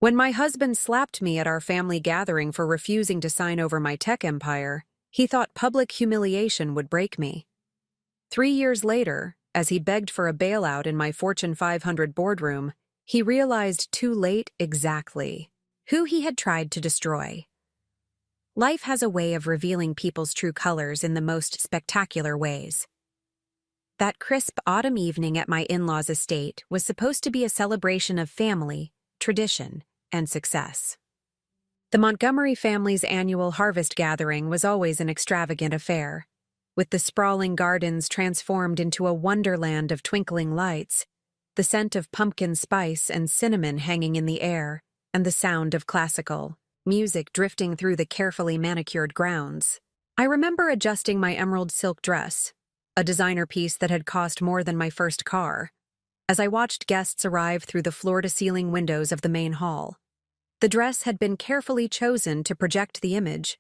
When my husband slapped me at our family gathering for refusing to sign over my tech empire, he thought public humiliation would break me. 3 years later, as he begged for a bailout in my Fortune 500 boardroom, he realized too late exactly who he had tried to destroy. Life has a way of revealing people's true colors in the most spectacular ways. That crisp autumn evening at my in-laws' estate was supposed to be a celebration of family, tradition, and success. The Montgomery family's annual harvest gathering was always an extravagant affair, with the sprawling gardens transformed into a wonderland of twinkling lights, the scent of pumpkin spice and cinnamon hanging in the air, and the sound of classical music drifting through the carefully manicured grounds. I remember adjusting my emerald silk dress, a designer piece that had cost more than my first car, as I watched guests arrive through the floor-to-ceiling windows of the main hall. The dress had been carefully chosen to project the image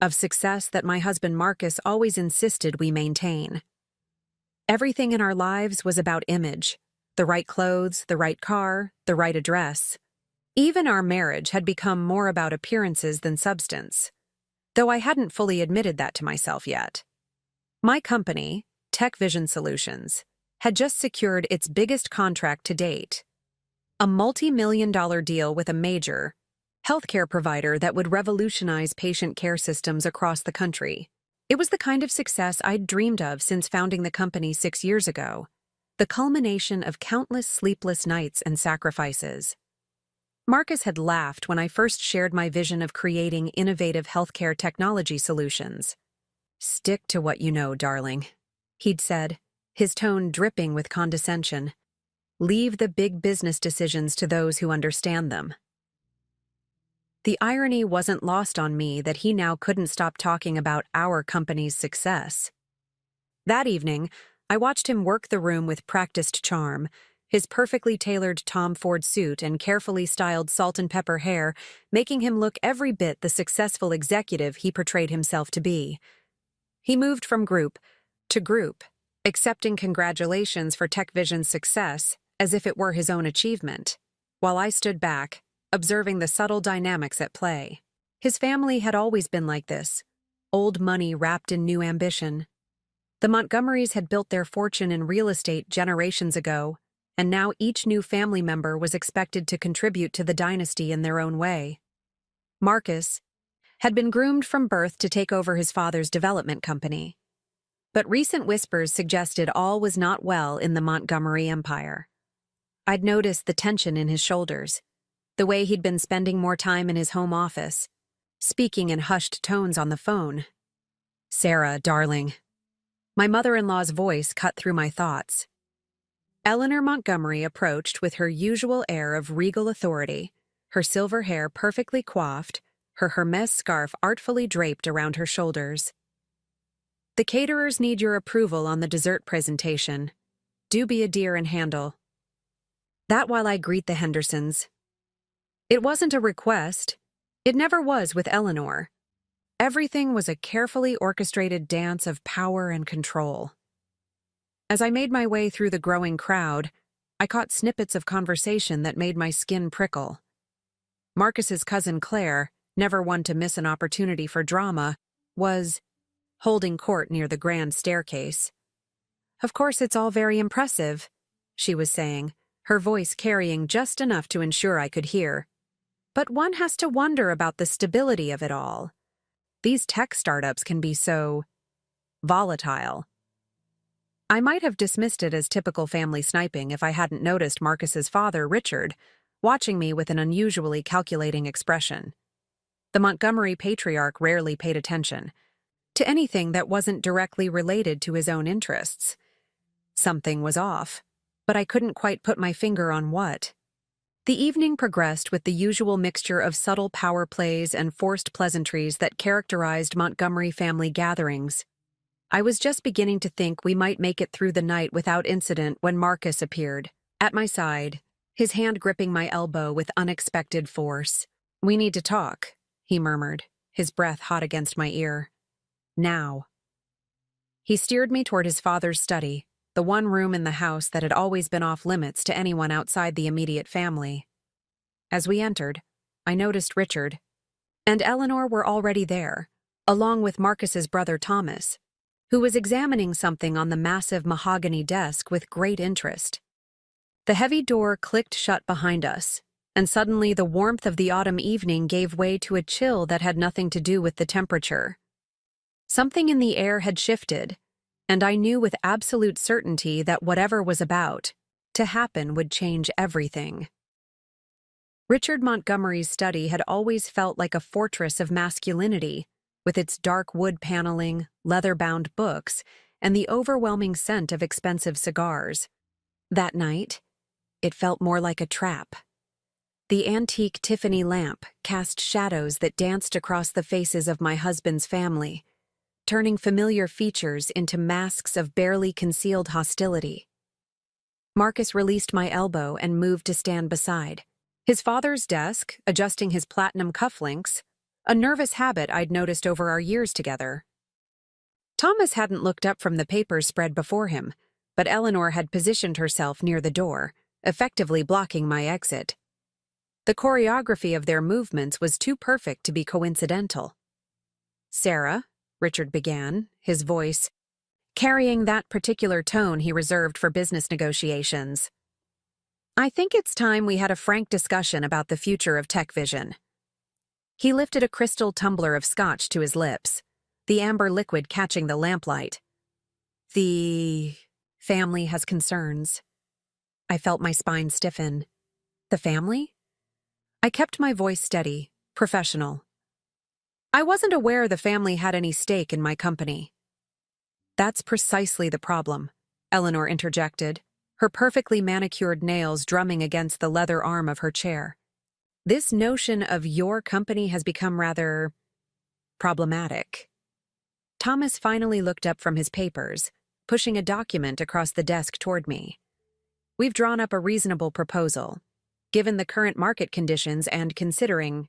of success that my husband Marcus always insisted we maintain. Everything in our lives was about image: the right clothes, the right car, the right address. Even our marriage had become more about appearances than substance, though I hadn't fully admitted that to myself yet. My company, Tech Vision Solutions, had just secured its biggest contract to date, a multi-million-dollar deal with a major healthcare provider that would revolutionize patient care systems across the country. It was the kind of success I'd dreamed of since founding the company 6 years ago, the culmination of countless sleepless nights and sacrifices. Marcus had laughed when I first shared my vision of creating innovative healthcare technology solutions. "Stick to what you know, darling," he'd said, his tone dripping with condescension. "Leave the big business decisions to those who understand them." The irony wasn't lost on me that he now couldn't stop talking about our company's success. That evening, I watched him work the room with practiced charm, his perfectly tailored Tom Ford suit and carefully styled salt and pepper hair making him look every bit the successful executive he portrayed himself to be. He moved from group to group, accepting congratulations for TechVision's success as if it were his own achievement, while I stood back, observing the subtle dynamics at play. His family had always been like this, old money wrapped in new ambition. The Montgomerys had built their fortune in real estate generations ago, and now each new family member was expected to contribute to the dynasty in their own way. Marcus had been groomed from birth to take over his father's development company, but recent whispers suggested all was not well in the Montgomery empire. I'd noticed the tension in his shoulders, the way he'd been spending more time in his home office, speaking in hushed tones on the phone. "Sarah, darling." My mother-in-law's voice cut through my thoughts. Eleanor Montgomery approached with her usual air of regal authority, her silver hair perfectly coiffed, her Hermes scarf artfully draped around her shoulders. "The caterers need your approval on the dessert presentation. Do be a dear and handle that while I greet the Hendersons." It wasn't a request. It never was with Eleanor. Everything was a carefully orchestrated dance of power and control. As I made my way through the growing crowd, I caught snippets of conversation that made my skin prickle. Marcus's cousin Claire, never one to miss an opportunity for drama, was holding court near the grand staircase. "Of course it's all very impressive," she was saying, her voice carrying just enough to ensure I could hear. "But one has to wonder about the stability of it all. These tech startups can be so volatile." I might have dismissed it as typical family sniping if I hadn't noticed Marcus's father, Richard, watching me with an unusually calculating expression. The Montgomery patriarch rarely paid attention to anything that wasn't directly related to his own interests. Something was off, but I couldn't quite put my finger on what. The evening progressed with the usual mixture of subtle power plays and forced pleasantries that characterized Montgomery family gatherings. I was just beginning to think we might make it through the night without incident when Marcus appeared, at my side, his hand gripping my elbow with unexpected force. "We need to talk," he murmured, his breath hot against my ear. "Now." He steered me toward his father's study, the one room in the house that had always been off limits to anyone outside the immediate family. As we entered, I noticed Richard and Eleanor were already there, along with Marcus's brother Thomas, who was examining something on the massive mahogany desk with great interest. The heavy door clicked shut behind us, and suddenly the warmth of the autumn evening gave way to a chill that had nothing to do with the temperature. Something in the air had shifted, and I knew with absolute certainty that whatever was about to happen would change everything. Richard Montgomery's study had always felt like a fortress of masculinity, with its dark wood paneling, leather-bound books, and the overwhelming scent of expensive cigars. That night, it felt more like a trap. The antique Tiffany lamp cast shadows that danced across the faces of my husband's family, turning familiar features into masks of barely concealed hostility. Marcus released my elbow and moved to stand beside. His father's desk, adjusting his platinum cufflinks, a nervous habit I'd noticed over our years together. Thomas hadn't looked up from the papers spread before him, but Eleanor had positioned herself near the door, effectively blocking my exit. The choreography of their movements was too perfect to be coincidental. "Sarah," Richard began, his voice carrying that particular tone he reserved for business negotiations. "I think it's time we had a frank discussion about the future of TechVision." He lifted a crystal tumbler of scotch to his lips, the amber liquid catching the lamplight. "The family has concerns." I felt my spine stiffen. The family? I kept my voice steady, professional. "I wasn't aware the family had any stake in my company." "That's precisely the problem," Eleanor interjected, her perfectly manicured nails drumming against the leather arm of her chair. "This notion of your company has become rather problematic." Thomas finally looked up from his papers, pushing a document across the desk toward me. "We've drawn up a reasonable proposal. Given the current market conditions and considering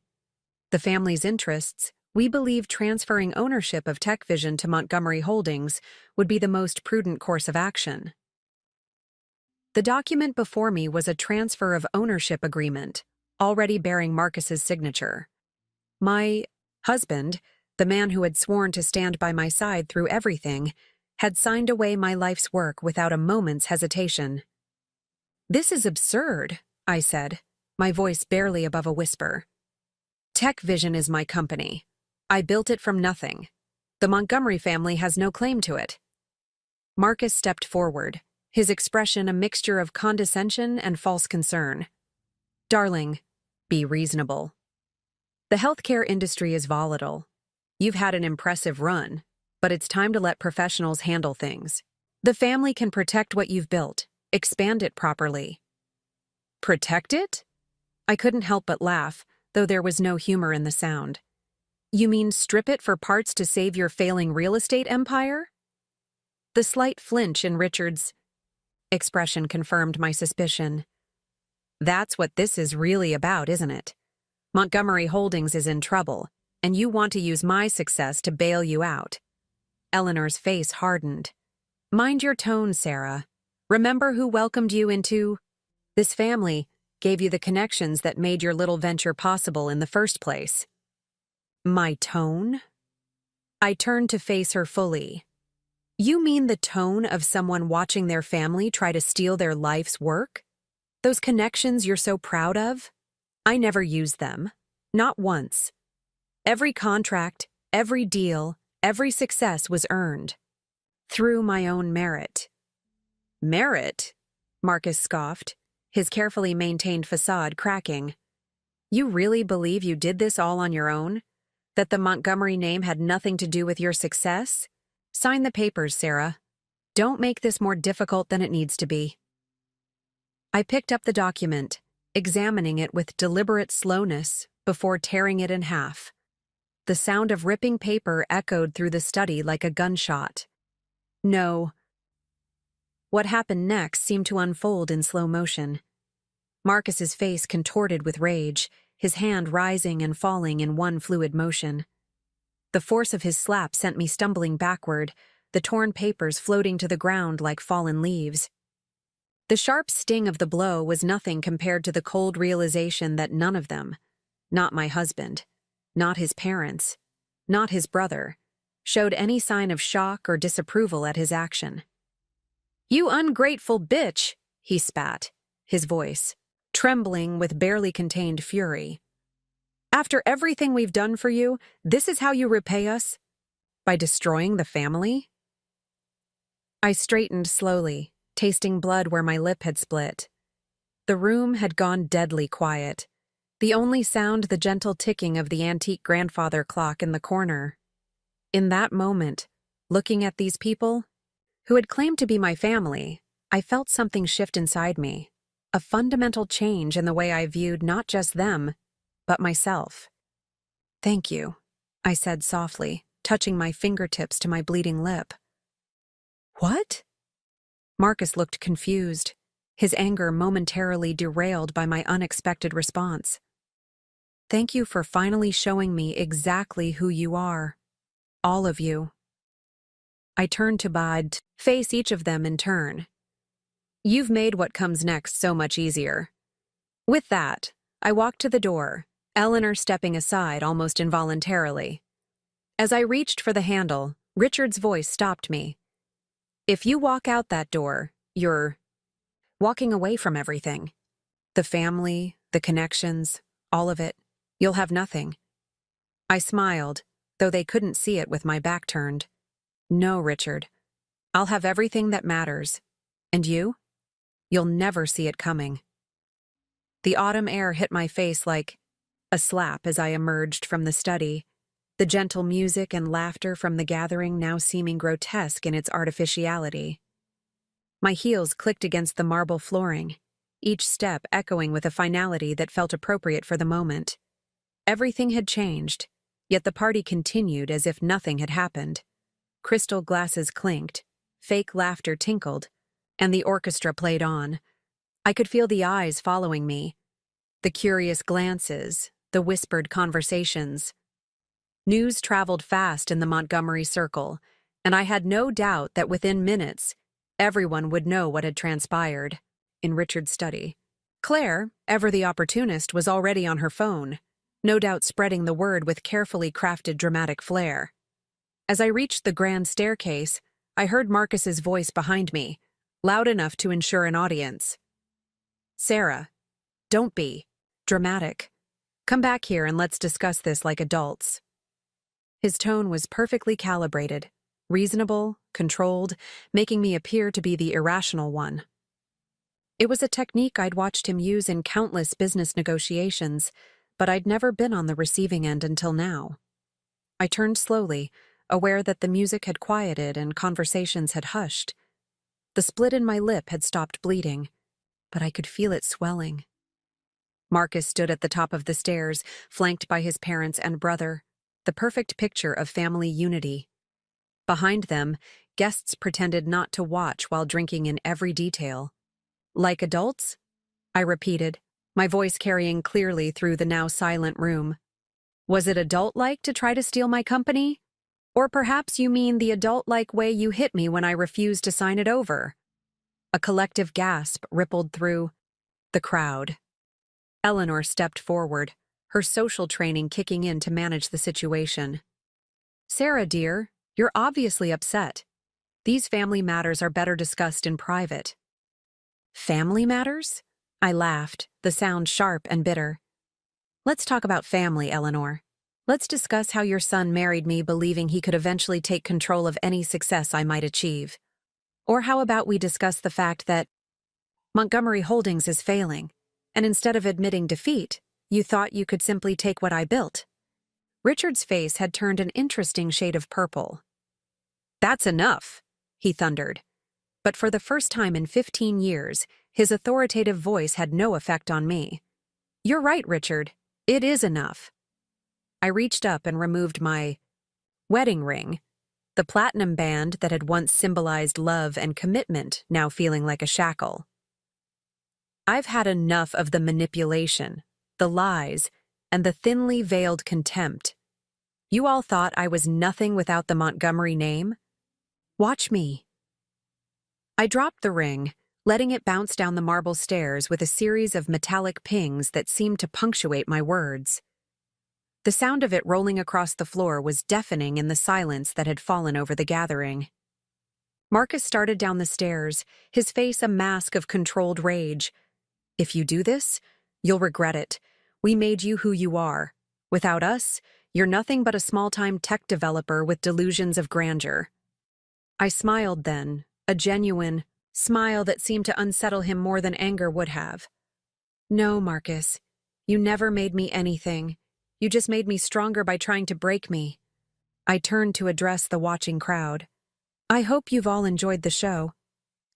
the family's interests, we believe transferring ownership of TechVision to Montgomery Holdings would be the most prudent course of action." The document before me was a transfer of ownership agreement, already bearing Marcus's signature. My husband, the man who had sworn to stand by my side through everything, had signed away my life's work without a moment's hesitation. "This is absurd," I said, my voice barely above a whisper. "TechVision is my company. I built it from nothing. The Montgomery family has no claim to it." Marcus stepped forward, his expression a mixture of condescension and false concern. "Darling, be reasonable. The healthcare industry is volatile. You've had an impressive run, but it's time to let professionals handle things. The family can protect what you've built, expand it properly." "Protect it?" I couldn't help but laugh, though there was no humor in the sound. "You mean strip it for parts to save your failing real estate empire?" The slight flinch in Richard's expression confirmed my suspicion. "That's what this is really about, isn't it? Montgomery Holdings is in trouble, and you want to use my success to bail you out." Eleanor's face hardened. "Mind your tone, Sarah. Remember who welcomed you into this family, gave you the connections that made your little venture possible in the first place." "My tone?" I turned to face her fully. "You mean the tone of someone watching their family try to steal their life's work? Those connections you're so proud of? I never used them. Not once. Every contract, every deal, every success was earned. Through my own merit." "Merit?" Marcus scoffed, his carefully maintained facade cracking. "You really believe you did this all on your own? That the Montgomery name had nothing to do with your success? Sign the papers, Sarah. Don't make this more difficult than it needs to be." I picked up the document, examining it with deliberate slowness before tearing it in half. The sound of ripping paper echoed through the study like a gunshot. No. What happened next seemed to unfold in slow motion. Marcus's face contorted with rage, his hand rising and falling in one fluid motion. The force of his slap sent me stumbling backward, the torn papers floating to the ground like fallen leaves. The sharp sting of the blow was nothing compared to the cold realization that none of them, not my husband, not his parents, not his brother, showed any sign of shock or disapproval at his action. "You ungrateful bitch," he spat, his voice trembling with barely contained fury. "After everything we've done for you, this is how you repay us? By destroying the family?" I straightened slowly, tasting blood where my lip had split. The room had gone deadly quiet, the only sound the gentle ticking of the antique grandfather clock in the corner. In that moment, looking at these people, who had claimed to be my family, I felt something shift inside me, a fundamental change in the way I viewed not just them, but myself. "Thank you," I said softly, touching my fingertips to my bleeding lip. "What?" Marcus looked confused, his anger momentarily derailed by my unexpected response. "Thank you for finally showing me exactly who you are. All of you." I turned to Bad, face each of them in turn. "You've made what comes next so much easier." With that, I walked to the door, Eleanor stepping aside almost involuntarily. As I reached for the handle, Richard's voice stopped me. "If you walk out that door, you're walking away from everything. The family, the connections, all of it. You'll have nothing." I smiled, though they couldn't see it with my back turned. "No, Richard. I'll have everything that matters. And you? You'll never see it coming." The autumn air hit my face like a slap as I emerged from the study, the gentle music and laughter from the gathering now seeming grotesque in its artificiality. My heels clicked against the marble flooring, each step echoing with a finality that felt appropriate for the moment. Everything had changed, yet the party continued as if nothing had happened. Crystal glasses clinked, fake laughter tinkled, and the orchestra played on. I could feel the eyes following me, the curious glances, the whispered conversations. News traveled fast in the Montgomery circle, and I had no doubt that within minutes, everyone would know what had transpired. In Richard's study, Claire, ever the opportunist, was already on her phone, no doubt spreading the word with carefully crafted dramatic flair. As I reached the grand staircase, I heard Marcus's voice behind me, loud enough to ensure an audience. "Sarah, don't be dramatic. Come back here and let's discuss this like adults." His tone was perfectly calibrated, reasonable, controlled, making me appear to be the irrational one. It was a technique I'd watched him use in countless business negotiations, but I'd never been on the receiving end until now. I turned slowly, aware that the music had quieted and conversations had hushed. The split in my lip had stopped bleeding, but I could feel it swelling. Marcus stood at the top of the stairs, flanked by his parents and brother, the perfect picture of family unity. Behind them, guests pretended not to watch while drinking in every detail. "Like adults?" I repeated, my voice carrying clearly through the now silent room. "Was it adult-like to try to steal my company? Or perhaps you mean the adult-like way you hit me when I refused to sign it over?" A collective gasp rippled through the crowd. Eleanor stepped forward, her social training kicking in to manage the situation. "Sarah, dear, you're obviously upset. These family matters are better discussed in private." "Family matters?" I laughed, the sound sharp and bitter. "Let's talk about family, Eleanor. Let's discuss how your son married me believing he could eventually take control of any success I might achieve. Or how about we discuss the fact that Montgomery Holdings is failing, and instead of admitting defeat, you thought you could simply take what I built." Richard's face had turned an interesting shade of purple. "That's enough," he thundered. But for the first time in 15 years, his authoritative voice had no effect on me. "You're right, Richard. It is enough." I reached up and removed my wedding ring, the platinum band that had once symbolized love and commitment now feeling like a shackle. "I've had enough of the manipulation, the lies, and the thinly veiled contempt. You all thought I was nothing without the Montgomery name? Watch me." I dropped the ring, letting it bounce down the marble stairs with a series of metallic pings that seemed to punctuate my words. The sound of it rolling across the floor was deafening in the silence that had fallen over the gathering. Marcus started down the stairs, his face a mask of controlled rage. "If you do this, you'll regret it. We made you who you are. Without us, you're nothing but a small-time tech developer with delusions of grandeur." I smiled then, a genuine smile that seemed to unsettle him more than anger would have. "No, Marcus, you never made me anything. You just made me stronger by trying to break me." I turned to address the watching crowd. "I hope you've all enjoyed the show.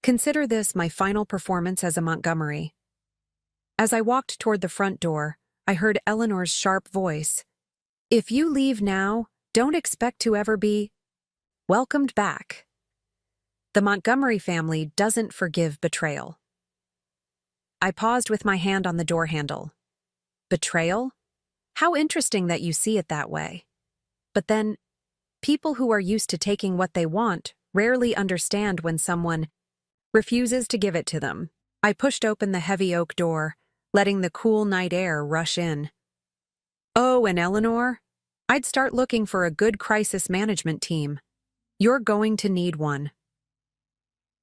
Consider this my final performance as a Montgomery." As I walked toward the front door, I heard Eleanor's sharp voice. "If you leave now, don't expect to ever be welcomed back." The Montgomery family doesn't forgive betrayal. I paused with my hand on the door handle. Betrayal? How interesting that you see it that way. But then, people who are used to taking what they want rarely understand when someone refuses to give it to them. I pushed open the heavy oak door, letting the cool night air rush in. "Oh, and Eleanor, I'd start looking for a good crisis management team. You're going to need one."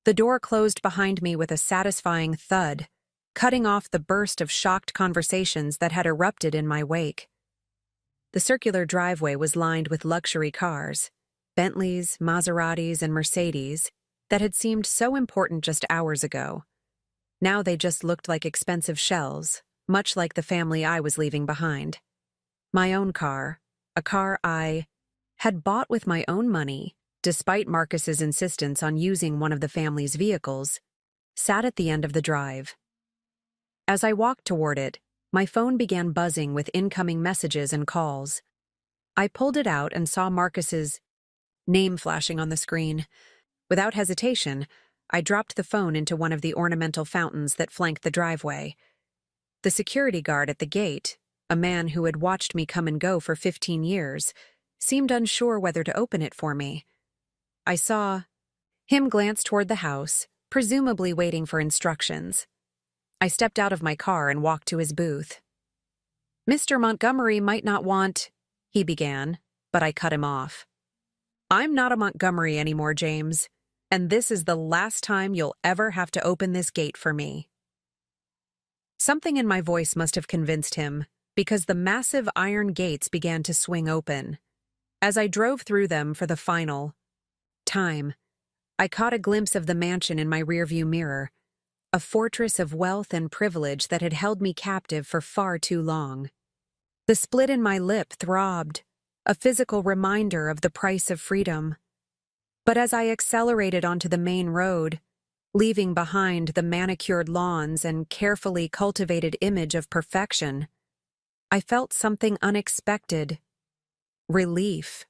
The door closed behind me with a satisfying thud, cutting off the burst of shocked conversations that had erupted in my wake. The circular driveway was lined with luxury cars, Bentleys, Maseratis, and Mercedes, that had seemed so important just hours ago. Now they just looked like expensive shells, much like the family I was leaving behind. My own car, a car I had bought with my own money, despite Marcus's insistence on using one of the family's vehicles, sat at the end of the drive. As I walked toward it, my phone began buzzing with incoming messages and calls. I pulled it out and saw Marcus's name flashing on the screen. Without hesitation, I dropped the phone into one of the ornamental fountains that flanked the driveway. The security guard at the gate, a man who had watched me come and go for 15 years, seemed unsure whether to open it for me. I saw him glance toward the house, presumably waiting for instructions. I stepped out of my car and walked to his booth. "Mr. Montgomery might not want," he began, but I cut him off. "I'm not a Montgomery anymore, James, and this is the last time you'll ever have to open this gate for me." Something in my voice must have convinced him, because the massive iron gates began to swing open. As I drove through them for the final time, I caught a glimpse of the mansion in my rearview mirror, a fortress of wealth and privilege that had held me captive for far too long. The split in my lip throbbed, a physical reminder of the price of freedom. But as I accelerated onto the main road, leaving behind the manicured lawns and carefully cultivated image of perfection, I felt something unexpected: relief.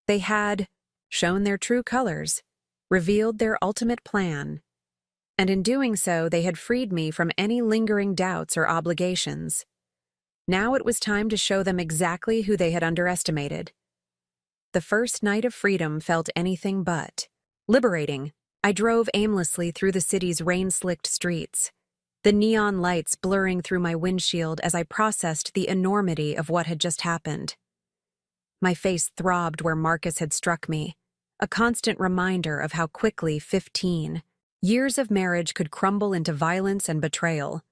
They had shown their true colors, revealed their ultimate plan, and in doing so they had freed me from any lingering doubts or obligations. Now it was time to show them exactly who they had underestimated. The first night of freedom felt anything but liberating. I drove aimlessly through the city's rain-slicked streets, the neon lights blurring through my windshield as I processed the enormity of what had just happened. My face throbbed where Marcus had struck me, a constant reminder of how quickly 15 years of marriage could crumble into violence and betrayal.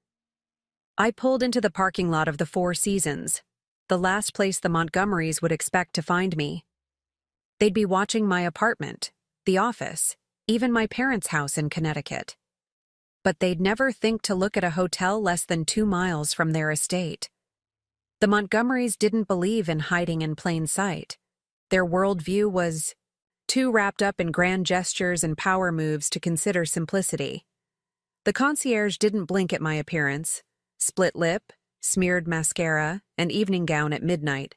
I pulled into the parking lot of the Four Seasons, the last place the Montgomerys would expect to find me. They'd be watching my apartment, the office, even my parents' house in Connecticut. But they'd never think to look at a hotel less than 2 miles from their estate. The Montgomerys didn't believe in hiding in plain sight. Their worldview was too wrapped up in grand gestures and power moves to consider simplicity. The concierge didn't blink at my appearance: split lip, smeared mascara, and evening gown at midnight.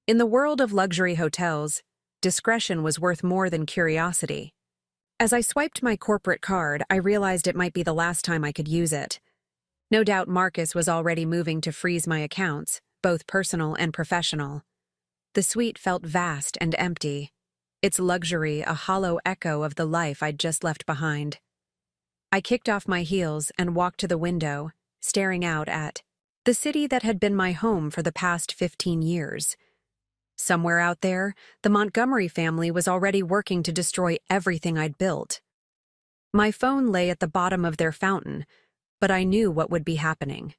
In the world of luxury hotels, discretion was worth more than curiosity. As I swiped my corporate card, I realized it might be the last time I could use it. No doubt Marcus was already moving to freeze my accounts, both personal and professional. The suite felt vast and empty, its luxury a hollow echo of the life I'd just left behind. I kicked off my heels and walked to the window, staring out at the city that had been my home for the past 15 years. Somewhere out there, the Montgomery family was already working to destroy everything I'd built. My phone lay at the bottom of their fountain, but I knew what would be happening.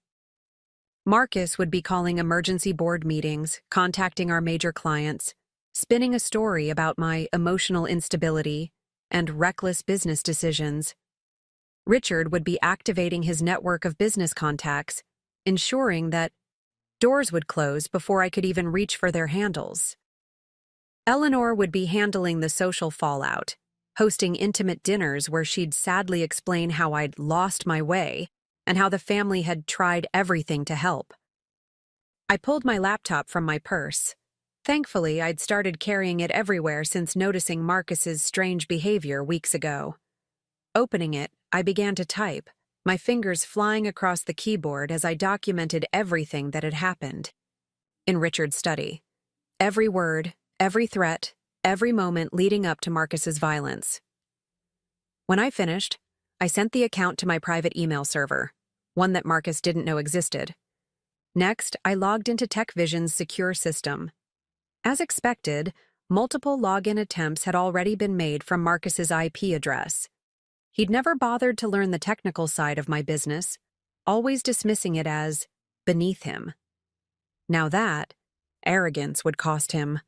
Marcus would be calling emergency board meetings, contacting our major clients, spinning a story about my emotional instability and reckless business decisions. Richard would be activating his network of business contacts, ensuring that doors would close before I could even reach for their handles. Eleanor would be handling the social fallout, hosting intimate dinners where she'd sadly explain how I'd lost my way and how the family had tried everything to help. I pulled my laptop from my purse. Thankfully, I'd started carrying it everywhere since noticing Marcus's strange behavior weeks ago. Opening it, I began to type, my fingers flying across the keyboard as I documented everything that had happened. In Richard's study. Every word, every threat, every moment leading up to Marcus's violence. When I finished, I sent the account to my private email server, one that Marcus didn't know existed. Next, I logged into TechVision's secure system. As expected, multiple login attempts had already been made from Marcus's IP address. He'd never bothered to learn the technical side of my business, always dismissing it as beneath him. Now that, arrogance would cost him.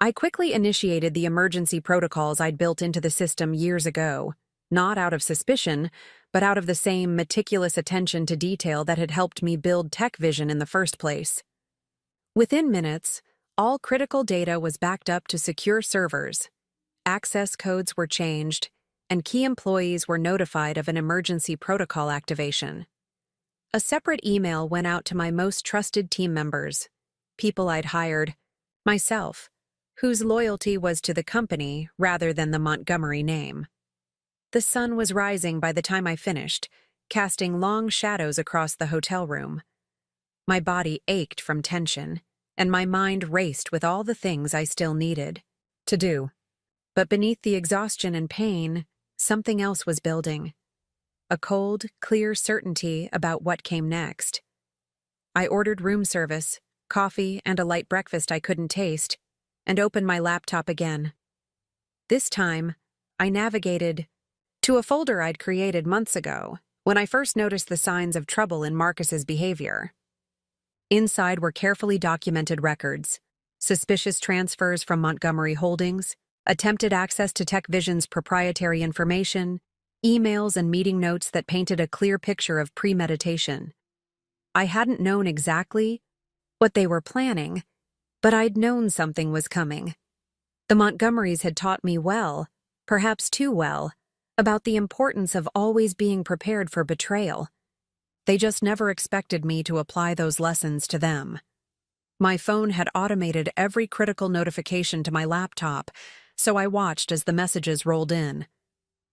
I quickly initiated the emergency protocols I'd built into the system years ago, not out of suspicion, but out of the same meticulous attention to detail that had helped me build TechVision in the first place. Within minutes, all critical data was backed up to secure servers. Access codes were changed, and key employees were notified of an emergency protocol activation. A separate email went out to my most trusted team members, people I'd hired, myself, whose loyalty was to the company rather than the Montgomery name. The sun was rising by the time I finished, casting long shadows across the hotel room. My body ached from tension, and my mind raced with all the things I still needed to do. But beneath the exhaustion and pain, something else was building. A cold, clear certainty about what came next. I ordered room service, coffee, and a light breakfast I couldn't taste, and opened my laptop again. This time, I navigated to a folder I'd created months ago when I first noticed the signs of trouble in Marcus's behavior. Inside were carefully documented records, suspicious transfers from Montgomery Holdings, attempted access to TechVision's proprietary information, emails and meeting notes that painted a clear picture of premeditation. I hadn't known exactly what they were planning, but I'd known something was coming. The Montgomerys had taught me well, perhaps too well, about the importance of always being prepared for betrayal. They just never expected me to apply those lessons to them. My phone had automated every critical notification to my laptop, so I watched as the messages rolled in.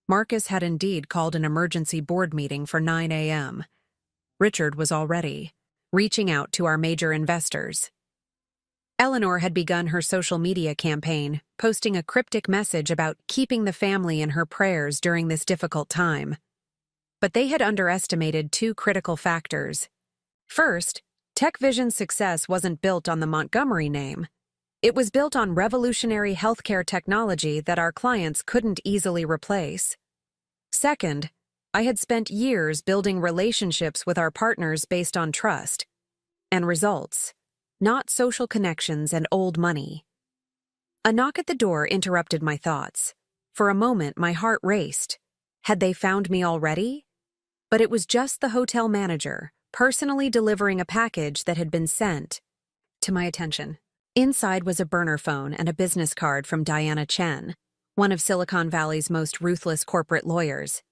Marcus had indeed called an emergency board meeting for 9 a.m. Richard was already reaching out to our major investors. Eleanor had begun her social media campaign, posting a cryptic message about keeping the family in her prayers during this difficult time. But they had underestimated two critical factors. First, TechVision's success wasn't built on the Montgomery name. It was built on revolutionary healthcare technology that our clients couldn't easily replace. Second, I had spent years building relationships with our partners based on trust and results, not social connections and old money. A knock at the door interrupted my thoughts. For a moment, my heart raced. Had they found me already? But it was just the hotel manager, personally delivering a package that had been sent to my attention. Inside was a burner phone and a business card from Diana Chen, one of Silicon Valley's most ruthless corporate lawyers.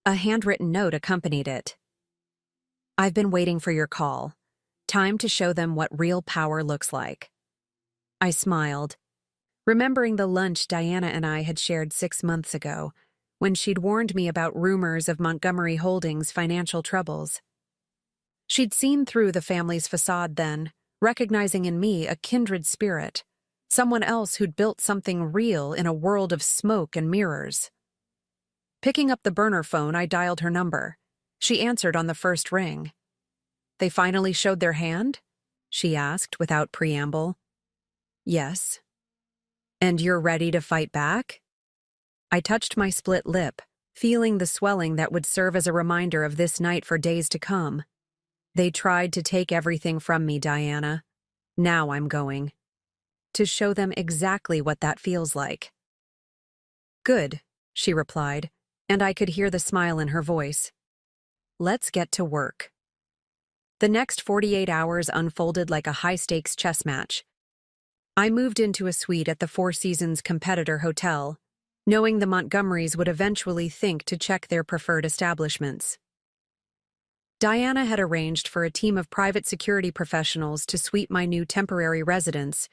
A handwritten note accompanied it. "I've been waiting for your call. Time to show them what real power looks like." I smiled, remembering the lunch Diana and I had shared 6 months ago, when she'd warned me about rumors of Montgomery Holdings' financial troubles. She'd seen through the family's facade then, recognizing in me a kindred spirit, someone else who'd built something real in a world of smoke and mirrors. Picking up the burner phone, I dialed her number. She answered on the first ring. "They finally showed their hand?" she asked without preamble. "Yes." "And you're ready to fight back?" I touched my split lip, feeling the swelling that would serve as a reminder of this night for days to come. "They tried to take everything from me, Diana. Now I'm going to show them exactly what that feels like." "Good," she replied, and I could hear the smile in her voice. "Let's get to work." The next 48 hours unfolded like a high-stakes chess match. I moved into a suite at the Four Seasons competitor hotel, knowing the Montgomerys would eventually think to check their preferred establishments. Diana had arranged for a team of private security professionals to sweep my new temporary residence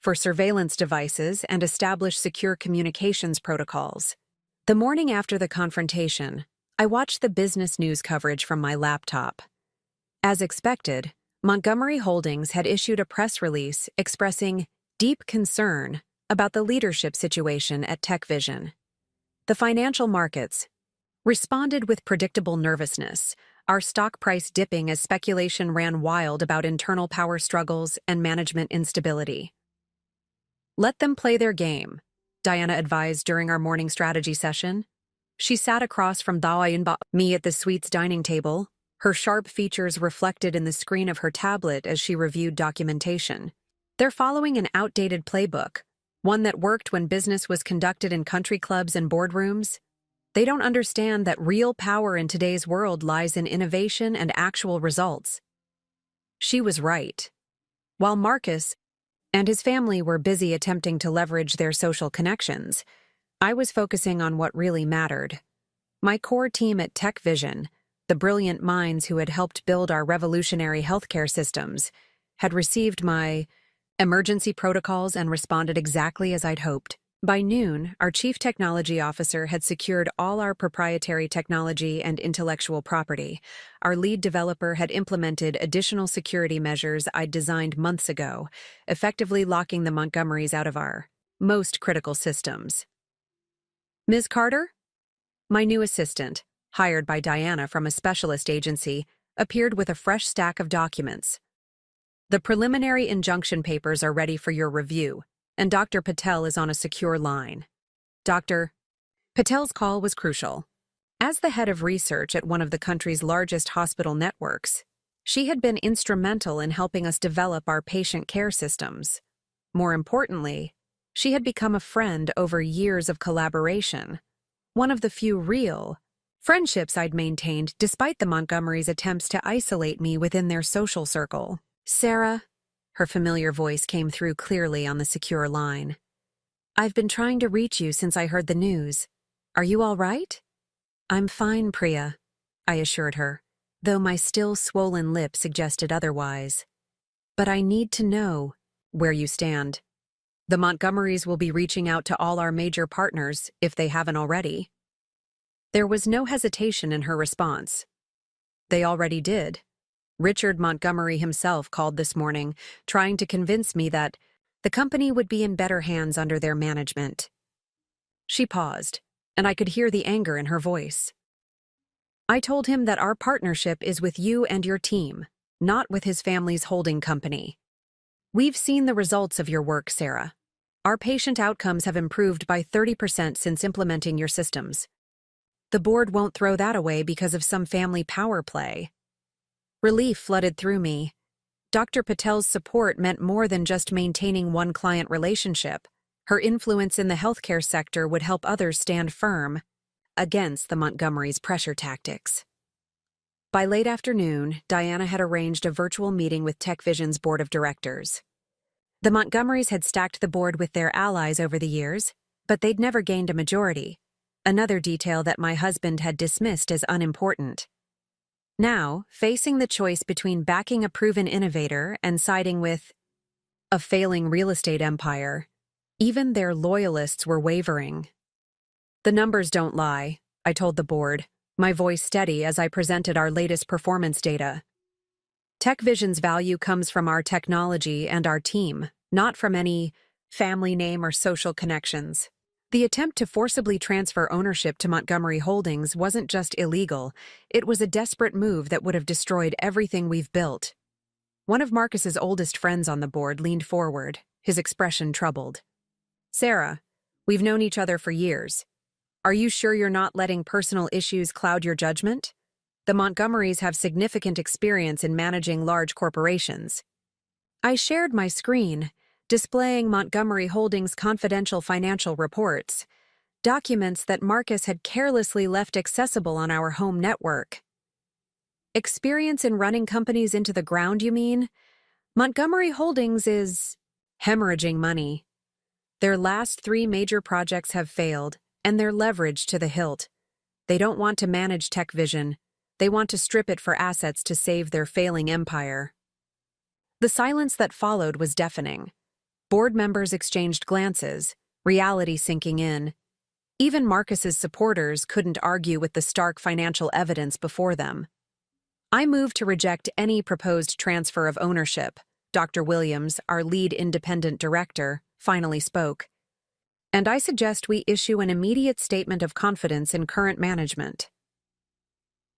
for surveillance devices and establish secure communications protocols. The morning after the confrontation, I watched the business news coverage from my laptop. As expected, Montgomery Holdings had issued a press release expressing deep concern about the leadership situation at TechVision. The financial markets responded with predictable nervousness, our stock price dipping as speculation ran wild about internal power struggles and management instability. "Let them play their game," Diana advised during our morning strategy session. She sat across from me at the suite's dining table, her sharp features reflected in the screen of her tablet as she reviewed documentation. "They're following an outdated playbook, one that worked when business was conducted in country clubs and boardrooms. They don't understand that real power in today's world lies in innovation and actual results." She was right. While Marcus and his family were busy attempting to leverage their social connections, I was focusing on what really mattered. My core team at TechVision, the brilliant minds who had helped build our revolutionary healthcare systems, had received my emergency protocols and responded exactly as I'd hoped. By noon, our chief technology officer had secured all our proprietary technology and intellectual property. Our lead developer had implemented additional security measures I'd designed months ago, effectively locking the Montgomerys out of our most critical systems. "Ms. Carter?" My new assistant, hired by Diana from a specialist agency, appeared with a fresh stack of documents. "The preliminary injunction papers are ready for your review, and Dr. Patel is on a secure line." Dr. Patel's call was crucial. As the head of research at one of the country's largest hospital networks, she had been instrumental in helping us develop our patient care systems. More importantly, she had become a friend over years of collaboration, one of the few real friendships I'd maintained despite the Montgomerys' attempts to isolate me within their social circle. "Sarah," her familiar voice came through clearly on the secure line. "I've been trying to reach you since I heard the news. Are you all right?" "I'm fine, Priya," I assured her, though my still swollen lip suggested otherwise. "But I need to know where you stand. The Montgomerys will be reaching out to all our major partners if they haven't already." There was no hesitation in her response. "They already did. Richard Montgomery himself called this morning, trying to convince me that the company would be in better hands under their management." She paused, and I could hear the anger in her voice. "I told him that our partnership is with you and your team, not with his family's holding company. We've seen the results of your work, Sarah. Our patient outcomes have improved by 30% since implementing your systems. The board won't throw that away because of some family power play." Relief flooded through me. Dr. Patel's support meant more than just maintaining one client relationship. Her influence in the healthcare sector would help others stand firm against the Montgomerys' pressure tactics. By late afternoon, Diana had arranged a virtual meeting with TechVision's board of directors. The Montgomerys had stacked the board with their allies over the years, but they'd never gained a majority, another detail that my husband had dismissed as unimportant. Now, facing the choice between backing a proven innovator and siding with a failing real estate empire, even their loyalists were wavering. "The numbers don't lie," I told the board, my voice steady as I presented our latest performance data. "TechVision's value comes from our technology and our team, not from any family name or social connections. The attempt to forcibly transfer ownership to Montgomery Holdings wasn't just illegal, it was a desperate move that would have destroyed everything we've built. One of Marcus's oldest friends on the board leaned forward, his expression troubled. "Sarah, we've known each other for years. Are you sure you're not letting personal issues cloud your judgment? The Montgomerys have significant experience in managing large corporations." I shared my screen, displaying Montgomery Holdings' confidential financial reports, documents that Marcus had carelessly left accessible on our home network. "Experience in running companies into the ground, you mean? Montgomery Holdings is hemorrhaging money. Their last 3 major projects have failed, and they're leveraged to the hilt. They don't want to manage TechVision. They want to strip it for assets to save their failing empire." The silence that followed was deafening. Board members exchanged glances, reality sinking in. Even Marcus's supporters couldn't argue with the stark financial evidence before them. I moved to reject any proposed transfer of ownership. Dr. Williams, our lead independent director, finally spoke. "And I suggest we issue an immediate statement of confidence in current management."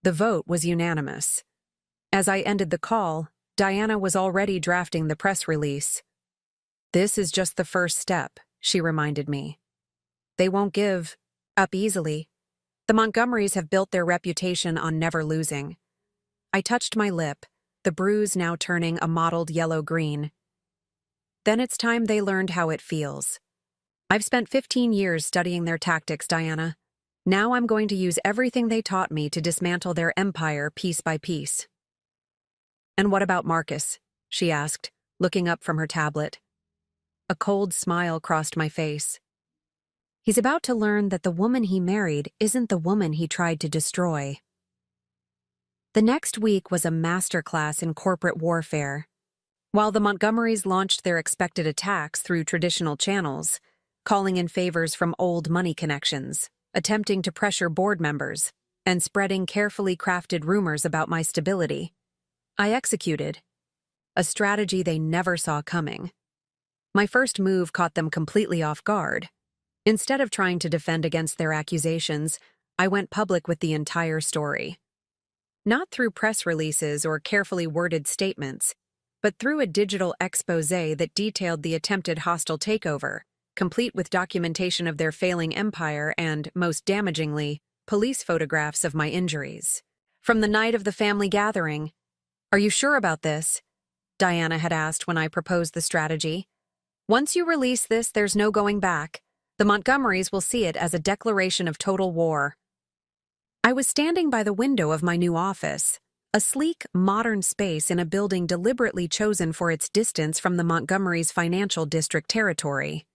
The vote was unanimous. As I ended the call, Diana was already drafting the press release. "This is just the first step," she reminded me. "They won't give up easily. The Montgomerys have built their reputation on never losing." I touched my lip, the bruise now turning a mottled yellow-green. "Then it's time they learned how it feels. I've spent 15 years studying their tactics, Diana. Now I'm going to use everything they taught me to dismantle their empire piece by piece." "And what about Marcus?" she asked, looking up from her tablet. A cold smile crossed my face. "He's about to learn that the woman he married isn't the woman he tried to destroy." The next week was a masterclass in corporate warfare. While the Montgomerys launched their expected attacks through traditional channels, calling in favors from old money connections, attempting to pressure board members, and spreading carefully crafted rumors about my stability, I executed a strategy they never saw coming. My first move caught them completely off guard. Instead of trying to defend against their accusations, I went public with the entire story. Not through press releases or carefully worded statements, but through a digital exposé that detailed the attempted hostile takeover, complete with documentation of their failing empire and, most damagingly, police photographs of my injuries. From the night of the family gathering, "Are you sure about this?" Diana had asked when I proposed the strategy. "Once you release this, there's no going back. The Montgomerys will see it as a declaration of total war." I was standing by the window of my new office, a sleek, modern space in a building deliberately chosen for its distance from the Montgomerys' financial district territory.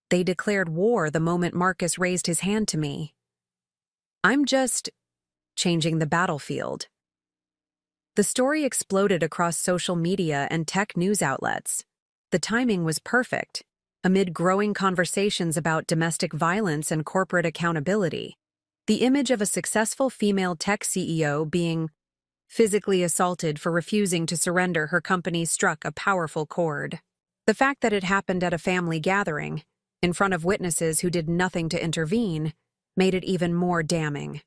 They declared war the moment Marcus raised his hand to me. "I'm just changing the battlefield." The story exploded across social media and tech news outlets. The timing was perfect. Amid growing conversations about domestic violence and corporate accountability, the image of a successful female tech CEO being physically assaulted for refusing to surrender her company struck a powerful chord. The fact that it happened at a family gathering, in front of witnesses who did nothing to intervene, made it even more damning.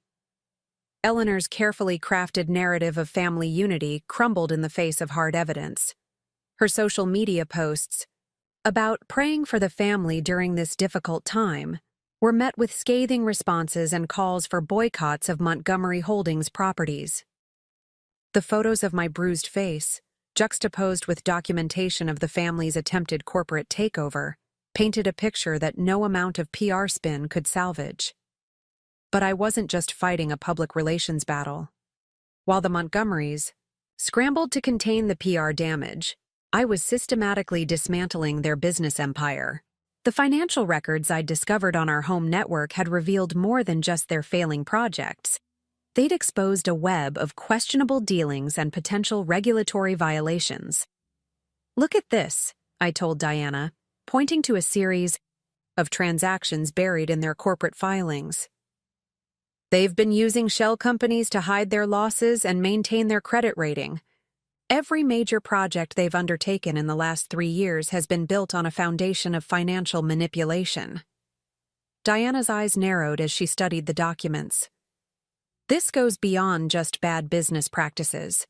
Eleanor's carefully crafted narrative of family unity crumbled in the face of hard evidence. Her social media posts about praying for the family during this difficult time were met with scathing responses and calls for boycotts of Montgomery Holdings properties. The photos of my bruised face, juxtaposed with documentation of the family's attempted corporate takeover, painted a picture that no amount of PR spin could salvage. But I wasn't just fighting a public relations battle. While the Montgomerys scrambled to contain the PR damage, I was systematically dismantling their business empire. The financial records I'd discovered on our home network had revealed more than just their failing projects. They'd exposed a web of questionable dealings and potential regulatory violations. "Look at this," I told Diana, pointing to a series of transactions buried in their corporate filings. "They've been using shell companies to hide their losses and maintain their credit rating. Every major project they've undertaken in the last 3 years has been built on a foundation of financial manipulation." Diana's eyes narrowed as she studied the documents. This goes beyond just bad business practices.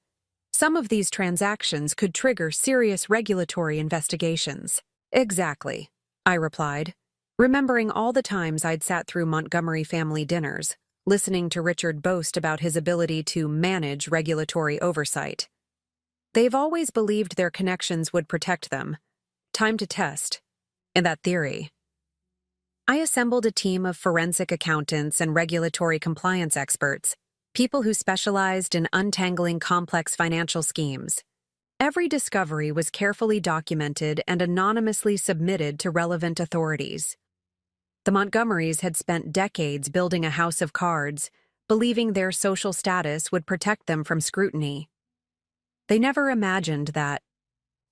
Some of these transactions could trigger serious regulatory investigations. Exactly, I replied, remembering all the times I'd sat through Montgomery family dinners, listening to Richard boast about his ability to manage regulatory oversight. They've always believed their connections would protect them. Time to test. In that theory. I assembled a team of forensic accountants and regulatory compliance experts, people who specialized in untangling complex financial schemes. Every discovery was carefully documented and anonymously submitted to relevant authorities. The Montgomerys had spent decades building a house of cards, believing their social status would protect them from scrutiny. They never imagined that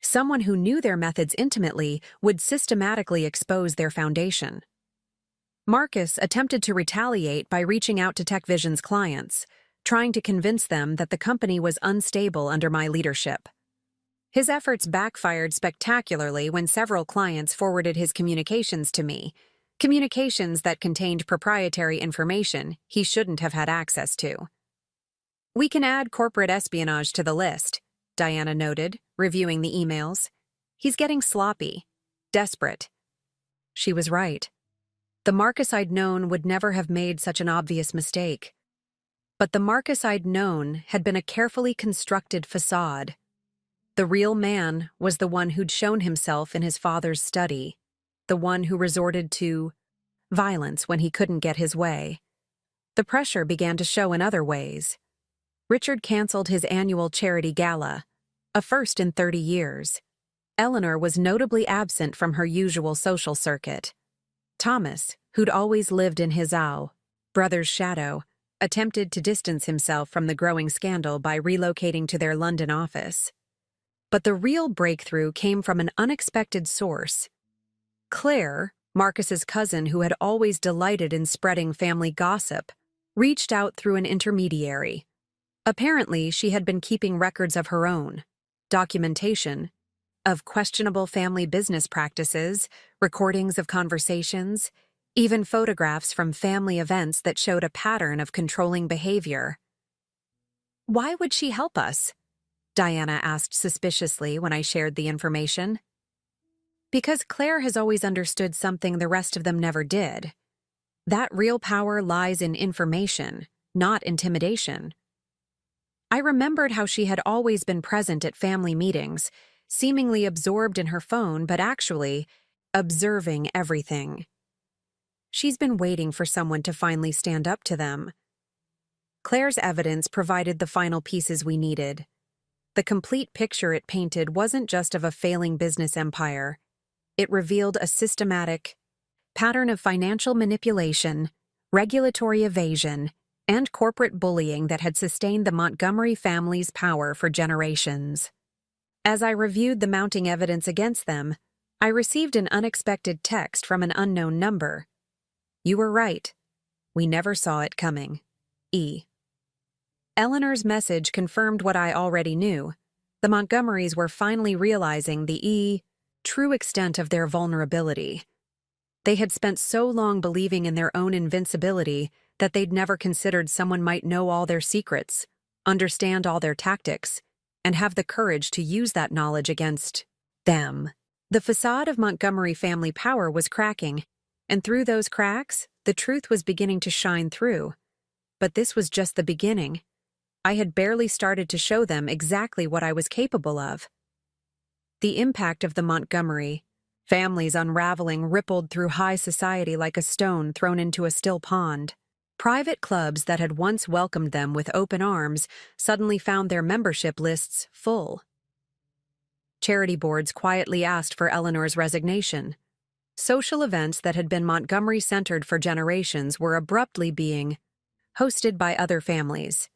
someone who knew their methods intimately would systematically expose their foundation. Marcus attempted to retaliate by reaching out to TechVision's clients, trying to convince them that the company was unstable under my leadership. His efforts backfired spectacularly when several clients forwarded his communications to me, communications that contained proprietary information he shouldn't have had access to. We can add corporate espionage to the list, Diana noted, reviewing the emails. He's getting sloppy, desperate. She was right. The Marcus I'd known would never have made such an obvious mistake. But the Marcus I'd known had been a carefully constructed facade. The real man was the one who'd shown himself in his father's study, the one who resorted to violence when he couldn't get his way. The pressure began to show in other ways. Richard canceled his annual charity gala, a first in 30 years. Eleanor was notably absent from her usual social circuit. Thomas, who'd always lived in his brother's shadow, attempted to distance himself from the growing scandal by relocating to their London office. But the real breakthrough came from an unexpected source. Claire, Marcus's cousin who had always delighted in spreading family gossip, reached out through an intermediary. Apparently, she had been keeping records of her own, documentation of questionable family business practices, recordings of conversations, even photographs from family events that showed a pattern of controlling behavior. "Why would she help us?" Diana asked suspiciously when I shared the information. "Because Claire has always understood something the rest of them never did. That real power lies in information, not intimidation." I remembered how she had always been present at family meetings, seemingly absorbed in her phone but actually observing everything. She's been waiting for someone to finally stand up to them. Claire's evidence provided the final pieces we needed. The complete picture it painted wasn't just of a failing business empire. It revealed a systematic pattern of financial manipulation, regulatory evasion, and corporate bullying that had sustained the Montgomery family's power for generations. As I reviewed the mounting evidence against them, I received an unexpected text from an unknown number. "You were right. We never saw it coming. E." Eleanor's message confirmed what I already knew. The Montgomerys were finally realizing the true extent of their vulnerability. They had spent so long believing in their own invincibility that they'd never considered someone might know all their secrets, understand all their tactics, and have the courage to use that knowledge against them. The facade of Montgomery family power was cracking, and through those cracks, the truth was beginning to shine through. But this was just the beginning. I had barely started to show them exactly what I was capable of. The impact of the Montgomery family's unraveling rippled through high society like a stone thrown into a still pond. Private clubs that had once welcomed them with open arms suddenly found their membership lists full. Charity boards quietly asked for Eleanor's resignation. Social events that had been Montgomery-centered for generations were abruptly being hosted by other families.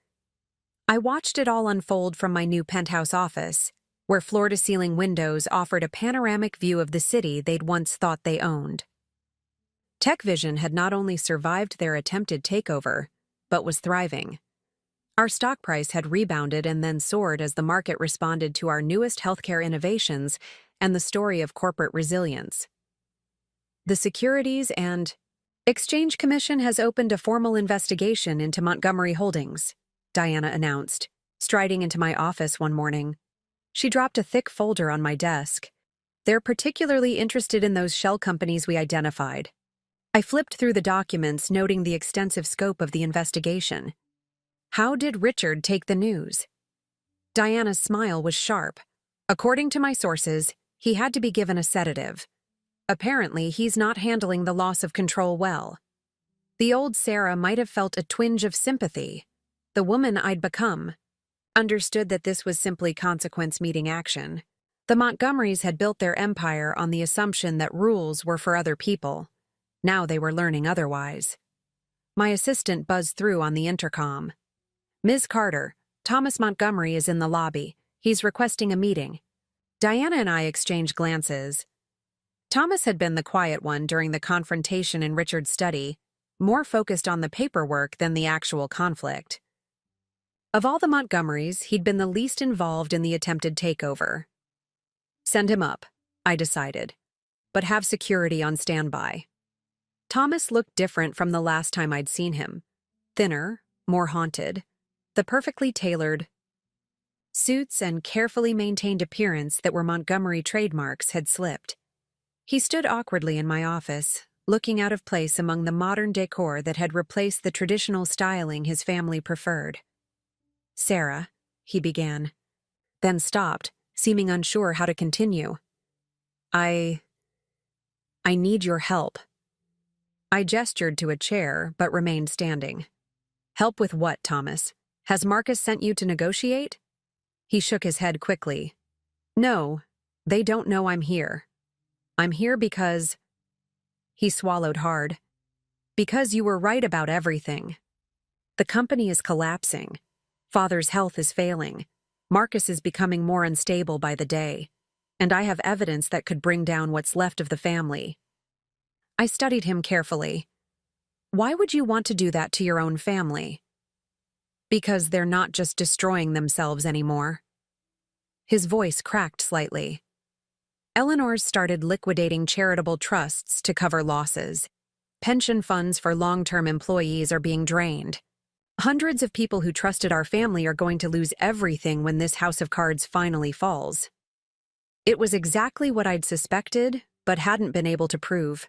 I watched it all unfold from my new penthouse office, where floor-to-ceiling windows offered a panoramic view of the city they'd once thought they owned. TechVision had not only survived their attempted takeover, but was thriving. Our stock price had rebounded and then soared as the market responded to our newest healthcare innovations and the story of corporate resilience. The securities and Exchange Commission has opened a formal investigation into Montgomery Holdings, Diana announced, striding into my office one morning. She dropped a thick folder on my desk. They're particularly interested in those shell companies we identified. I flipped through the documents, noting the extensive scope of the investigation. How did Richard take the news? Diana's smile was sharp. According to my sources, he had to be given a sedative. Apparently, he's not handling the loss of control well. The old Sarah might have felt a twinge of sympathy. The woman I'd become understood that this was simply consequence meeting action. The Montgomerys had built their empire on the assumption that rules were for other people. Now they were learning otherwise. My assistant buzzed through on the intercom. "Ms. Carter, Thomas Montgomery is in the lobby. He's requesting a meeting." Diana and I exchanged glances. Thomas had been the quiet one during the confrontation in Richard's study, more focused on the paperwork than the actual conflict. Of all the Montgomerys, he'd been the least involved in the attempted takeover. "Send him up," I decided, "but have security on standby." Thomas looked different from the last time I'd seen him. Thinner, more haunted. The perfectly tailored suits and carefully maintained appearance that were Montgomery trademarks had slipped. He stood awkwardly in my office, looking out of place among the modern decor that had replaced the traditional styling his family preferred. "Sarah," he began, then stopped, seeming unsure how to continue. I need your help." I gestured to a chair, but remained standing. "Help with what, Thomas? Has Marcus sent you to negotiate?" He shook his head quickly. "No, they don't know I'm here. I'm here because—" He swallowed hard. "Because you were right about everything. The company is collapsing. Father's health is failing. Marcus is becoming more unstable by the day. And I have evidence that could bring down what's left of the family." I studied him carefully. "Why would you want to do that to your own family?" "Because they're not just destroying themselves anymore." His voice cracked slightly. "Eleanor's started liquidating charitable trusts to cover losses. Pension funds for long-term employees are being drained. Hundreds of people who trusted our family are going to lose everything when this house of cards finally falls." It was exactly what I'd suspected, but hadn't been able to prove.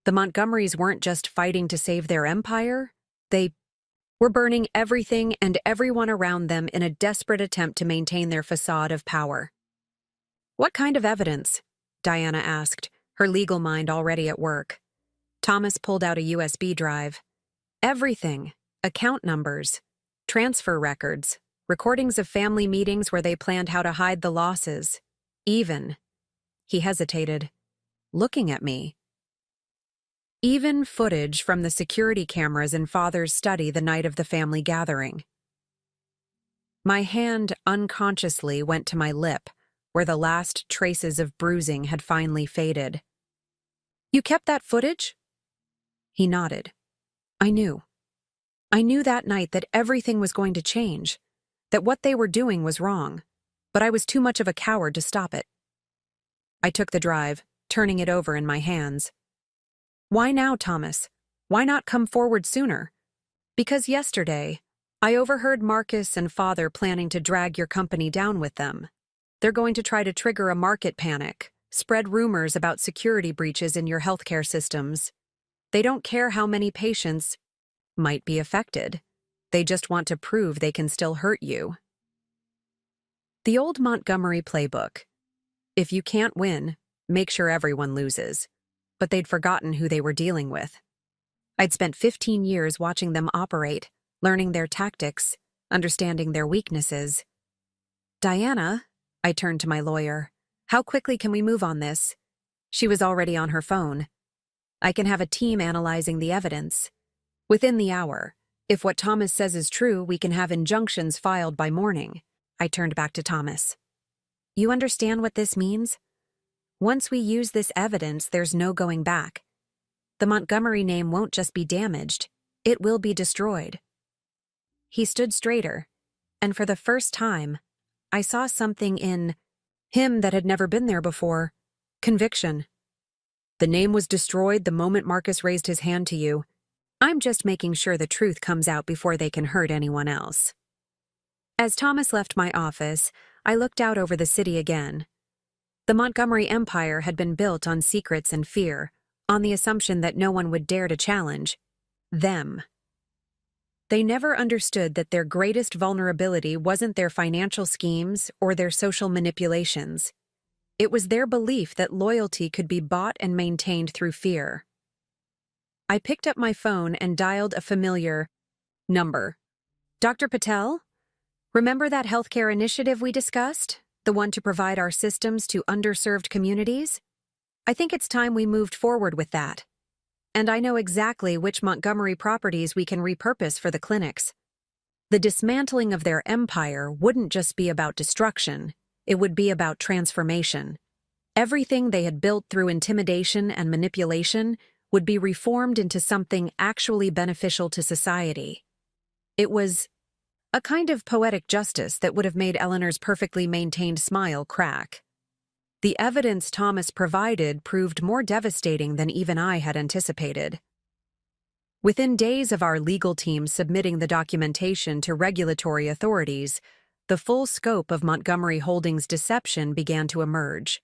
The Montgomerys weren't just fighting to save their empire. They were burning everything and everyone around them in a desperate attempt to maintain their facade of power. "What kind of evidence?" Diana asked, her legal mind already at work. Thomas pulled out a USB drive. "Everything. Account numbers, transfer records, recordings of family meetings where they planned how to hide the losses. Even," he hesitated, looking at me, "even footage from the security cameras in Father's study the night of the family gathering." My hand unconsciously went to my lip, where the last traces of bruising had finally faded. "You kept that footage?" He nodded. I knew that night that everything was going to change, that what they were doing was wrong, but I was too much of a coward to stop it. I took the drive, turning it over in my hands. "Why now, Thomas? Why not come forward sooner?" "Because yesterday, I overheard Marcus and Father planning to drag your company down with them. They're going to try to trigger a market panic, spread rumors about security breaches in your healthcare systems. They don't care how many patients might be affected. They just want to prove they can still hurt you." The old Montgomery playbook. If you can't win, make sure everyone loses. But they'd forgotten who they were dealing with. I'd spent 15 years watching them operate, learning their tactics, understanding their weaknesses. "Diana," I turned to my lawyer, "how quickly can we move on this?" She was already on her phone. "I can have a team analyzing the evidence. Within the hour. If what Thomas says is true, we can have injunctions filed by morning." I turned back to Thomas. "You understand what this means? Once we use this evidence, there's no going back. The Montgomery name won't just be damaged, it will be destroyed." He stood straighter, and for the first time, I saw something in him that had never been there before: conviction. The name was destroyed the moment Marcus raised his hand to you. I'm just making sure the truth comes out before they can hurt anyone else." As Thomas left my office, I looked out over the city again. The Montgomery Empire had been built on secrets and fear, on the assumption that no one would dare to challenge them. They never understood that their greatest vulnerability wasn't their financial schemes or their social manipulations. It was their belief that loyalty could be bought and maintained through fear. I picked up my phone and dialed a familiar number. "Dr. Patel? Remember that healthcare initiative we discussed? The one to provide our systems to underserved communities? I think it's time we moved forward with that. And I know exactly which Montgomery properties we can repurpose for the clinics. The dismantling of their empire wouldn't just be about destruction, it would be about transformation. Everything they had built through intimidation and manipulation would be reformed into something actually beneficial to society. It was a kind of poetic justice that would have made Eleanor's perfectly maintained smile crack. The evidence Thomas provided proved more devastating than even I had anticipated. Within days of our legal team submitting the documentation to regulatory authorities, the full scope of Montgomery Holdings' deception began to emerge.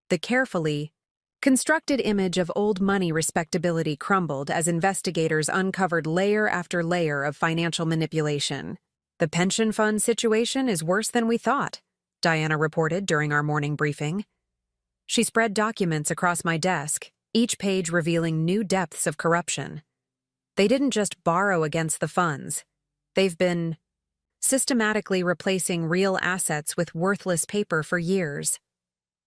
The carefully constructed image of old money respectability crumbled as investigators uncovered layer after layer of financial manipulation. "The pension fund situation is worse than we thought," Diana reported during our morning briefing. She spread documents across my desk, each page revealing new depths of corruption. They didn't just borrow against the funds. They've been systematically replacing real assets with worthless paper for years.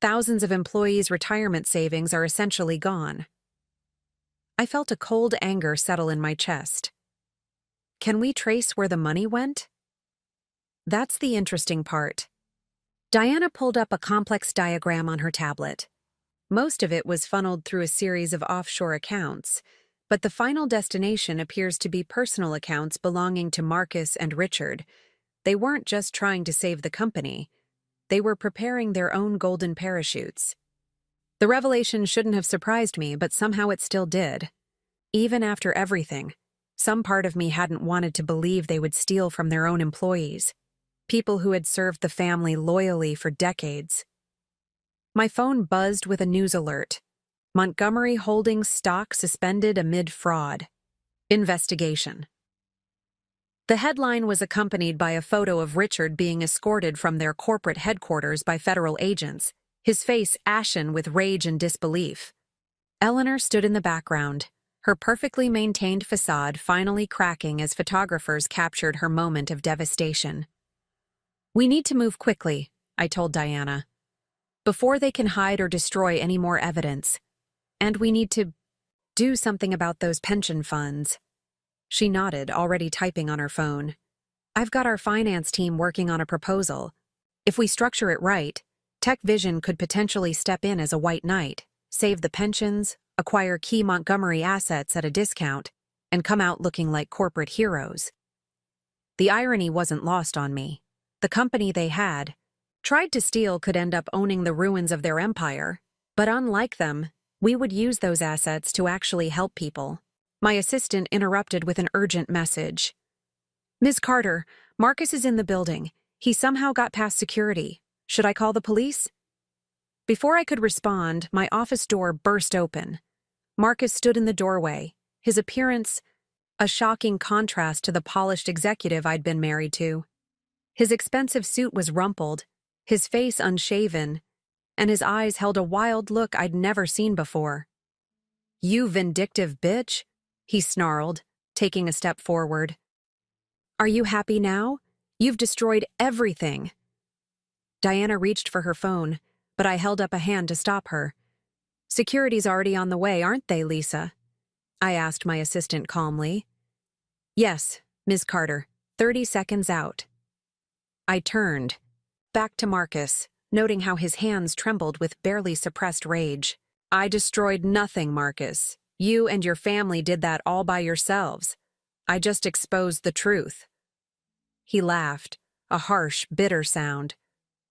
Thousands of employees' retirement savings are essentially gone. I felt a cold anger settle in my chest. Can we trace where the money went? That's the interesting part. Diana pulled up a complex diagram on her tablet. Most of it was funneled through a series of offshore accounts, but the final destination appears to be personal accounts belonging to Marcus and Richard. They weren't just trying to save the company. They were preparing their own golden parachutes. The revelation shouldn't have surprised me, but somehow it still did. Even after everything, some part of me hadn't wanted to believe they would steal from their own employees, people who had served the family loyally for decades. My phone buzzed with a news alert. Montgomery Holdings stock suspended amid fraud. Investigation. The headline was accompanied by a photo of Richard being escorted from their corporate headquarters by federal agents, his face ashen with rage and disbelief. Eleanor stood in the background, her perfectly maintained facade finally cracking as photographers captured her moment of devastation. "We need to move quickly," I told Diana, "before they can hide or destroy any more evidence. And we need to do something about those pension funds." She nodded, already typing on her phone. "I've got our finance team working on a proposal. If we structure it right, Tech Vision could potentially step in as a white knight, save the pensions, acquire key Montgomery assets at a discount, and come out looking like corporate heroes." The irony wasn't lost on me. The company they had tried to steal could end up owning the ruins of their empire, but unlike them, we would use those assets to actually help people. My assistant interrupted with an urgent message. "Ms. Carter, Marcus is in the building. He somehow got past security. Should I call the police?" Before I could respond, my office door burst open. Marcus stood in the doorway, his appearance a shocking contrast to the polished executive I'd been married to. His expensive suit was rumpled, his face unshaven, and his eyes held a wild look I'd never seen before. "You vindictive bitch," he snarled, taking a step forward. "Are you happy now? You've destroyed everything." Diana reached for her phone, but I held up a hand to stop her. "Security's already on the way, aren't they, Lisa?" I asked my assistant calmly. "Yes, Ms. Carter, 30 seconds out." I turned, back to Marcus, noting how his hands trembled with barely suppressed rage. "I destroyed nothing, Marcus. You and your family did that all by yourselves. I just exposed the truth." He laughed, a harsh, bitter sound.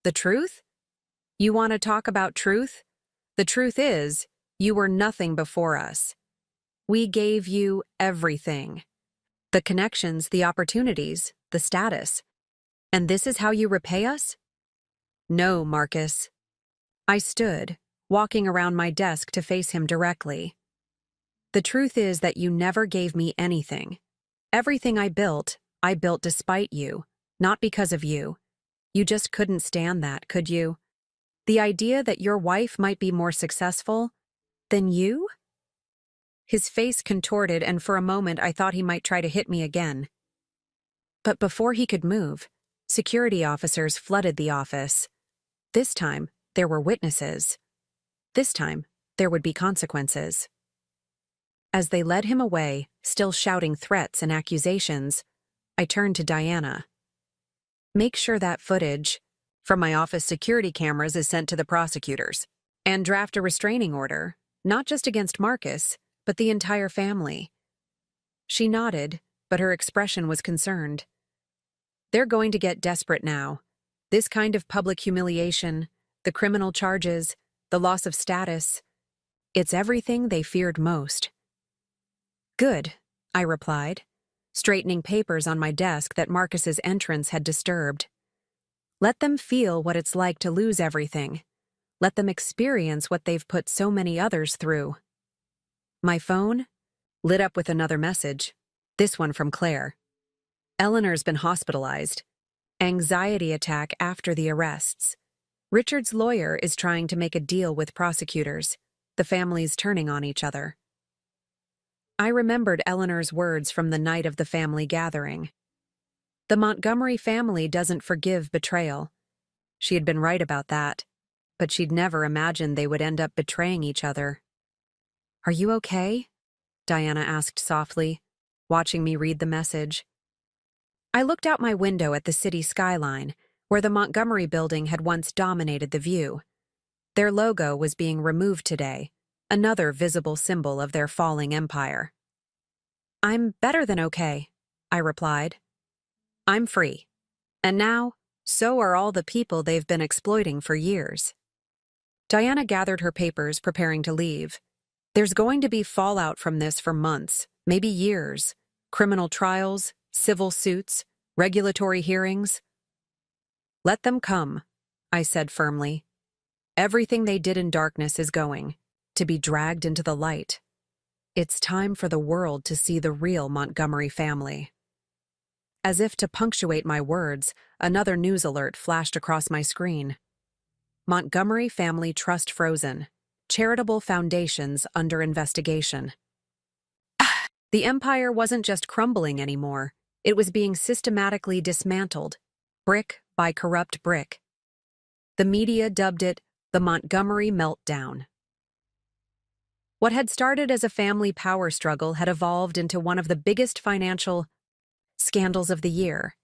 "The truth? You want to talk about truth? The truth is, You were nothing before us. We gave you everything. The connections, the opportunities, the status. And this is how you repay us? No, Marcus. I stood, walking around my desk to face him directly. The truth is that you never gave me anything. Everything I built despite you, not because of you. You just couldn't stand that, could you? The idea that your wife might be more successful than you? His face contorted, and for a moment I thought he might try to hit me again. But before he could move, security officers flooded the office. This time, there were witnesses. This time, there would be consequences. As they led him away, still shouting threats and accusations, I turned to Diana. Make sure that footage from my office security cameras is sent to the prosecutors, and draft a restraining order, not just against Marcus, but the entire family. She nodded, but her expression was concerned. They're going to get desperate now. This kind of public humiliation, the criminal charges, the loss of status, it's everything they feared most. Good, I replied, straightening papers on my desk that Marcus's entrance had disturbed. Let them feel what it's like to lose everything. Let them experience what they've put so many others through. My phone lit up with another message, this one from Claire. Eleanor's been hospitalized. Anxiety attack after the arrests. Richard's lawyer is trying to make a deal with prosecutors. The family's turning on each other. I remembered Eleanor's words from the night of the family gathering. The Montgomery family doesn't forgive betrayal. She had been right about that, but she'd never imagined they would end up betraying each other. Are you okay? Diana asked softly, watching me read the message. I looked out my window at the city skyline, where the Montgomery building had once dominated the view. Their logo was being removed today, another visible symbol of their falling empire. I'm better than okay, I replied. I'm free. And now, so are all the people they've been exploiting for years. Diana gathered her papers, preparing to leave. There's going to be fallout from this for months, maybe years. Criminal trials, civil suits, regulatory hearings. Let them come, I said firmly. Everything they did in darkness is going to be dragged into the light. It's time for the world to see the real Montgomery family. As if to punctuate my words, another news alert flashed across my screen. Montgomery Family Trust frozen. Charitable foundations under investigation. The empire wasn't just crumbling anymore. It was being systematically dismantled, brick by corrupt brick. The media dubbed it the Montgomery Meltdown. What had started as a family power struggle had evolved into one of the biggest financial scandals of the year.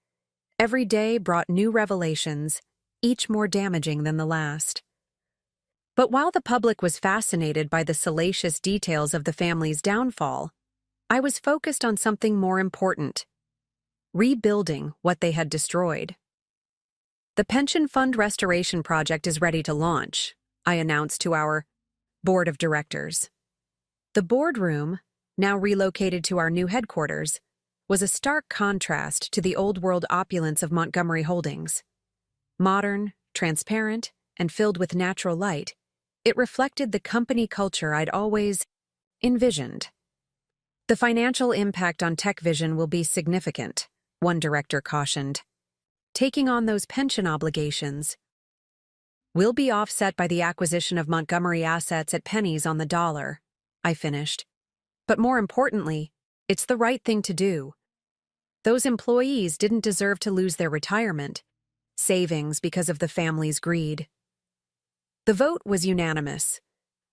Every day brought new revelations, each more damaging than the last. But while the public was fascinated by the salacious details of the family's downfall, I was focused on something more important: rebuilding what they had destroyed. The pension fund restoration project is ready to launch, I announced to our board of directors. The boardroom, now relocated to our new headquarters, was a stark contrast to the old-world opulence of Montgomery Holdings. Modern, transparent, and filled with natural light, it reflected the company culture I'd always envisioned. The financial impact on TechVision will be significant, one director cautioned. Taking on those pension obligations will be offset by the acquisition of Montgomery assets at pennies on the dollar, I finished. But more importantly, it's the right thing to do. Those employees didn't deserve to lose their retirement savings because of the family's greed. The vote was unanimous.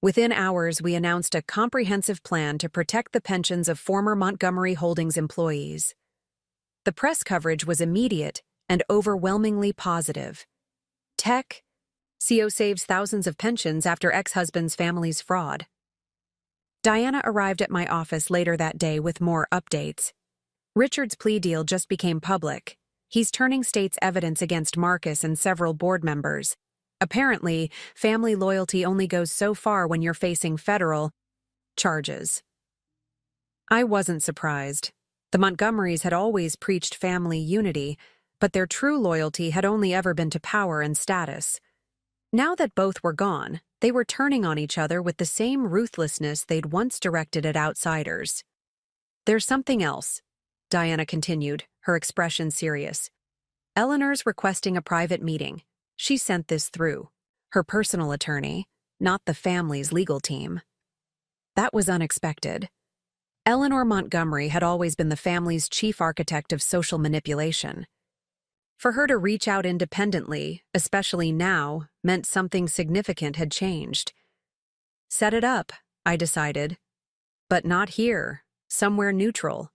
Within hours, we announced a comprehensive plan to protect the pensions of former Montgomery Holdings employees. The press coverage was immediate and overwhelmingly positive. Tech, CO saves thousands of pensions after ex-husband's family's fraud. Diana arrived at my office later that day with more updates. Richard's plea deal just became public. He's turning state's evidence against Marcus and several board members. Apparently, family loyalty only goes so far when you're facing federal charges. I wasn't surprised. The Montgomerys had always preached family unity, but their true loyalty had only ever been to power and status. Now that both were gone, they were turning on each other with the same ruthlessness they'd once directed at outsiders. "There's something else," Diana continued, her expression serious. "Eleanor's requesting a private meeting. She sent this through. Her personal attorney, not the family's legal team." That was unexpected. Eleanor Montgomery had always been the family's chief architect of social manipulation. For her to reach out independently, especially now, meant something significant had changed. Set it up, I decided. But not here, somewhere neutral.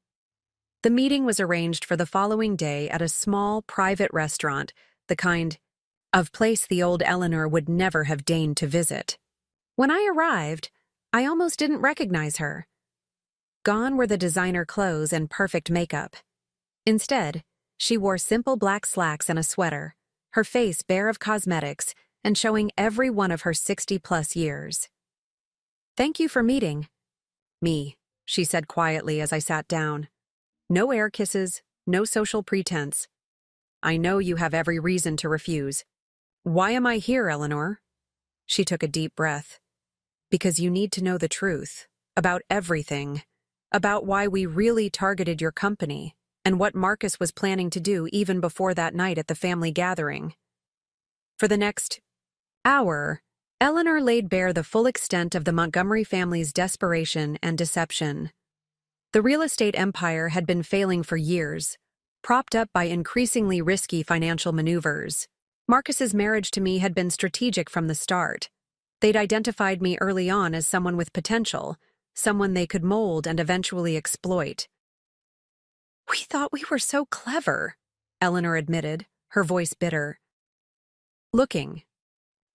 The meeting was arranged for the following day at a small, private restaurant, the kind of place the old Eleanor would never have deigned to visit. When I arrived, I almost didn't recognize her. Gone were the designer clothes and perfect makeup. Instead, she wore simple black slacks and a sweater, her face bare of cosmetics and showing every one of her 60-plus years. "Thank you for meeting me," she said quietly as I sat down. "No air kisses, no social pretense. I know you have every reason to refuse." "Why am I here, Eleanor?" She took a deep breath. "Because you need to know the truth, about everything, about why we really targeted your company, and what Marcus was planning to do even before that night at the family gathering." For the next hour, Eleanor laid bare the full extent of the Montgomery family's desperation and deception. The real estate empire had been failing for years, propped up by increasingly risky financial maneuvers. Marcus's marriage to me had been strategic from the start. They'd identified me early on as someone with potential, someone they could mold and eventually exploit. "We thought we were so clever," Eleanor admitted, her voice bitter. "Looking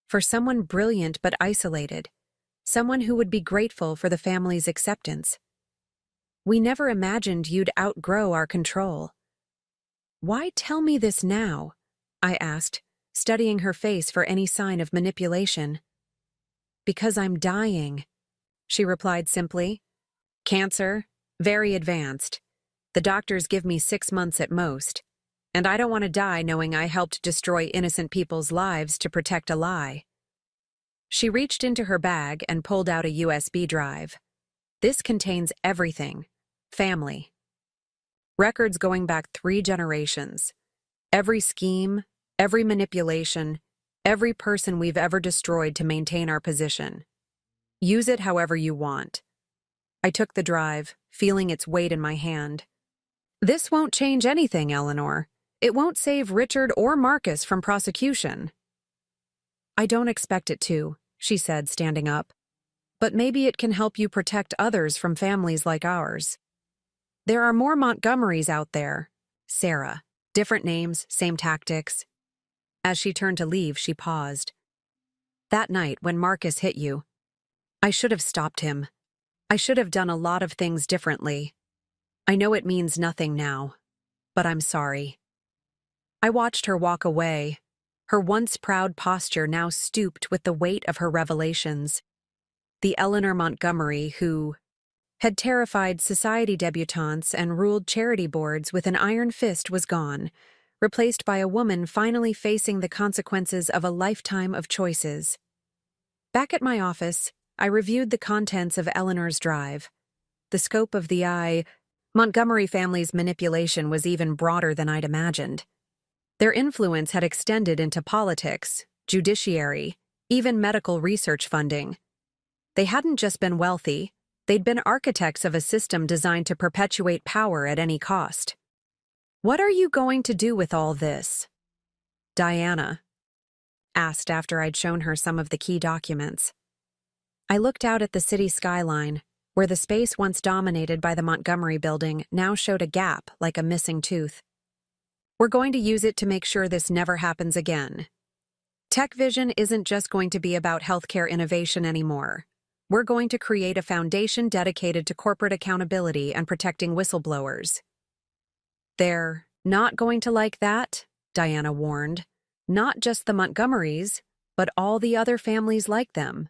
for someone brilliant but isolated, someone who would be grateful for the family's acceptance. We never imagined you'd outgrow our control." "Why tell me this now?" I asked, studying her face for any sign of manipulation. "Because I'm dying," she replied simply. "Cancer, very advanced. The doctors give me 6 months at most, and I don't want to die knowing I helped destroy innocent people's lives to protect a lie." She reached into her bag and pulled out a USB drive. "This contains everything. Family. Records going back 3 generations. Every scheme, every manipulation, every person we've ever destroyed to maintain our position. Use it however you want." I took the drive, feeling its weight in my hand. "This won't change anything, Eleanor. It won't save Richard or Marcus from prosecution." "I don't expect it to," she said, standing up. "But maybe it can help you protect others from families like ours. There are more Montgomerys out there. Sarah. Different names, same tactics." As she turned to leave, she paused. "That night when Marcus hit you, I should have stopped him. I should have done a lot of things differently. I know it means nothing now, but I'm sorry." I watched her walk away, her once proud posture now stooped with the weight of her revelations. The Eleanor Montgomery who had terrified society debutantes and ruled charity boards with an iron fist was gone, replaced by a woman finally facing the consequences of a lifetime of choices. Back at my office, I reviewed the contents of Eleanor's drive. The scope of the Montgomery family's manipulation was even broader than I'd imagined. Their influence had extended into politics, judiciary, even medical research funding. They hadn't just been wealthy, they'd been architects of a system designed to perpetuate power at any cost. "What are you going to do with all this?" Diana asked after I'd shown her some of the key documents. I looked out at the city skyline, where the space once dominated by the Montgomery building now showed a gap like a missing tooth. "We're going to use it to make sure this never happens again. Tech Vision isn't just going to be about healthcare innovation anymore. We're going to create a foundation dedicated to corporate accountability and protecting whistleblowers." "They're not going to like that," Diana warned. "Not just the Montgomerys, but all the other families like them.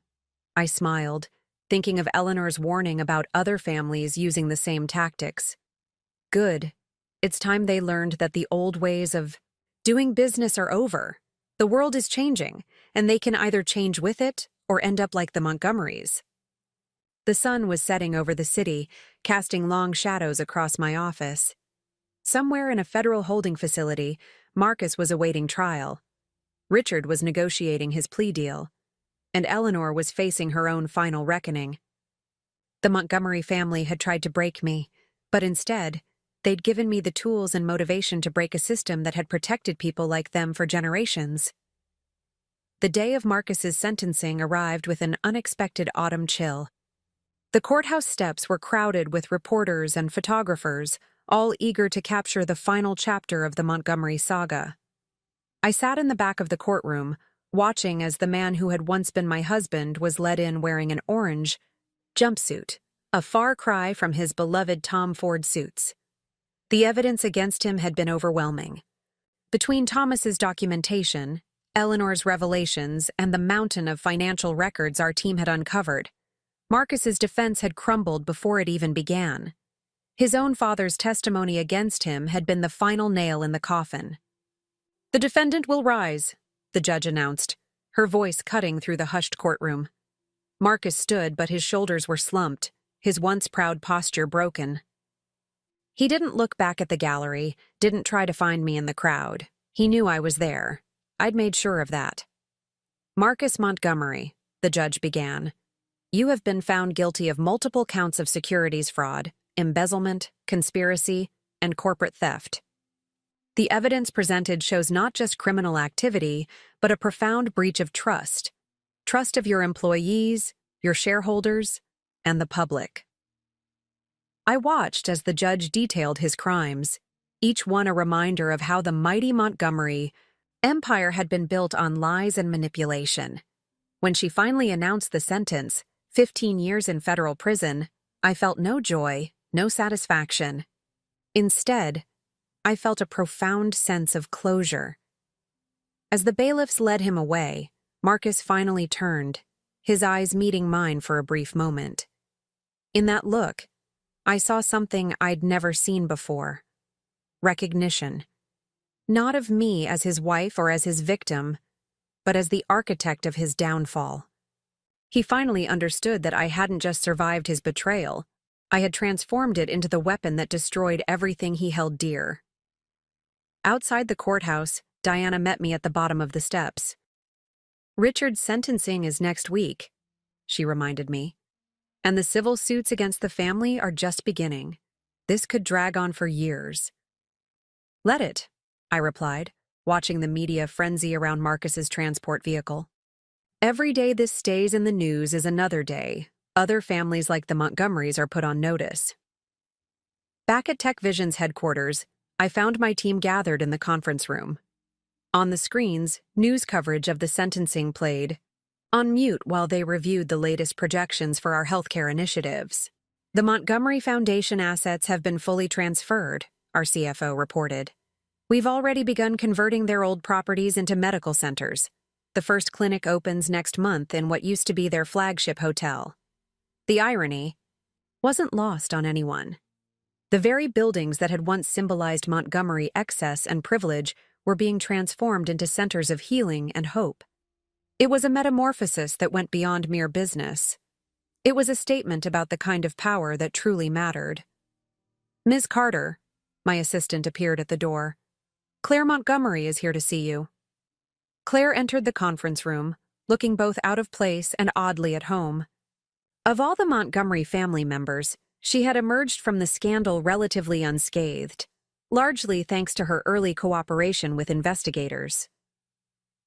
I smiled, thinking of Eleanor's warning about other families using the same tactics. Good. It's time they learned that the old ways of doing business are over. The world is changing, and they can either change with it or end up like the Montgomerys. The sun was setting over the city, casting long shadows across my office. Somewhere in a federal holding facility, Marcus was awaiting trial. Richard was negotiating his plea deal, and Eleanor was facing her own final reckoning. The Montgomery family had tried to break me, but instead, they'd given me the tools and motivation to break a system that had protected people like them for generations. The day of Marcus's sentencing arrived with an unexpected autumn chill. The courthouse steps were crowded with reporters and photographers, all eager to capture the final chapter of the Montgomery saga. I sat in the back of the courtroom, watching as the man who had once been my husband was led in wearing an orange jumpsuit, a far cry from his beloved Tom Ford suits. The evidence against him had been overwhelming. Between Thomas's documentation, Eleanor's revelations, and the mountain of financial records our team had uncovered, Marcus's defense had crumbled before it even began. His own father's testimony against him had been the final nail in the coffin. "The defendant will rise," the judge announced, her voice cutting through the hushed courtroom. Marcus stood, but his shoulders were slumped, his once proud posture broken. He didn't look back at the gallery, didn't try to find me in the crowd. He knew I was there. I'd made sure of that. "Marcus Montgomery," the judge began, "you have been found guilty of multiple counts of securities fraud, embezzlement, conspiracy, and corporate theft. The evidence presented shows not just criminal activity, but a profound breach of trust. Trust of your employees, your shareholders, and the public." I watched as the judge detailed his crimes, each one a reminder of how the mighty Montgomery empire had been built on lies and manipulation. When she finally announced the sentence, 15 years in federal prison, I felt no joy, no satisfaction. Instead, I felt a profound sense of closure. As the bailiffs led him away, Marcus finally turned, his eyes meeting mine for a brief moment. In that look, I saw something I'd never seen before. Recognition. Not of me as his wife or as his victim, but as the architect of his downfall. He finally understood that I hadn't just survived his betrayal, I had transformed it into the weapon that destroyed everything he held dear. Outside the courthouse, Diana met me at the bottom of the steps. "Richard's sentencing is next week," she reminded me. "And the civil suits against the family are just beginning. This could drag on for years." "Let it," I replied, watching the media frenzy around Marcus's transport vehicle. "Every day this stays in the news is another day. Other families like the Montgomerys are put on notice." Back at TechVision's headquarters, I found my team gathered in the conference room. On the screens, news coverage of the sentencing played on mute while they reviewed the latest projections for our healthcare initiatives. "The Montgomery Foundation assets have been fully transferred," our CFO reported. "We've already begun converting their old properties into medical centers. The first clinic opens next month in what used to be their flagship hotel." The irony wasn't lost on anyone. The very buildings that had once symbolized Montgomery excess and privilege were being transformed into centers of healing and hope. It was a metamorphosis that went beyond mere business. It was a statement about the kind of power that truly mattered. "Ms. Carter," my assistant appeared at the door. "Claire Montgomery is here to see you." Claire entered the conference room, looking both out of place and oddly at home. Of all the Montgomery family members, she had emerged from the scandal relatively unscathed, largely thanks to her early cooperation with investigators.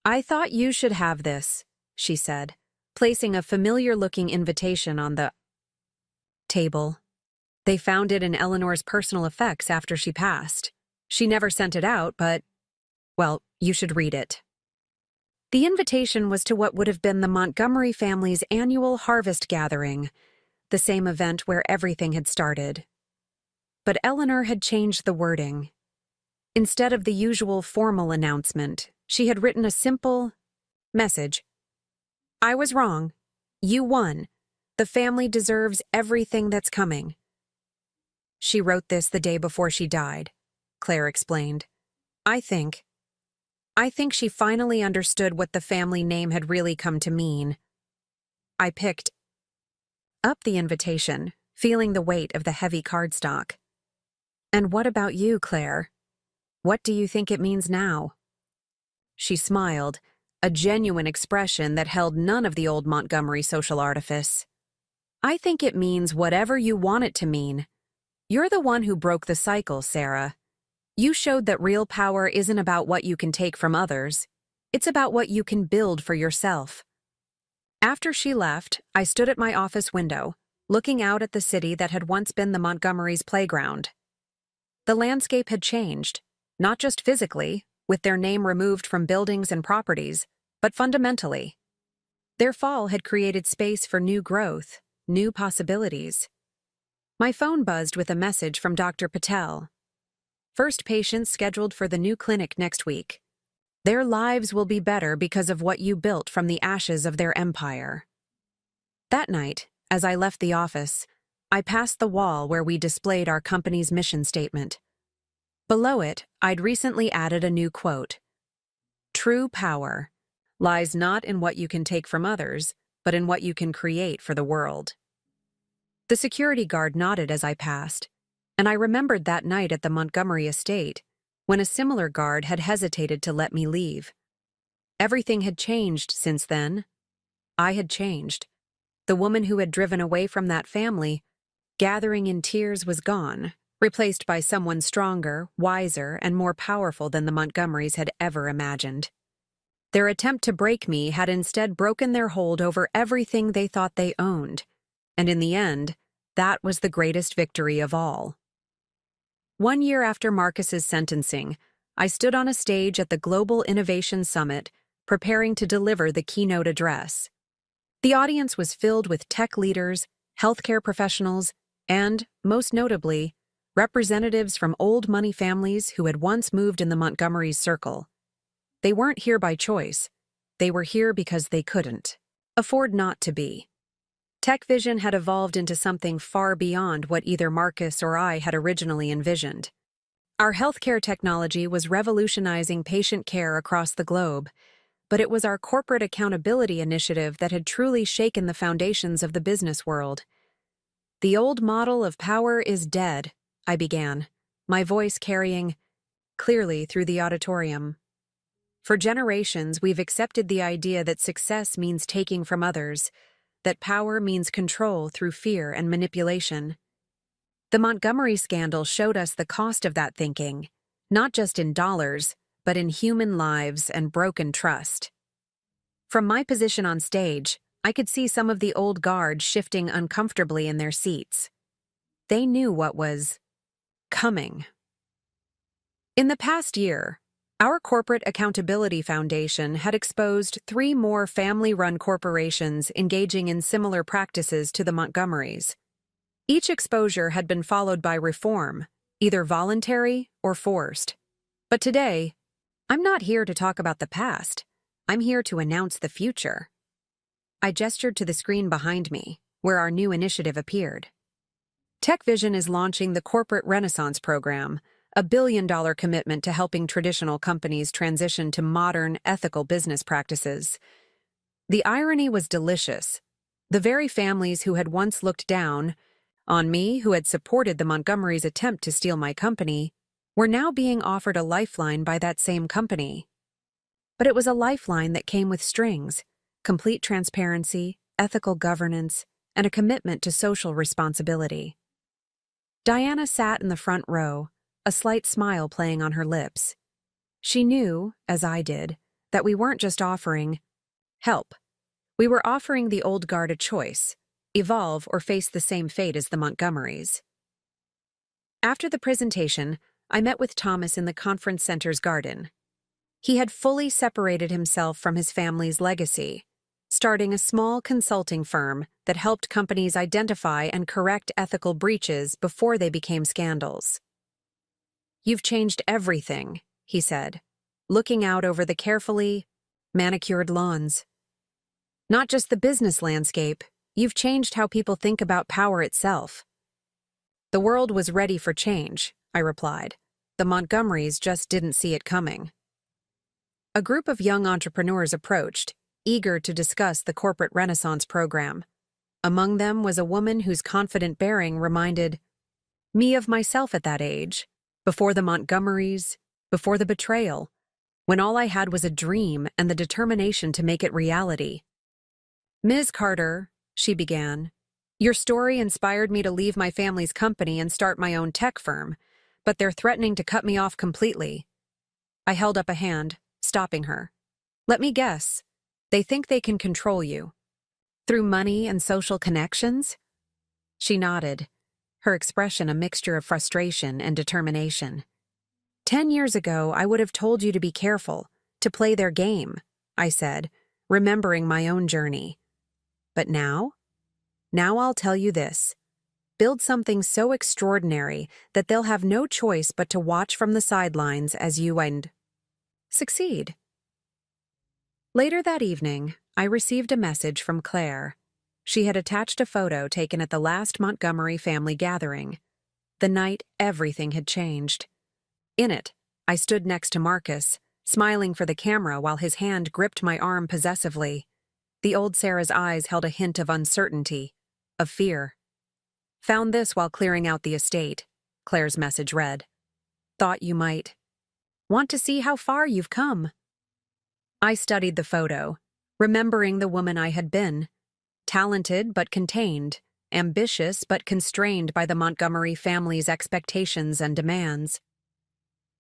"I thought you should have this," she said, placing a familiar-looking invitation on the table. "They found it in Eleanor's personal effects after she passed. She never sent it out, but, well, you should read it." The invitation was to what would have been the Montgomery family's annual harvest gathering, the same event where everything had started. But Eleanor had changed the wording. Instead of the usual formal announcement, she had written a simple message I was wrong. You won. The family deserves everything that's coming. She wrote this the day before she died, Claire explained. I think she finally understood what the family name had really come to mean. I picked up the invitation, feeling the weight of the heavy cardstock. And what about you, Claire? What do you think it means now? She smiled, a genuine expression that held none of the old Montgomery social artifice. I think it means whatever you want it to mean. You're the one who broke the cycle, Sarah. You showed that real power isn't about what you can take from others. It's about what you can build for yourself. After she left, I stood at my office window, looking out at the city that had once been the Montgomerys' playground. The landscape had changed, not just physically, with their name removed from buildings and properties, but fundamentally. Their fall had created space for new growth, new possibilities. My phone buzzed with a message from Dr. Patel. First patients scheduled for the new clinic next week. Their lives will be better because of what you built from the ashes of their empire. That night, as I left the office, I passed the wall where we displayed our company's mission statement. Below it, I'd recently added a new quote. True power lies not in what you can take from others, but in what you can create for the world. The security guard nodded as I passed, and I remembered that night at the Montgomery estate, when a similar guard had hesitated to let me leave. Everything had changed since then. I had changed. The woman who had driven away from that family, gathering in tears, was gone, replaced by someone stronger, wiser, and more powerful than the Montgomerys had ever imagined. Their attempt to break me had instead broken their hold over everything they thought they owned, and in the end, that was the greatest victory of all. 1 year after Marcus's sentencing, I stood on a stage at the Global Innovation Summit, preparing to deliver the keynote address. The audience was filled with tech leaders, healthcare professionals, and, most notably, representatives from old money families who had once moved in the Montgomerys' circle. They weren't here by choice. They were here because they couldn't afford not to be. TechVision had evolved into something far beyond what either Marcus or I had originally envisioned. Our healthcare technology was revolutionizing patient care across the globe, but it was our corporate accountability initiative that had truly shaken the foundations of the business world. The old model of power is dead, I began, my voice carrying clearly through the auditorium. For generations, we've accepted the idea that success means taking from others, that power means control through fear and manipulation. The Montgomery scandal showed us the cost of that thinking, not just in dollars, but in human lives and broken trust. From my position on stage, I could see some of the old guard shifting uncomfortably in their seats. They knew what was coming. In the past year, our Corporate Accountability Foundation had exposed 3 more family-run corporations engaging in similar practices to the Montgomerys. Each exposure had been followed by reform, either voluntary or forced. But today, I'm not here to talk about the past. I'm here to announce the future. I gestured to the screen behind me, where our new initiative appeared. TechVision is launching the Corporate Renaissance Program, a $1 billion commitment to helping traditional companies transition to modern, ethical business practices. The irony was delicious. The very families who had once looked down on me, who had supported the Montgomerys' attempt to steal my company, were now being offered a lifeline by that same company. But it was a lifeline that came with strings, complete transparency, ethical governance, and a commitment to social responsibility. Diana sat in the front row, a slight smile playing on her lips. She knew, as I did, that we weren't just offering help. We were offering the old guard a choice: evolve or face the same fate as the Montgomerys. After the presentation, I met with Thomas in the conference center's garden. He had fully separated himself from his family's legacy, starting a small consulting firm that helped companies identify and correct ethical breaches before they became scandals. "You've changed everything," he said, looking out over the carefully manicured lawns. Not just the business landscape, you've changed how people think about power itself. The world was ready for change, I replied. The Montgomerys just didn't see it coming. A group of young entrepreneurs approached, eager to discuss the corporate renaissance program. Among them was a woman whose confident bearing reminded me of myself at that age, before the Montgomerys, before the betrayal, when all I had was a dream and the determination to make it reality. "Ms. Carter," she began, "your story inspired me to leave my family's company and start my own tech firm, but they're threatening to cut me off completely." I held up a hand, stopping her. "Let me guess. They think they can control you. Through money and social connections?" She nodded, her expression a mixture of frustration and determination. 10 years ago, I would have told you to be careful, to play their game," I said, remembering my own journey. "But now? Now I'll tell you this. Build something so extraordinary that they'll have no choice but to watch from the sidelines as you and succeed." Later that evening, I received a message from Claire. She had attached a photo taken at the last Montgomery family gathering. The night everything had changed. In it, I stood next to Marcus, smiling for the camera while his hand gripped my arm possessively. The old Sarah's eyes held a hint of uncertainty, of fear. "Found this while clearing out the estate," Claire's message read. "Thought you might want to see how far you've come." I studied the photo, remembering the woman I had been. Talented but contained, ambitious but constrained by the Montgomery family's expectations and demands.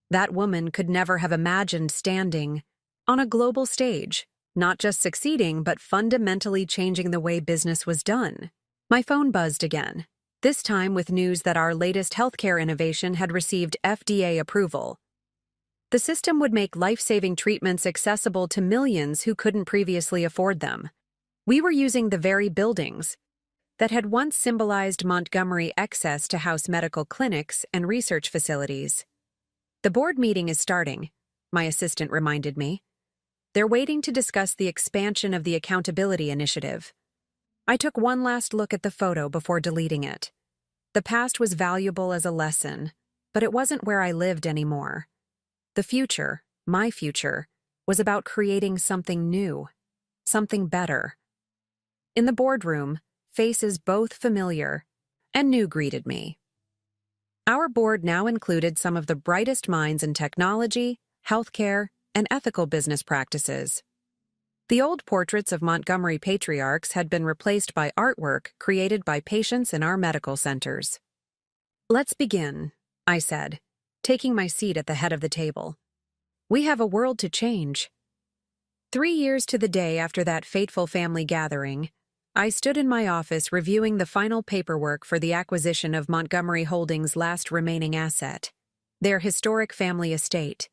That woman could never have imagined standing on a global stage, not just succeeding but fundamentally changing the way business was done. My phone buzzed again, this time with news that our latest healthcare innovation had received FDA approval. The system would make life-saving treatments accessible to millions who couldn't previously afford them. We were using the very buildings that had once symbolized Montgomery access to house medical clinics and research facilities. "The board meeting is starting," my assistant reminded me. "They're waiting to discuss the expansion of the accountability initiative." I took one last look at the photo before deleting it. The past was valuable as a lesson, but it wasn't where I lived anymore. The future, my future, was about creating something new, something better. In the boardroom, faces both familiar and new greeted me. Our board now included some of the brightest minds in technology, healthcare, and ethical business practices. The old portraits of Montgomery patriarchs had been replaced by artwork created by patients in our medical centers. "Let's begin," I said, taking my seat at the head of the table. "We have a world to change." 3 years to the day after that fateful family gathering, I stood in my office reviewing the final paperwork for the acquisition of Montgomery Holdings' last remaining asset, their historic family estate.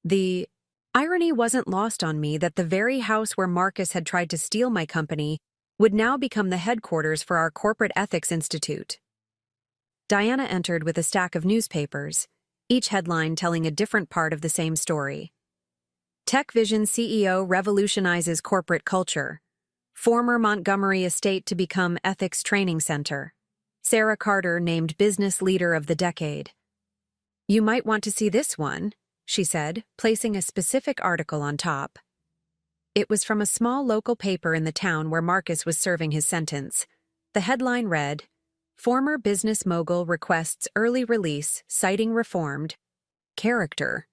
The irony wasn't lost on me that the very house where Marcus had tried to steal my company would now become the headquarters for our Corporate Ethics Institute. Diana entered with a stack of newspapers, each headline telling a different part of the same story. TechVision CEO revolutionizes corporate culture. Former Montgomery estate to become ethics training center. Sarah Carter named business leader of the decade. "You might want to see this one," she said, placing a specific article on top. It was from a small local paper in the town where Marcus was serving his sentence. The headline read, "Former business mogul requests early release, citing reformed character."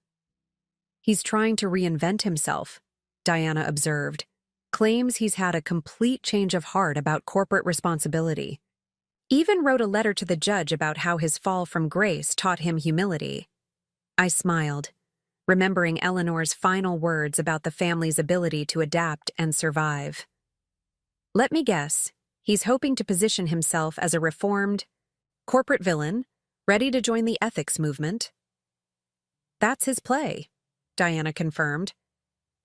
"He's trying to reinvent himself," Diana observed. "Claims he's had a complete change of heart about corporate responsibility. Even wrote a letter to the judge about how his fall from grace taught him humility." I smiled, remembering Eleanor's final words about the family's ability to adapt and survive. "Let me guess, he's hoping to position himself as a reformed corporate villain, ready to join the ethics movement." "That's his play," Diana confirmed.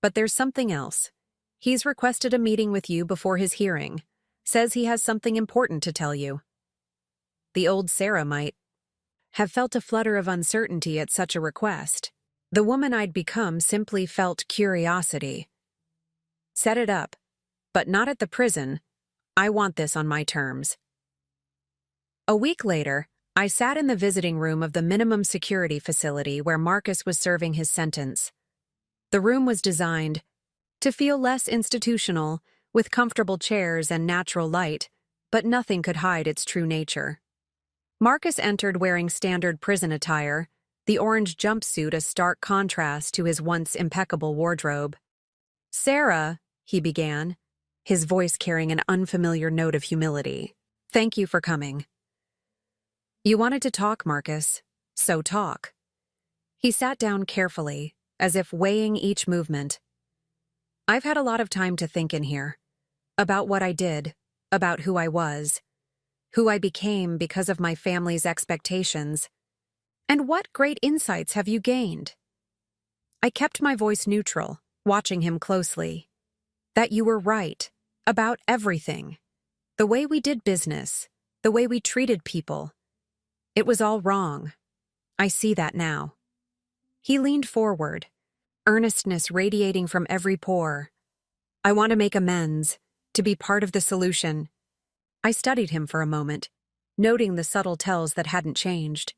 "But there's something else. He's requested a meeting with you before his hearing. Says he has something important to tell you." The old Sarah might have felt a flutter of uncertainty at such a request. The woman I'd become simply felt curiosity. "Set it up," but not at the prison. I want this on my terms. A week later, I sat in the visiting room of the minimum security facility where Marcus was serving his sentence. The room was designed to feel less institutional, with comfortable chairs and natural light, but nothing could hide its true nature. Marcus entered wearing standard prison attire, the orange jumpsuit a stark contrast to his once impeccable wardrobe. "Sarah," he began, his voice carrying an unfamiliar note of humility. "Thank you for coming." "You wanted to talk, Marcus, so talk." He sat down carefully, as if weighing each movement. "I've had a lot of time to think in here. About what I did, about who I was, who I became because of my family's expectations. And what great insights have you gained?" I kept my voice neutral, watching him closely. "That you were right, about everything. The way we did business, the way we treated people. It was all wrong. I see that now." He leaned forward, earnestness radiating from every pore. "I want to make amends, to be part of the solution." I studied him for a moment, noting the subtle tells that hadn't changed.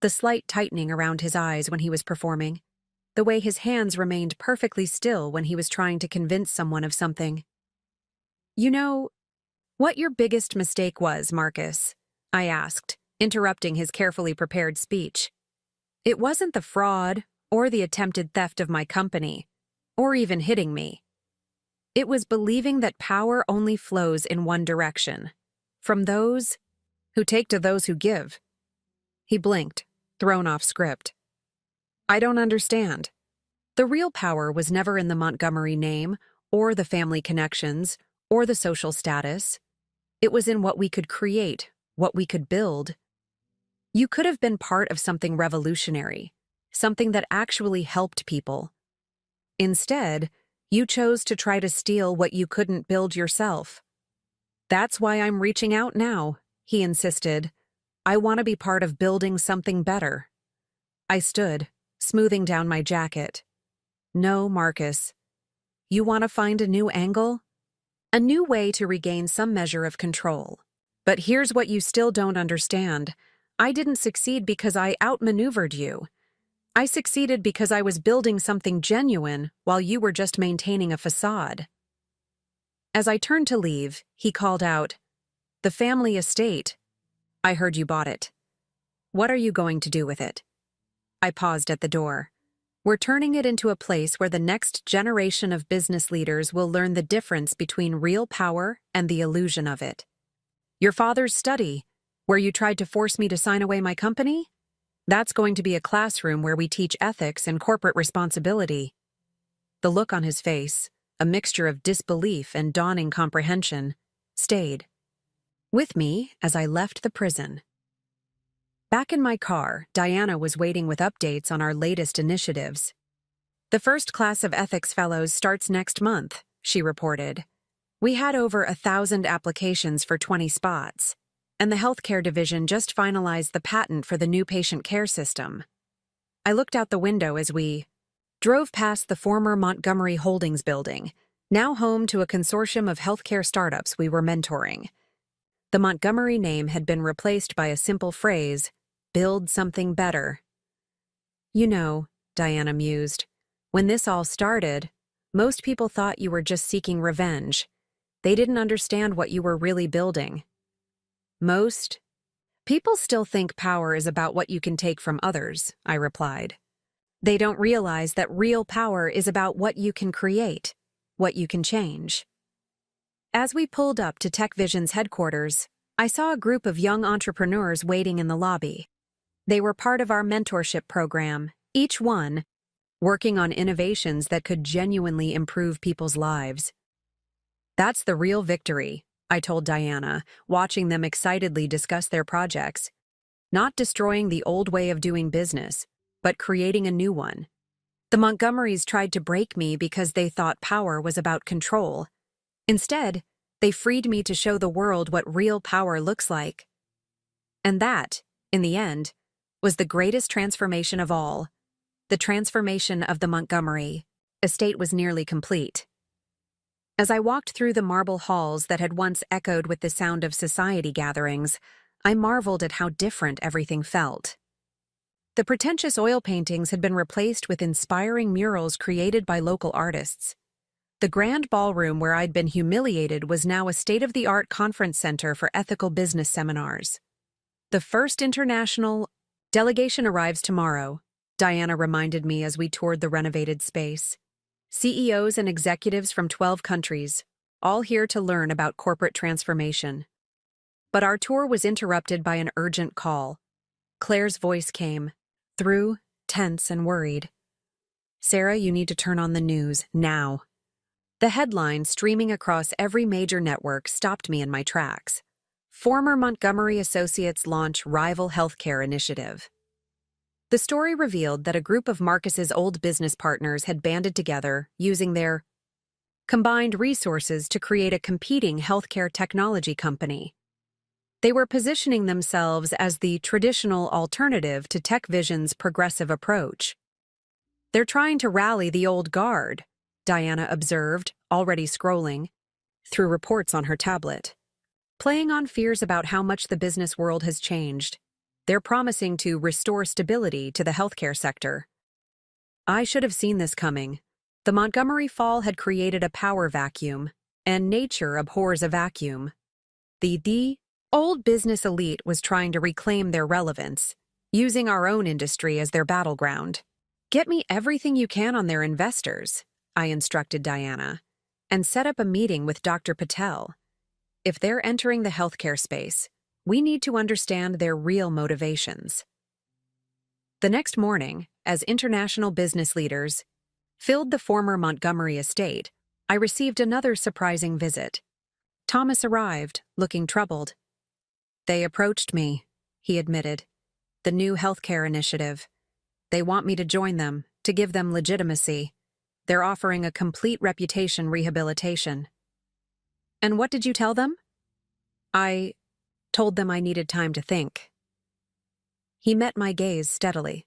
The slight tightening around his eyes when he was performing, the way his hands remained perfectly still when he was trying to convince someone of something. "You know what your biggest mistake was, Marcus?" I asked, interrupting his carefully prepared speech. "It wasn't the fraud or the attempted theft of my company, or even hitting me. It was believing that power only flows in one direction, from those who take to those who give." He blinked, thrown off script. "I don't understand." The real power was never in the Montgomery name, or the family connections, or the social status. It was in what we could create, what we could build. You could have been part of something revolutionary, something that actually helped people. Instead, you chose to try to steal what you couldn't build yourself. "That's why I'm reaching out now," he insisted. "I want to be part of building something better." I stood, smoothing down my jacket. "No, Marcus. You want to find a new angle? A new way to regain some measure of control. But here's what you still don't understand. I didn't succeed because I outmaneuvered you. I succeeded because I was building something genuine while you were just maintaining a facade." As I turned to leave, he called out, "The family estate. I heard you bought it. What are you going to do with it?" I paused at the door. "We're turning it into a place where the next generation of business leaders will learn the difference between real power and the illusion of it." "Your father's study, where you tried to force me to sign away my company? That's going to be a classroom where we teach ethics and corporate responsibility." The look on his face, a mixture of disbelief and dawning comprehension, stayed with me as I left the prison. Back in my car, Diana was waiting with updates on our latest initiatives. "The first class of ethics fellows starts next month," she reported. "We had over 1,000 applications for 20 spots, and the healthcare division just finalized the patent for the new patient care system." I looked out the window as we drove past the former Montgomery Holdings building, now home to a consortium of healthcare startups we were mentoring. The Montgomery name had been replaced by a simple phrase, "Build something better." "You know," Diana mused, "when this all started, most people thought you were just seeking revenge. They didn't understand what you were really building." "Most people still think power is about what you can take from others," I replied. "They don't realize that real power is about what you can create, what you can change." As we pulled up to TechVision's headquarters, I saw a group of young entrepreneurs waiting in the lobby. They were part of our mentorship program, each one working on innovations that could genuinely improve people's lives. "That's the real victory," I told Diana, watching them excitedly discuss their projects. "Not destroying the old way of doing business, but creating a new one. The Montgomerys tried to break me because they thought power was about control. Instead, they freed me to show the world what real power looks like. And that, in the end, was the greatest transformation of all. The transformation of the Montgomery estate was nearly complete." As I walked through the marble halls that had once echoed with the sound of society gatherings, I marveled at how different everything felt. The pretentious oil paintings had been replaced with inspiring murals created by local artists. The grand ballroom where I'd been humiliated was now a state-of-the-art conference center for ethical business seminars. The first international delegation arrives tomorrow, Diana reminded me as we toured the renovated space. CEOs and executives from 12 countries, all here to learn about corporate transformation. But our tour was interrupted by an urgent call. Claire's voice came through, tense and worried. "Sarah, you need to turn on the news, now." The headline streaming across every major network stopped me in my tracks. Former Montgomery Associates launch rival healthcare initiative. The story revealed that a group of Marcus's old business partners had banded together, using their combined resources to create a competing healthcare technology company. They were positioning themselves as the traditional alternative to TechVision's progressive approach. "They're trying to rally the old guard," Diana observed, already scrolling through reports on her tablet. "Playing on fears about how much the business world has changed. They're promising to restore stability to the healthcare sector." I should have seen this coming. The Montgomery fall had created a power vacuum, and nature abhors a vacuum. The old business elite was trying to reclaim their relevance, using our own industry as their battleground. "Get me everything you can on their investors," I instructed Diana, "and set up a meeting with Dr. Patel. If they're entering the healthcare space, we need to understand their real motivations." The next morning, as international business leaders filled the former Montgomery estate, I received another surprising visit. Thomas arrived, looking troubled. "They approached me," he admitted. "The new healthcare initiative. They want me to join them, to give them legitimacy. They're offering a complete reputation rehabilitation." "And what did you tell them?" "I told them I needed time to think." He met my gaze steadily.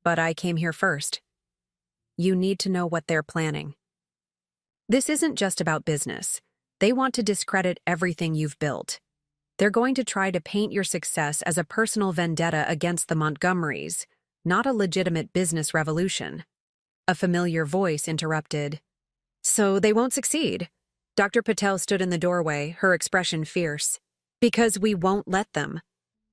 "But I came here first. You need to know what they're planning. This isn't just about business. They want to discredit everything you've built. They're going to try to paint your success as a personal vendetta against the Montgomerys, not a legitimate business revolution." A familiar voice interrupted. "So they won't succeed?" Dr. Patel stood in the doorway, her expression fierce. "Because we won't let them."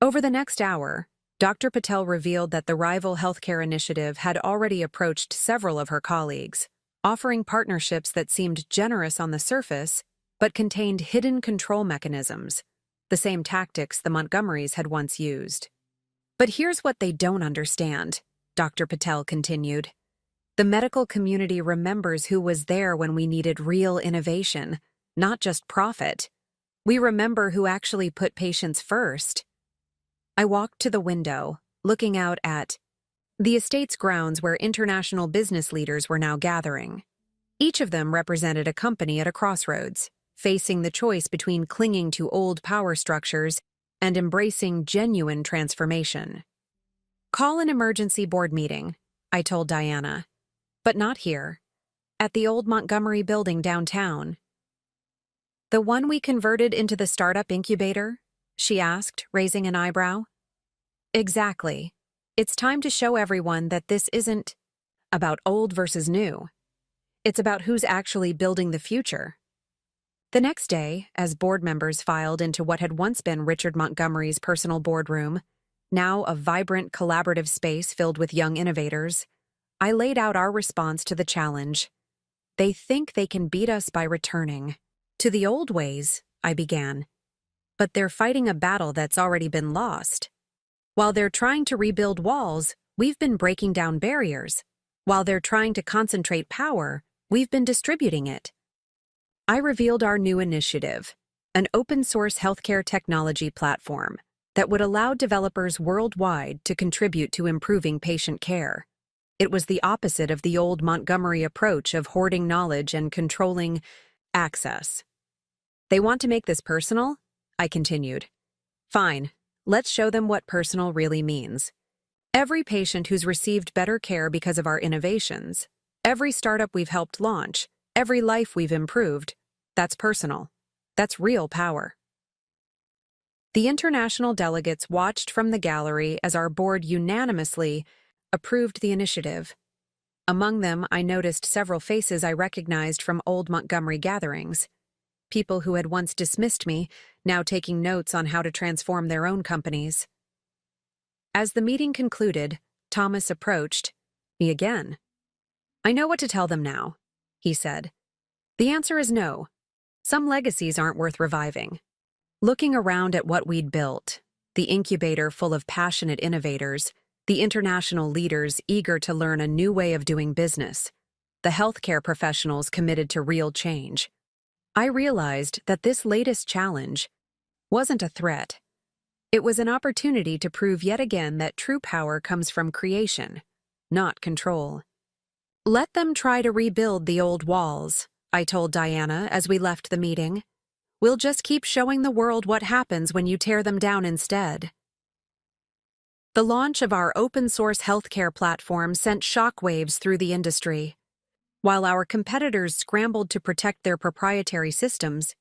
Over the next hour, Dr. Patel revealed that the rival healthcare initiative had already approached several of her colleagues, offering partnerships that seemed generous on the surface, but contained hidden control mechanisms, the same tactics the Montgomerys had once used. "But here's what they don't understand," Dr. Patel continued. "The medical community remembers who was there when we needed real innovation, not just profit. We remember who actually put patients first." I walked to the window, looking out at the estate's grounds where international business leaders were now gathering. Each of them represented a company at a crossroads, facing the choice between clinging to old power structures and embracing genuine transformation. "Call an emergency board meeting," I told Diana. "But not here. At the old Montgomery building downtown." "The one we converted into the startup incubator?" she asked, raising an eyebrow. "Exactly. It's time to show everyone that this isn't about old versus new. It's about who's actually building the future." The next day, as board members filed into what had once been Richard Montgomery's personal boardroom, now a vibrant collaborative space filled with young innovators, I laid out our response to the challenge. "They think they can beat us by returning to the old ways," I began. "But they're fighting a battle that's already been lost. While they're trying to rebuild walls, we've been breaking down barriers. While they're trying to concentrate power, we've been distributing it." I revealed our new initiative, an open-source healthcare technology platform that would allow developers worldwide to contribute to improving patient care. It was the opposite of the old Montgomery approach of hoarding knowledge and controlling access. "They want to make this personal?" I continued. "Fine, let's show them what personal really means. Every patient who's received better care because of our innovations, every startup we've helped launch, Every life we've improved, that's personal. That's real power. The international delegates watched from the gallery as our board unanimously approved the initiative. Among them, I noticed several faces I recognized from old Montgomery gatherings. People who had once dismissed me, now taking notes on how to transform their own companies. As the meeting concluded, Thomas approached me again. "I know what to tell them now," he said. "The answer is no. Some legacies aren't worth reviving." Looking around at what we'd built, the incubator full of passionate innovators, the international leaders eager to learn a new way of doing business, the healthcare professionals committed to real change, I realized that this latest challenge wasn't a threat. It was an opportunity to prove yet again that true power comes from creation, not control. "Let them try to rebuild the old walls," I told Diana as we left the meeting. "We'll just keep showing the world what happens when you tear them down instead." The launch of our open-source healthcare platform sent shockwaves through the industry. While our competitors scrambled to protect their proprietary systems,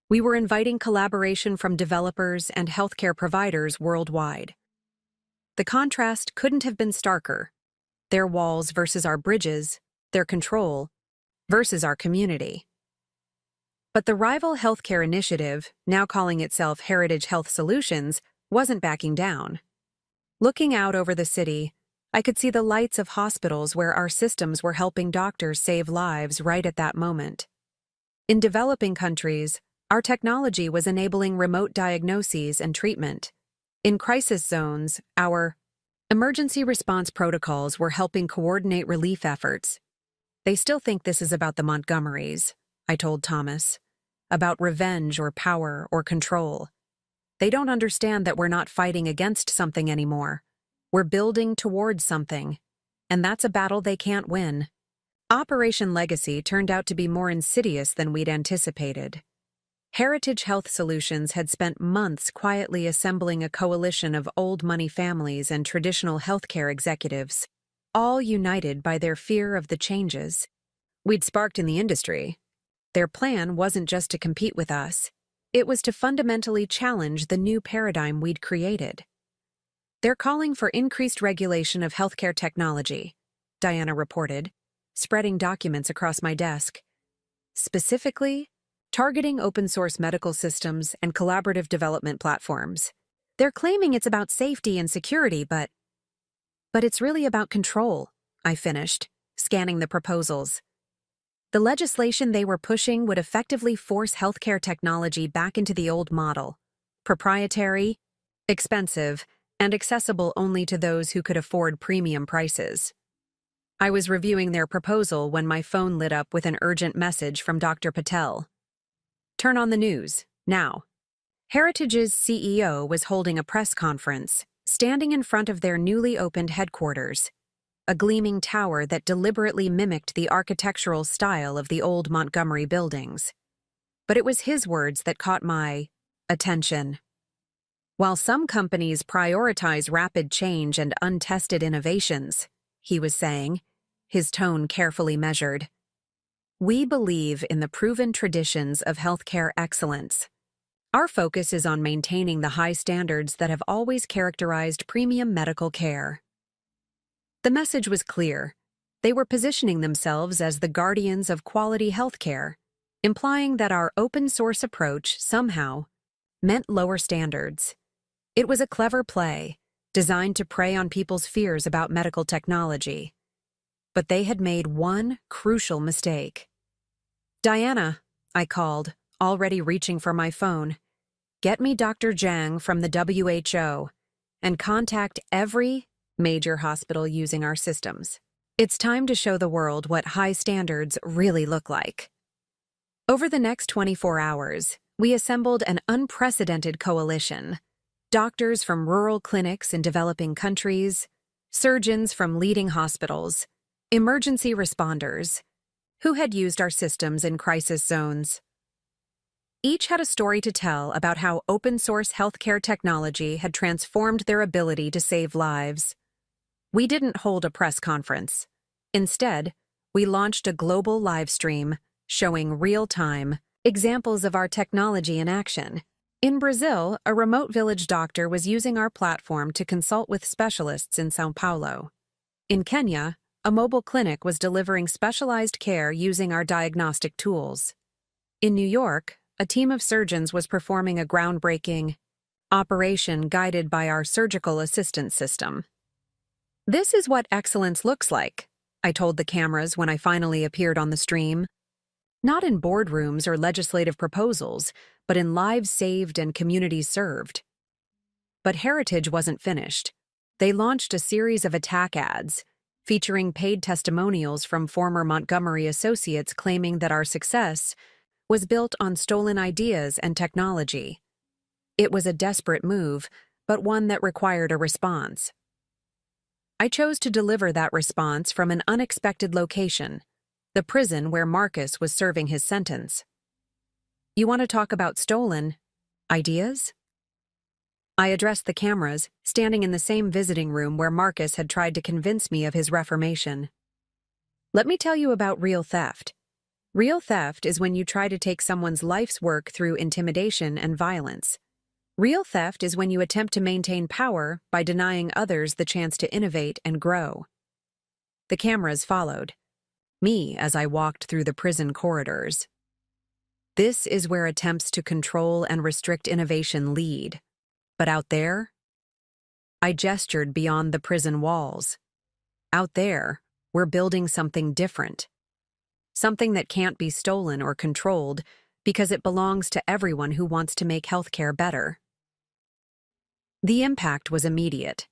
we were inviting collaboration from developers and healthcare providers worldwide. The contrast couldn't have been starker. Their walls versus our bridges, their control versus our community. But the rival healthcare initiative, now calling itself Heritage Health Solutions, wasn't backing down. Looking out over the city, I could see the lights of hospitals where our systems were helping doctors save lives right at that moment. In developing countries, our technology was enabling remote diagnoses and treatment. In crisis zones, our emergency response protocols were helping coordinate relief efforts. "They still think this is about the Montgomerys," I told Thomas. "About revenge or power or control. They don't understand that we're not fighting against something anymore. We're building towards something, and that's a battle they can't win." Operation Legacy turned out to be more insidious than we'd anticipated. Heritage Health Solutions had spent months quietly assembling a coalition of old money families and traditional healthcare executives, all united by their fear of the changes we'd sparked in the industry. Their plan wasn't just to compete with us. It was to fundamentally challenge the new paradigm we'd created. "They're calling for increased regulation of healthcare technology," Diana reported, spreading documents across my desk. "Specifically, targeting open-source medical systems and collaborative development platforms. They're claiming it's about safety and security, but it's really about control," I finished, scanning the proposals. The legislation they were pushing would effectively force healthcare technology back into the old model: proprietary, expensive, and accessible only to those who could afford premium prices. I was reviewing their proposal when my phone lit up with an urgent message from Dr. Patel. "Turn on the news, now." Heritage's CEO was holding a press conference, standing in front of their newly opened headquarters, a gleaming tower that deliberately mimicked the architectural style of the old Montgomery buildings. But it was his words that caught my attention. "While some companies prioritize rapid change and untested innovations," he was saying, his tone carefully measured, "we believe in the proven traditions of healthcare excellence. Our focus is on maintaining the high standards that have always characterized premium medical care." The message was clear. They were positioning themselves as the guardians of quality healthcare, implying that our open-source approach somehow meant lower standards. It was a clever play, designed to prey on people's fears about medical technology. But they had made one crucial mistake. "Diana," I called, already reaching for my phone, "get me Dr. Zhang from the WHO and contact every major hospital using our systems. It's time to show the world what high standards really look like." Over the next 24 hours, we assembled an unprecedented coalition. Doctors from rural clinics in developing countries, surgeons from leading hospitals, emergency responders, who had used our systems in crisis zones. Each had a story to tell about how open-source healthcare technology had transformed their ability to save lives. We didn't hold a press conference. Instead, we launched a global live stream, showing real-time examples of our technology in action. In Brazil, a remote village doctor was using our platform to consult with specialists in São Paulo. In Kenya, a mobile clinic was delivering specialized care using our diagnostic tools. In New York, a team of surgeons was performing a groundbreaking operation guided by our surgical assistance system. "This is what excellence looks like," I told the cameras when I finally appeared on the stream. Not in boardrooms or legislative proposals, but in lives saved and communities served. But Heritage wasn't finished. They launched a series of attack ads, featuring paid testimonials from former Montgomery associates claiming that our success was built on stolen ideas and technology. It was a desperate move, but one that required a response. I chose to deliver that response from an unexpected location, the prison where Marcus was serving his sentence. "You want to talk about stolen ideas?" I addressed the cameras, standing in the same visiting room where Marcus had tried to convince me of his reformation. "Let me tell you about real theft. Real theft is when you try to take someone's life's work through intimidation and violence. Real theft is when you attempt to maintain power by denying others the chance to innovate and grow." The cameras followed me as I walked through the prison corridors. This is where attempts to control and restrict innovation lead. But out there? I gestured beyond the prison walls. Out there, we're building something different. Something that can't be stolen or controlled because it belongs to everyone who wants to make healthcare better. The impact was immediate.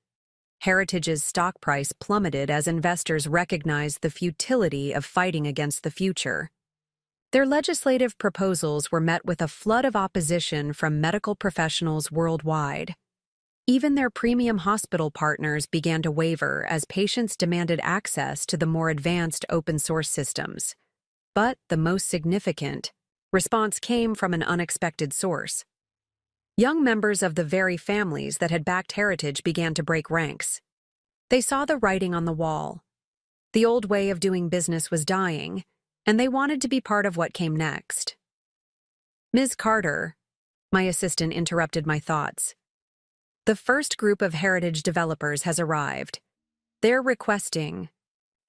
Heritage's stock price plummeted as investors recognized the futility of fighting against the future. Their legislative proposals were met with a flood of opposition from medical professionals worldwide. Even their premium hospital partners began to waver as patients demanded access to the more advanced open-source systems. But the most significant response came from an unexpected source. Young members of the very families that had backed Heritage began to break ranks. They saw the writing on the wall. The old way of doing business was dying, and they wanted to be part of what came next. "Ms. Carter," my assistant interrupted my thoughts. "The first group of Heritage developers has arrived. They're requesting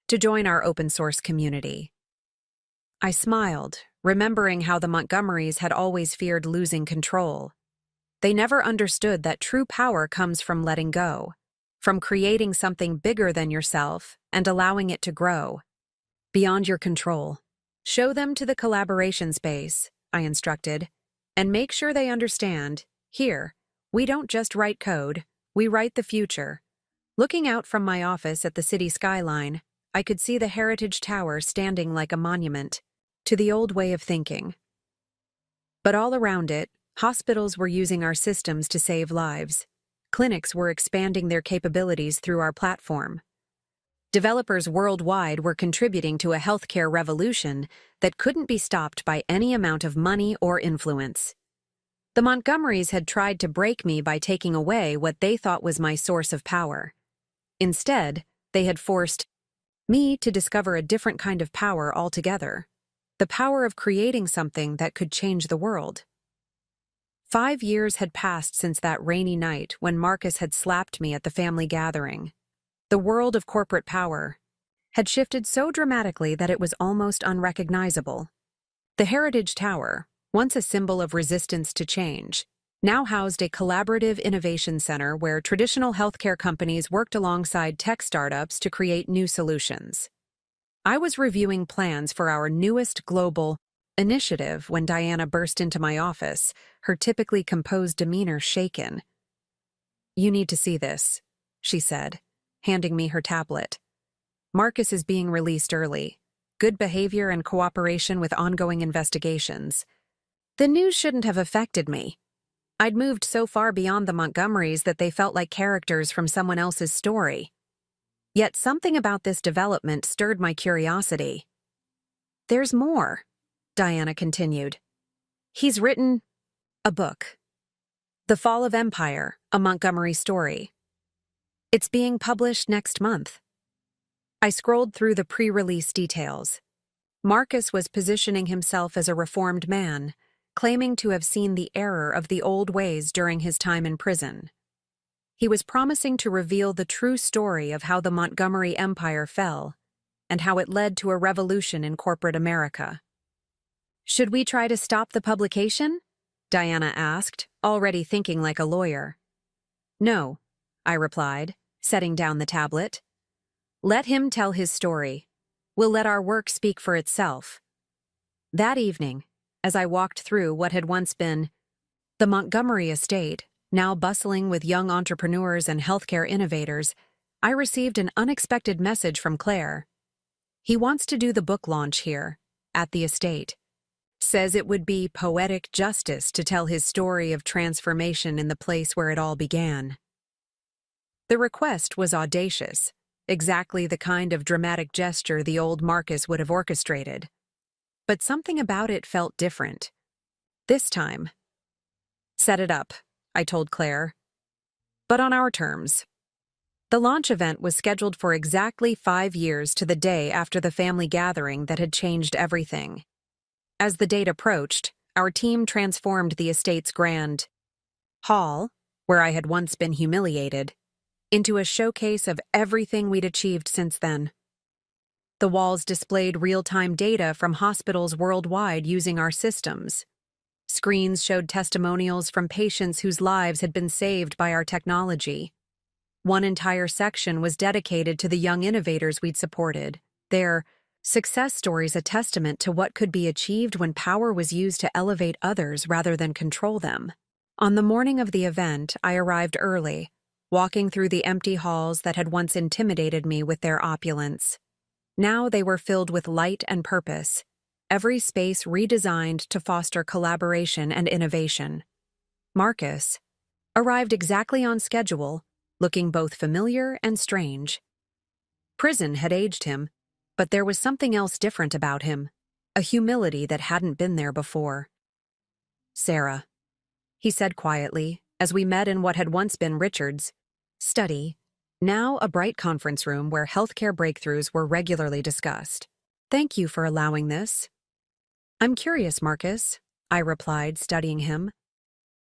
to join our open-source community." I smiled, remembering how the Montgomerys had always feared losing control. They never understood that true power comes from letting go, from creating something bigger than yourself and allowing it to grow. Beyond your control. Show them to the collaboration space, I instructed, and make sure they understand, here, we don't just write code, we write the future. Looking out from my office at the city skyline, I could see the Heritage Tower standing like a monument to the old way of thinking. But all around it, hospitals were using our systems to save lives. Clinics were expanding their capabilities through our platform. Developers worldwide were contributing to a healthcare revolution that couldn't be stopped by any amount of money or influence. The Montgomerys had tried to break me by taking away what they thought was my source of power. Instead, they had forced me to discover a different kind of power altogether, the power of creating something that could change the world. 5 years had passed since that rainy night when Marcus had slapped me at the family gathering. The world of corporate power had shifted so dramatically that it was almost unrecognizable. The Heritage Tower, once a symbol of resistance to change, now housed a collaborative innovation center where traditional healthcare companies worked alongside tech startups to create new solutions. I was reviewing plans for our newest global initiative when Diana burst into my office, her typically composed demeanor shaken. "You need to see this," she said, handing me her tablet. "Marcus is being released early. Good behavior and cooperation with ongoing investigations." The news shouldn't have affected me. I'd moved so far beyond the Montgomerys that they felt like characters from someone else's story. Yet something about this development stirred my curiosity. "There's more," Diana continued. "He's written a book. The Fall of Empire, a Montgomery story. It's being published next month." I scrolled through the pre-release details. Marcus was positioning himself as a reformed man, claiming to have seen the error of the old ways during his time in prison. He was promising to reveal the true story of how the Montgomery Empire fell and how it led to a revolution in corporate America. "Should we try to stop the publication?" Diana asked, already thinking like a lawyer. "No," I replied, setting down the tablet. "Let him tell his story. We'll let our work speak for itself." That evening, as I walked through what had once been the Montgomery estate, now bustling with young entrepreneurs and healthcare innovators, I received an unexpected message from Claire. "He wants to do the book launch here, at the estate. Says it would be poetic justice to tell his story of transformation in the place where it all began." The request was audacious, exactly the kind of dramatic gesture the old Marcus would have orchestrated. But something about it felt different. This time. "Set it up," I told Claire. "But on our terms." The launch event was scheduled for exactly 5 years to the day after the family gathering that had changed everything. As the date approached, our team transformed the estate's grand hall, where I had once been humiliated, into a showcase of everything we'd achieved since then. The walls displayed real-time data from hospitals worldwide using our systems. Screens showed testimonials from patients whose lives had been saved by our technology. One entire section was dedicated to the young innovators we'd supported, their success stories a testament to what could be achieved when power was used to elevate others rather than control them. On the morning of the event, I arrived early, walking through the empty halls that had once intimidated me with their opulence. Now they were filled with light and purpose, every space redesigned to foster collaboration and innovation. Marcus arrived exactly on schedule, looking both familiar and strange. Prison had aged him, but there was something else different about him, a humility that hadn't been there before. "Sarah," he said quietly, as we met in what had once been Richard's study, now a bright conference room where healthcare breakthroughs were regularly discussed. "Thank you for allowing this." "I'm curious, Marcus," I replied, studying him.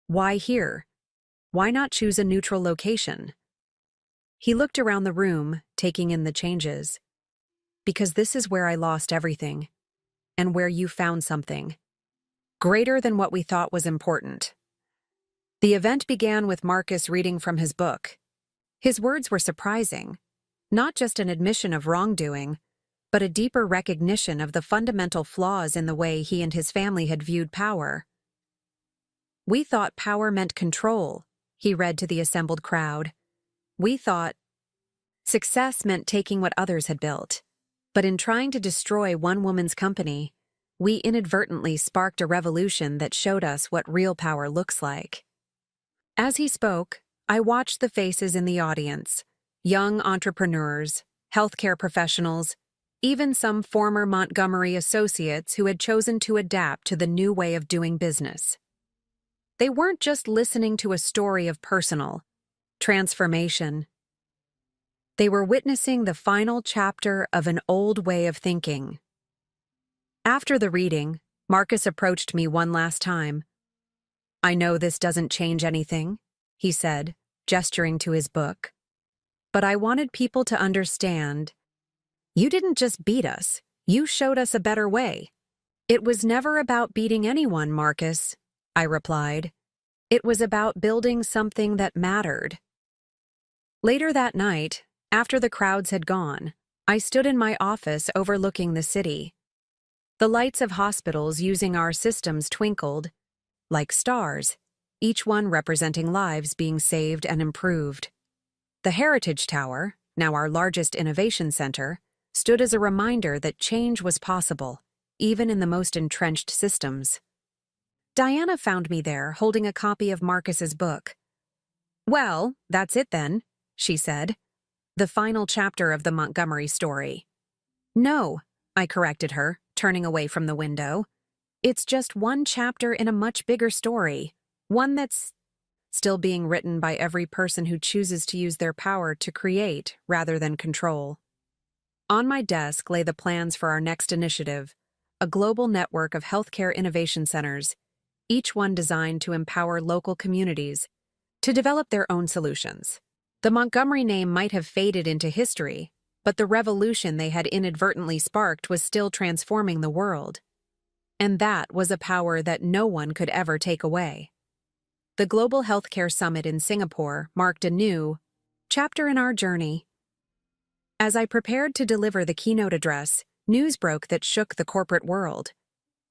"Why here? Why not choose a neutral location?" He looked around the room, taking in the changes. "Because this is where I lost everything, and where you found something greater than what we thought was important." The event began with Marcus reading from his book. His words were surprising, not just an admission of wrongdoing, but a deeper recognition of the fundamental flaws in the way he and his family had viewed power. "We thought power meant control," he read to the assembled crowd. "We thought success meant taking what others had built. But in trying to destroy one woman's company, we inadvertently sparked a revolution that showed us what real power looks like." As he spoke, I watched the faces in the audience, young entrepreneurs, healthcare professionals, even some former Montgomery associates who had chosen to adapt to the new way of doing business. They weren't just listening to a story of personal transformation. They were witnessing the final chapter of an old way of thinking. After the reading, Marcus approached me one last time. "I know this doesn't change anything," he said, gesturing to his book. "But I wanted people to understand. You didn't just beat us, you showed us a better way." "It was never about beating anyone, Marcus," I replied. "It was about building something that mattered." Later that night, after the crowds had gone, I stood in my office overlooking the city. The lights of hospitals using our systems twinkled like stars, each one representing lives being saved and improved. The Heritage Tower, now our largest innovation center, stood as a reminder that change was possible, even in the most entrenched systems. Diana found me there, holding a copy of Marcus's book. "Well, that's it then," she said. "The final chapter of the Montgomery story." "No," I corrected her, turning away from the window. "It's just one chapter in a much bigger story, one that's still being written by every person who chooses to use their power to create rather than control." On my desk lay the plans for our next initiative, a global network of healthcare innovation centers, each one designed to empower local communities to develop their own solutions. The Montgomery name might have faded into history, but the revolution they had inadvertently sparked was still transforming the world. And that was a power that no one could ever take away. The Global Healthcare Summit in Singapore marked a new chapter in our journey. As I prepared to deliver the keynote address, news broke that shook the corporate world.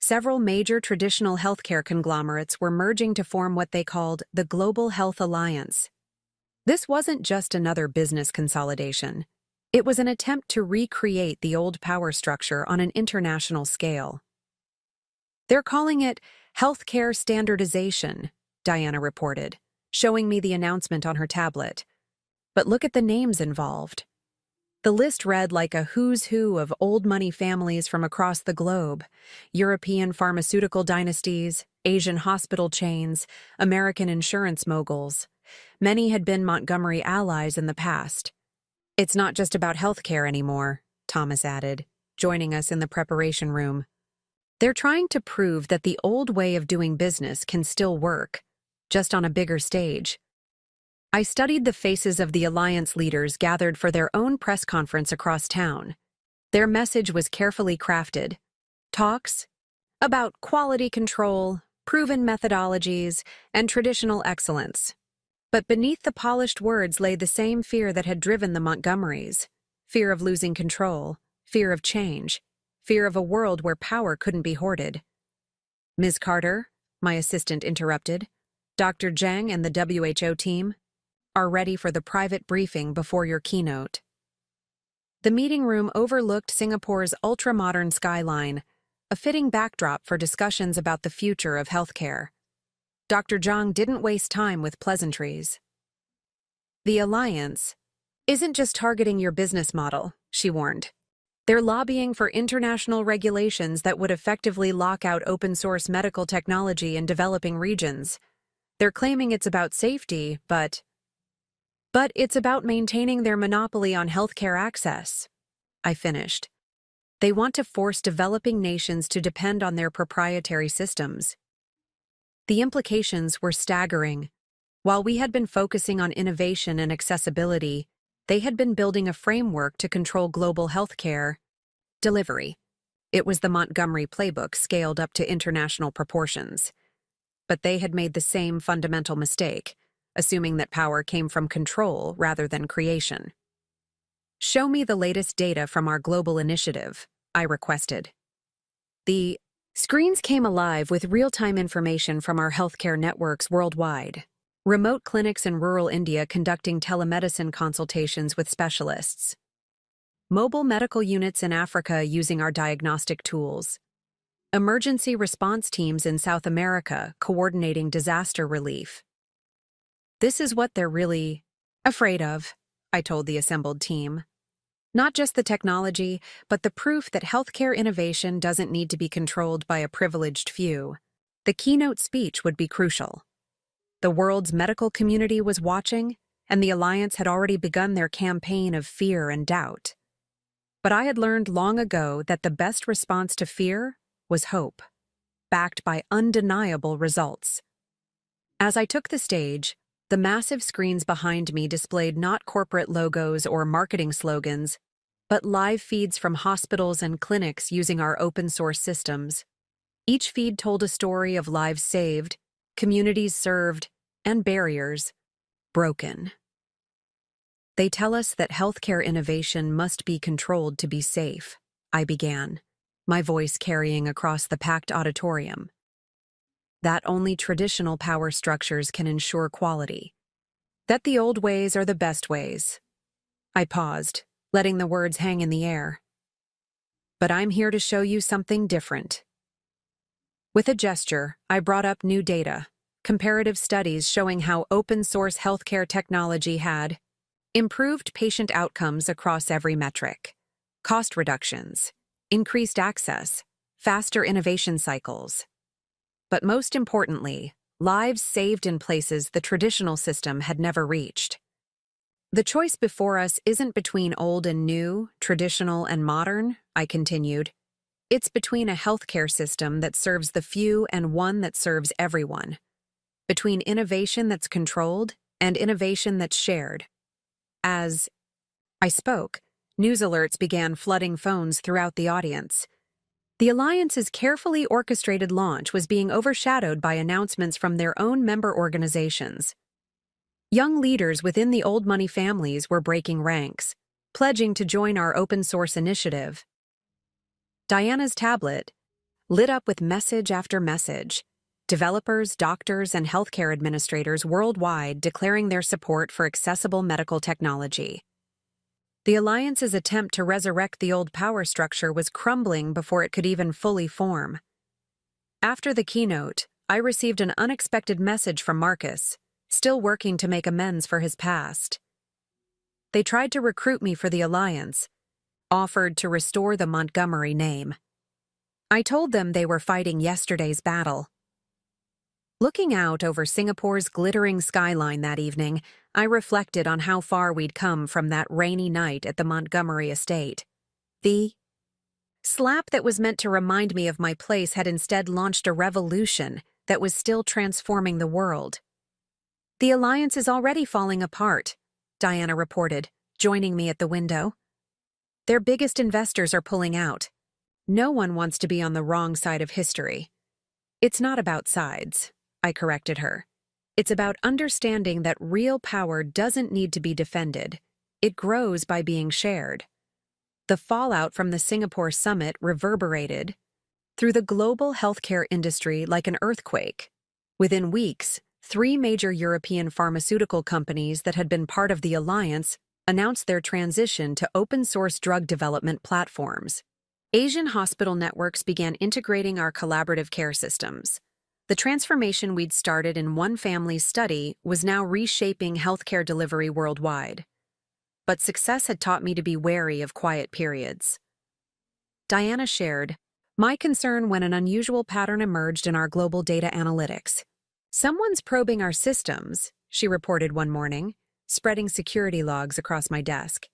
Several major traditional healthcare conglomerates were merging to form what they called the Global Health Alliance. This wasn't just another business consolidation. It was an attempt to recreate the old power structure on an international scale. They're calling it healthcare standardization, Diana reported, showing me the announcement on her tablet. But look at the names involved. The list read like a who's who of old money families from across the globe: European pharmaceutical dynasties, Asian hospital chains, American insurance moguls. Many had been Montgomery allies in the past. It's not just about healthcare anymore, Thomas added, joining us in the preparation room. They're trying to prove that the old way of doing business can still work, just on a bigger stage. I studied the faces of the alliance leaders gathered for their own press conference across town. Their message was carefully crafted. Talks about quality control, proven methodologies, and traditional excellence. But beneath the polished words lay the same fear that had driven the Montgomerys: fear of losing control, fear of change, fear of a world where power couldn't be hoarded. Ms. Carter, my assistant interrupted, Dr. Zhang and the WHO team are ready for the private briefing before your keynote. The meeting room overlooked Singapore's ultra-modern skyline, a fitting backdrop for discussions about the future of healthcare. Dr. Zhang didn't waste time with pleasantries. The alliance isn't just targeting your business model, she warned. They're lobbying for international regulations that would effectively lock out open-source medical technology in developing regions. They're claiming it's about safety, but it's about maintaining their monopoly on healthcare access. I finished. They want to force developing nations to depend on their proprietary systems. The implications were staggering. While we had been focusing on innovation and accessibility, they had been building a framework to control global healthcare delivery. It was the Montgomery playbook scaled up to international proportions. But they had made the same fundamental mistake, assuming that power came from control rather than creation. Show me the latest data from our global initiative, I requested. The screens came alive with real-time information from our healthcare networks worldwide. Remote clinics in rural India conducting telemedicine consultations with specialists. Mobile medical units in Africa using our diagnostic tools. Emergency response teams in South America coordinating disaster relief. This is what they're really afraid of, I told the assembled team. Not just the technology, but the proof that healthcare innovation doesn't need to be controlled by a privileged few. The keynote speech would be crucial. The world's medical community was watching, and the alliance had already begun their campaign of fear and doubt. But I had learned long ago that the best response to fear was hope, backed by undeniable results. As I took the stage, the massive screens behind me displayed not corporate logos or marketing slogans, but live feeds from hospitals and clinics using our open-source systems. Each feed told a story of lives saved, communities served, and barriers broken. They tell us that healthcare innovation must be controlled to be safe, I began, my voice carrying across the packed auditorium. That only traditional power structures can ensure quality. That the old ways are the best ways. I paused, letting the words hang in the air. But I'm here to show you something different. With a gesture, I brought up new data, comparative studies showing how open-source healthcare technology had improved patient outcomes across every metric, cost reductions, increased access, faster innovation cycles. But most importantly, lives saved in places the traditional system had never reached. The choice before us isn't between old and new, traditional and modern, I continued. It's between a healthcare system that serves the few and one that serves everyone. Between innovation that's controlled and innovation that's shared. As I spoke, news alerts began flooding phones throughout the audience. The Alliance's carefully orchestrated launch was being overshadowed by announcements from their own member organizations. Young leaders within the old money families were breaking ranks, pledging to join our open-source initiative. Diana's tablet lit up with message after message. Developers, doctors, and healthcare administrators worldwide declaring their support for accessible medical technology. The Alliance's attempt to resurrect the old power structure was crumbling before it could even fully form. After the keynote, I received an unexpected message from Marcus, still working to make amends for his past. They tried to recruit me for the Alliance, offered to restore the Montgomery name. I told them they were fighting yesterday's battle. Looking out over Singapore's glittering skyline that evening, I reflected on how far we'd come from that rainy night at the Montgomery estate. The slap that was meant to remind me of my place had instead launched a revolution that was still transforming the world. The Alliance is already falling apart, Diana reported, joining me at the window. Their biggest investors are pulling out. No one wants to be on the wrong side of history. It's not about sides, I corrected her. It's about understanding that real power doesn't need to be defended. It grows by being shared. The fallout from the Singapore summit reverberated through the global healthcare industry like an earthquake. Within weeks, 3 major European pharmaceutical companies that had been part of the Alliance announced their transition to open-source drug development platforms. Asian hospital networks began integrating our collaborative care systems. The transformation we'd started in one family's study was now reshaping healthcare delivery worldwide. But success had taught me to be wary of quiet periods. Diana shared my concern when an unusual pattern emerged in our global data analytics. Someone's probing our systems, she reported one morning, spreading security logs across my desk.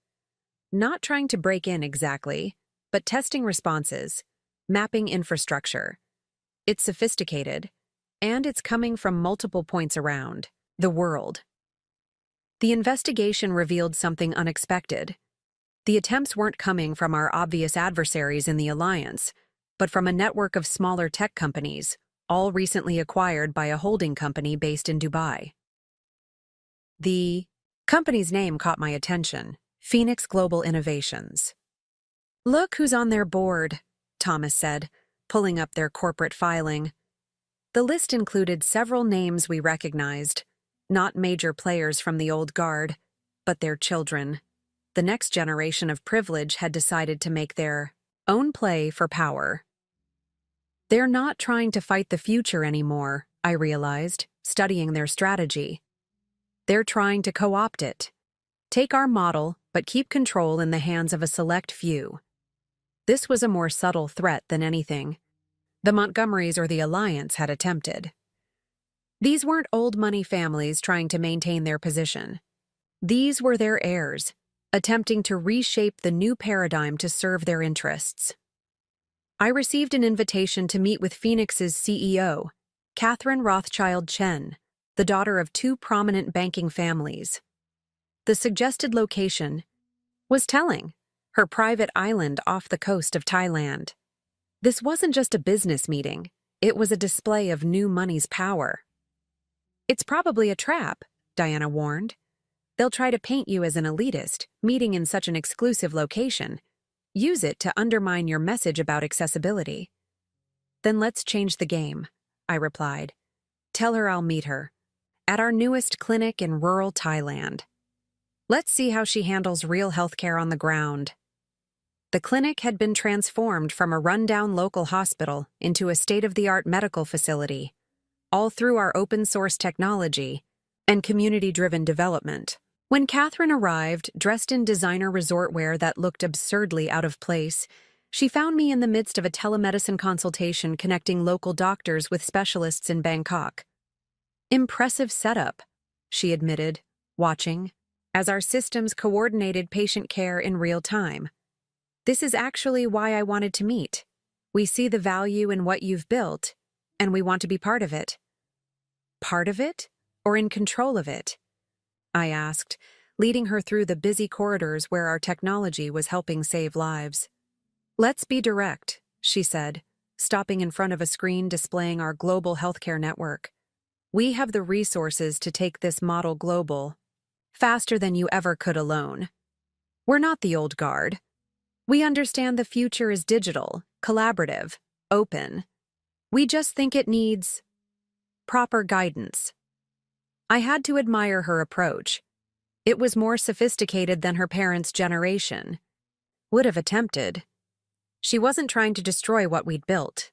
Not trying to break in exactly, but testing responses, mapping infrastructure. It's sophisticated, and it's coming from multiple points around the world. The investigation revealed something unexpected. The attempts weren't coming from our obvious adversaries in the Alliance, but from a network of smaller tech companies, all recently acquired by a holding company based in Dubai. The company's name caught my attention, Phoenix Global Innovations. Look who's on their board, Thomas said, pulling up their corporate filing. The list included several names we recognized, not major players from the old guard, but their children. The next generation of privilege had decided to make their own play for power. They're not trying to fight the future anymore, I realized, studying their strategy. They're trying to co-opt it. Take our model, but keep control in the hands of a select few. This was a more subtle threat than anything the Montgomerys or the Alliance had attempted. These weren't old money families trying to maintain their position. These were their heirs, attempting to reshape the new paradigm to serve their interests. I received an invitation to meet with Phoenix's CEO, Catherine Rothschild Chen, the daughter of 2 prominent banking families. The suggested location was telling, her private island off the coast of Thailand. This wasn't just a business meeting, it was a display of new money's power. It's probably a trap, Diana warned. They'll try to paint you as an elitist, meeting in such an exclusive location. Use it to undermine your message about accessibility. Then let's change the game, I replied. Tell her I'll meet her at our newest clinic in rural Thailand. Let's see how she handles real healthcare on the ground. The clinic had been transformed from a rundown local hospital into a state-of-the-art medical facility, all through our open-source technology and community-driven development. When Catherine arrived, dressed in designer resort wear that looked absurdly out of place, she found me in the midst of a telemedicine consultation connecting local doctors with specialists in Bangkok. Impressive setup, she admitted, watching, as our systems coordinated patient care in real time. This is actually why I wanted to meet. We see the value in what you've built, and we want to be part of it. Part of it? Or in control of it? I asked, leading her through the busy corridors where our technology was helping save lives. Let's be direct, she said, stopping in front of a screen displaying our global healthcare network. We have the resources to take this model global, faster than you ever could alone. We're not the old guard. We understand the future is digital, collaborative, open. We just think it needs proper guidance. I had to admire her approach. It was more sophisticated than her parents' generation would have attempted. She wasn't trying to destroy what we'd built.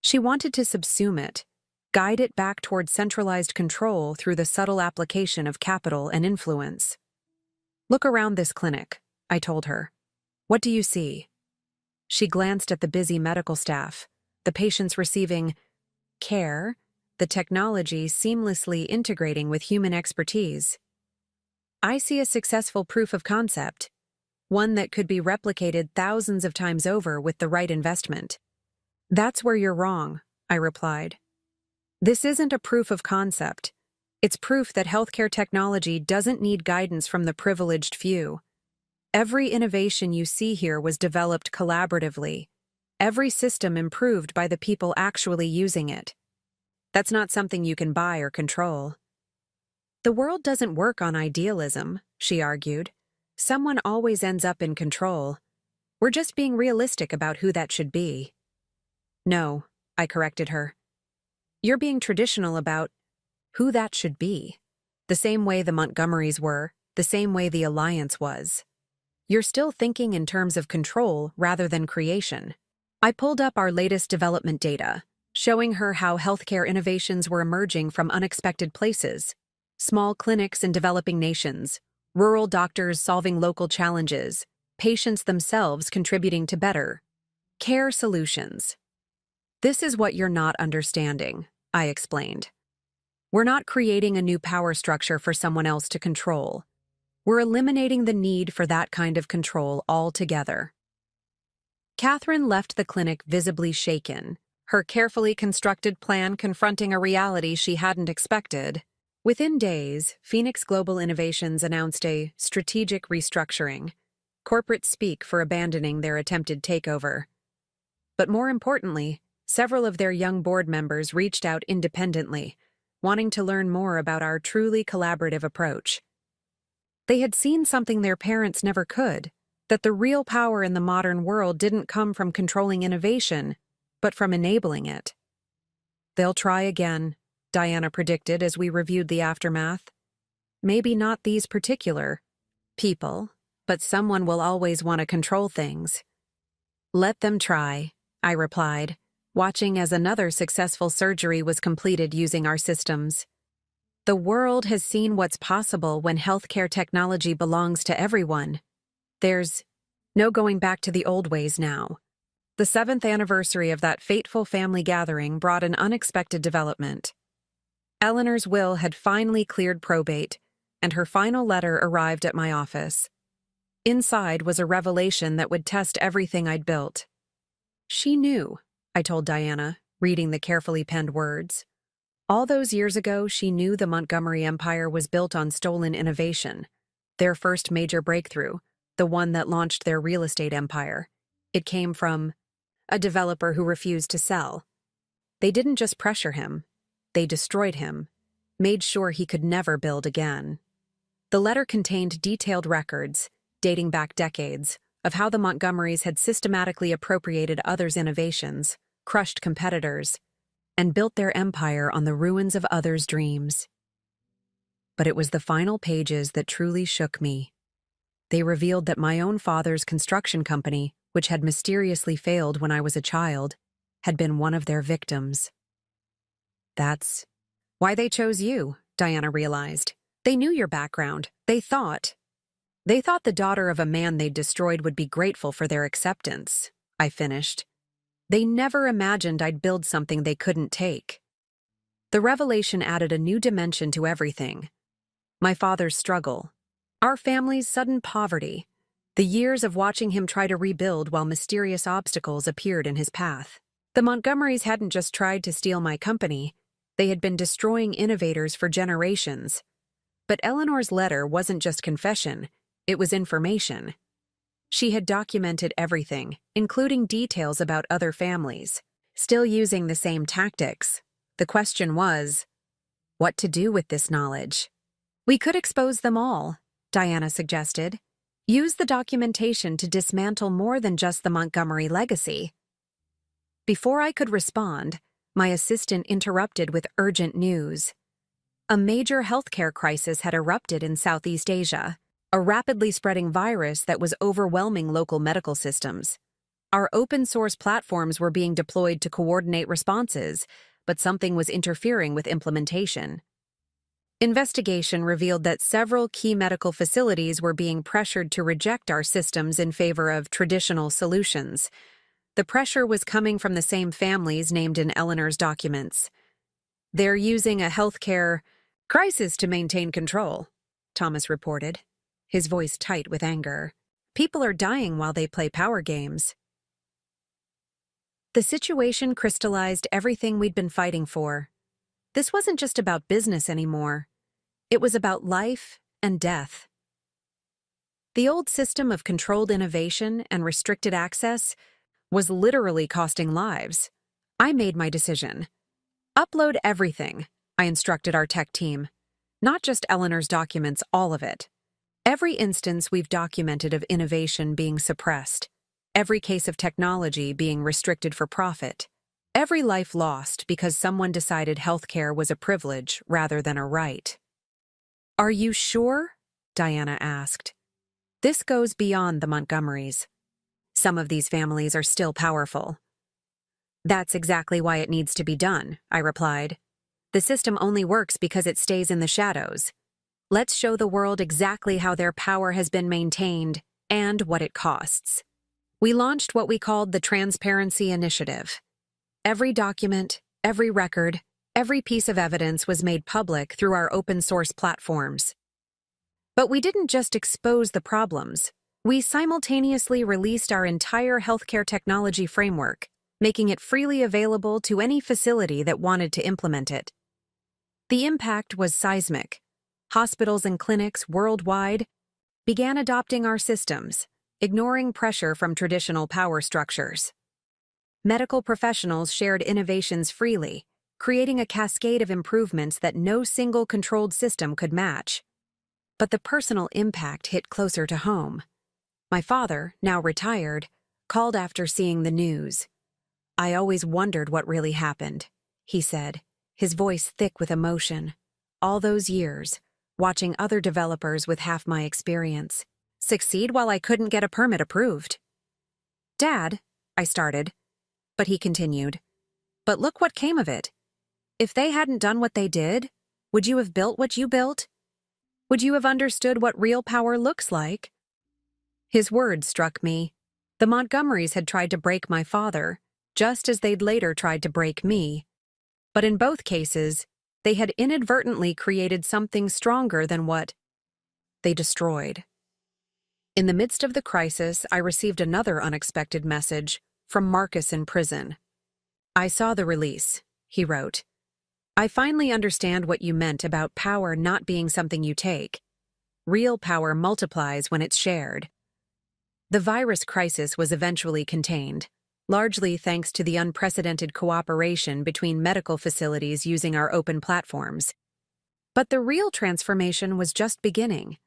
She wanted to subsume it, guide it back toward centralized control through the subtle application of capital and influence. Look around this clinic, I told her. What do you see? She glanced at the busy medical staff, the patients receiving care, the technology seamlessly integrating with human expertise. I see a successful proof of concept, one that could be replicated thousands of times over with the right investment. That's where you're wrong, I replied. This isn't a proof of concept. It's proof that healthcare technology doesn't need guidance from the privileged few. Every innovation you see here was developed collaboratively. Every system improved by the people actually using it. That's not something you can buy or control. The world doesn't work on idealism, she argued. Someone always ends up in control. We're just being realistic about who that should be. No, I corrected her. You're being traditional about who that should be. The same way the Montgomerys were, the same way the Alliance was. You're still thinking in terms of control rather than creation. I pulled up our latest development data, showing her how healthcare innovations were emerging from unexpected places. Small clinics in developing nations, rural doctors solving local challenges, patients themselves contributing to better care solutions. This is what you're not understanding, I explained. We're not creating a new power structure for someone else to control. We're eliminating the need for that kind of control altogether. Catherine left the clinic visibly shaken, her carefully constructed plan confronting a reality she hadn't expected. Within days, Phoenix Global Innovations announced a strategic restructuring, corporate speak for abandoning their attempted takeover. But more importantly, several of their young board members reached out independently, wanting to learn more about our truly collaborative approach. They had seen something their parents never could, that the real power in the modern world didn't come from controlling innovation, but from enabling it. They'll try again, Diana predicted as we reviewed the aftermath. Maybe not these particular people, but someone will always want to control things. Let them try, I replied, watching as another successful surgery was completed using our systems. The world has seen what's possible when healthcare technology belongs to everyone. There's no going back to the old ways now. The 7th anniversary of that fateful family gathering brought an unexpected development. Eleanor's will had finally cleared probate, and her final letter arrived at my office. Inside was a revelation that would test everything I'd built. She knew, I told Diana, reading the carefully penned words. All those years ago, she knew the Montgomery Empire was built on stolen innovation, their first major breakthrough, the one that launched their real estate empire. It came from a developer who refused to sell. They didn't just pressure him, they destroyed him, made sure he could never build again. The letter contained detailed records, dating back decades, of how the Montgomerys had systematically appropriated others' innovations, crushed competitors, and built their empire on the ruins of others' dreams. But it was the final pages that truly shook me. They revealed that my own father's construction company, which had mysteriously failed when I was a child, had been one of their victims. That's why they chose you, Diana realized. They knew your background. They thought the daughter of a man they'd destroyed would be grateful for their acceptance, I finished. They never imagined I'd build something they couldn't take. The revelation added a new dimension to everything. My father's struggle, our family's sudden poverty, The years of watching him try to rebuild while mysterious obstacles appeared in his path. The Montgomerys hadn't just tried to steal my company, they had been destroying innovators for generations. But Eleanor's letter wasn't just confession, it was information. She had documented everything, including details about other families, still using the same tactics. The question was, what to do with this knowledge? We could expose them all, Diana suggested. Use the documentation to dismantle more than just the Montgomery legacy. Before I could respond, my assistant interrupted with urgent news. A major healthcare crisis had erupted in Southeast Asia, a rapidly spreading virus that was overwhelming local medical systems. Our open-source platforms were being deployed to coordinate responses, but something was interfering with implementation. Investigation revealed that several key medical facilities were being pressured to reject our systems in favor of traditional solutions. The pressure was coming from the same families named in Eleanor's documents. They're using a healthcare crisis to maintain control, Thomas reported, his voice tight with anger. People are dying while they play power games. The situation crystallized everything we'd been fighting for. This wasn't just about business anymore. It was about life and death. The old system of controlled innovation and restricted access was literally costing lives. I made my decision. Upload everything, I instructed our tech team. Not just Eleanor's documents, all of it. Every instance we've documented of innovation being suppressed. Every case of technology being restricted for profit. Every life lost because someone decided healthcare was a privilege rather than a right. Are you sure? Diana asked. This goes beyond the Montgomerys. Some of these families are still powerful. That's exactly why it needs to be done, I replied. The system only works because it stays in the shadows. Let's show the world exactly how their power has been maintained and what it costs. We launched what we called the Transparency Initiative. Every document, every record, every piece of evidence was made public through our open-source platforms. But we didn't just expose the problems. We simultaneously released our entire healthcare technology framework, making it freely available to any facility that wanted to implement it. The impact was seismic. Hospitals and clinics worldwide began adopting our systems, ignoring pressure from traditional power structures. Medical professionals shared innovations freely, creating a cascade of improvements that no single controlled system could match. But the personal impact hit closer to home. My father, now retired, called after seeing the news. I always wondered what really happened, he said, his voice thick with emotion. All those years, watching other developers with half my experience succeed while I couldn't get a permit approved. Dad, I started, but he continued. But look what came of it. If they hadn't done what they did, would you have built what you built? Would you have understood what real power looks like? His words struck me. The Montgomerys had tried to break my father, just as they'd later tried to break me. But in both cases, they had inadvertently created something stronger than what they destroyed. In the midst of the crisis, I received another unexpected message from Marcus in prison. I saw the release, he wrote. I finally understand what you meant about power not being something you take. Real power multiplies when it's shared. The virus crisis was eventually contained, largely thanks to the unprecedented cooperation between medical facilities using our open platforms. But the real transformation was just beginning.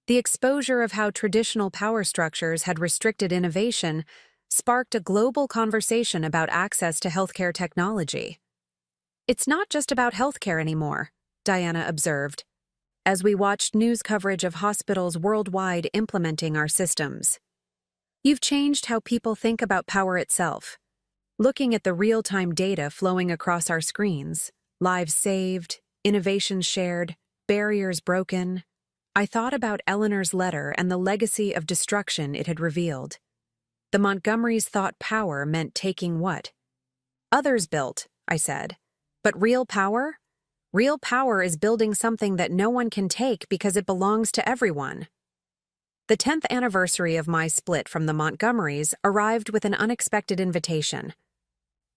The exposure of how traditional power structures had restricted innovation sparked a global conversation about access to healthcare technology. It's not just about healthcare anymore, Diana observed, as we watched news coverage of hospitals worldwide implementing our systems. You've changed how people think about power itself. Looking at the real-time data flowing across our screens, lives saved, innovations shared, barriers broken, I thought about Eleanor's letter and the legacy of destruction it had revealed. The Montgomerys thought power meant taking what others built, I said. But real power? Real power is building something that no one can take because it belongs to everyone. The 10th anniversary of my split from the Montgomerys arrived with an unexpected invitation.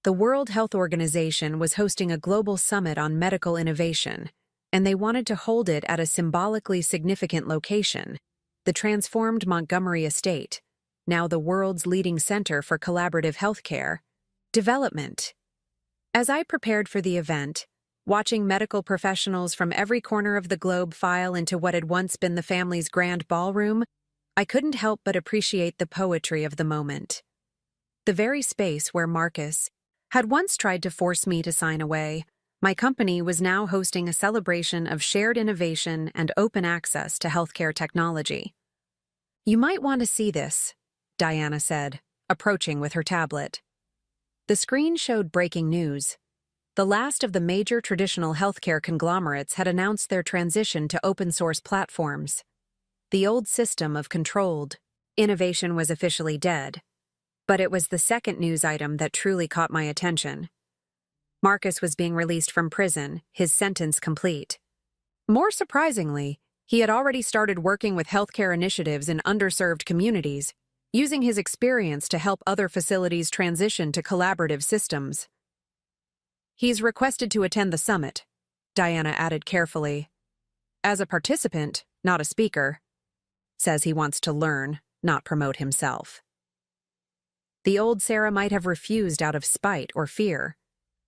The World Health Organization was hosting a global summit on medical innovation, and they wanted to hold it at a symbolically significant location, the transformed Montgomery Estate, now the world's leading center for collaborative healthcare development. As I prepared for the event, watching medical professionals from every corner of the globe file into what had once been the family's grand ballroom, I couldn't help but appreciate the poetry of the moment. The very space where Marcus had once tried to force me to sign away, my company was now hosting a celebration of shared innovation and open access to healthcare technology. "You might want to see this," Diana said, approaching with her tablet. The screen showed breaking news. The last of the major traditional healthcare conglomerates had announced their transition to open-source platforms. The old system of controlled innovation was officially dead. But it was the second news item that truly caught my attention. Marcus was being released from prison, his sentence complete. More surprisingly, he had already started working with healthcare initiatives in underserved communities, using his experience to help other facilities transition to collaborative systems. "He's requested to attend the summit," Diana added carefully. "As a participant, not a speaker. Says he wants to learn, not promote himself." The old Sarah might have refused out of spite or fear.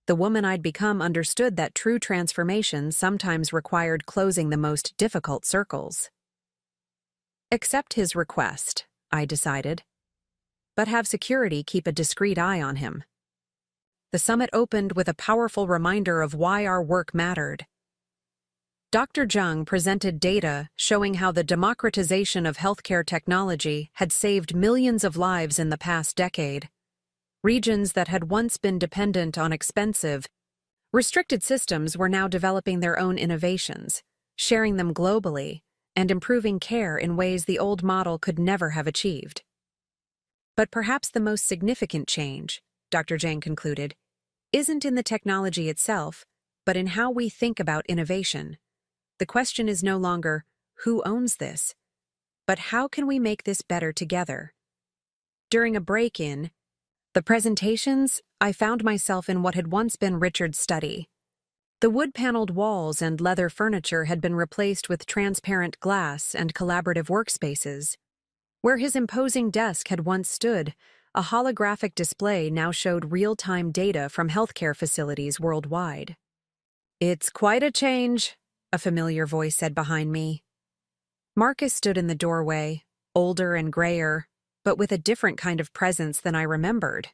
The woman I'd become understood that true transformation sometimes required closing the most difficult circles. Accept his request, I decided, but have security keep a discreet eye on him. The summit opened with a powerful reminder of why our work mattered. Dr. Zhang presented data showing how the democratization of healthcare technology had saved millions of lives in the past decade. Regions that had once been dependent on expensive, restricted systems were now developing their own innovations, sharing them globally, and improving care in ways the old model could never have achieved. But perhaps the most significant change, Dr. Zhang concluded, isn't in the technology itself, but in how we think about innovation. The question is no longer, who owns this? But how can we make this better together? During a break-in, the presentations, I found myself in what had once been Richard's study. The wood-paneled walls and leather furniture had been replaced with transparent glass and collaborative workspaces. Where his imposing desk had once stood, a holographic display now showed real-time data from healthcare facilities worldwide. "It's quite a change," a familiar voice said behind me. Marcus stood in the doorway, older and grayer, but with a different kind of presence than I remembered.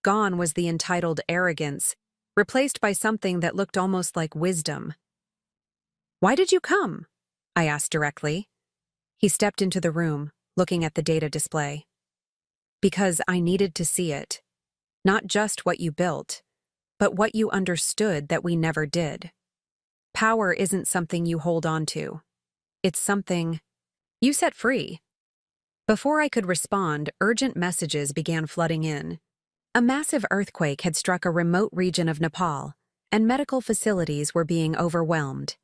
Gone was the entitled arrogance, replaced by something that looked almost like wisdom. "Why did you come?" I asked directly. He stepped into the room, looking at the data display. "Because I needed to see it. Not just what you built, but what you understood that we never did. Power isn't something you hold on to. It's something you set free." Before I could respond, urgent messages began flooding in. A massive earthquake had struck a remote region of Nepal, and medical facilities were being overwhelmed.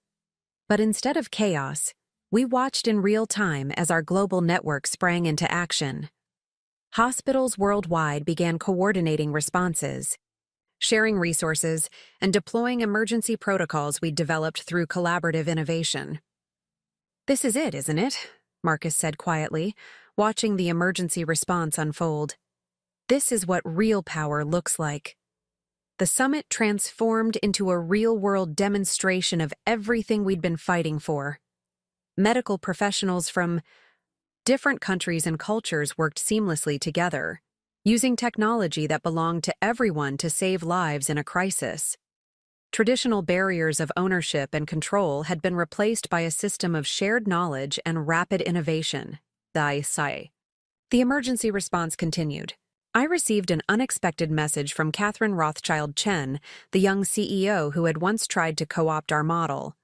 But instead of chaos, we watched in real time as our global network sprang into action. Hospitals worldwide began coordinating responses, sharing resources, and deploying emergency protocols we'd developed through collaborative innovation. "This is it, isn't it?" Marcus said quietly, watching the emergency response unfold. "This is what real power looks like." The summit transformed into a real-world demonstration of everything we'd been fighting for. Medical professionals from different countries and cultures worked seamlessly together, using technology that belonged to everyone to save lives in a crisis. Traditional barriers of ownership and control had been replaced by a system of shared knowledge and rapid innovation, the ISAI. The emergency response continued. I received an unexpected message from Catherine Rothschild Chen, the young CEO who had once tried to co-opt our model.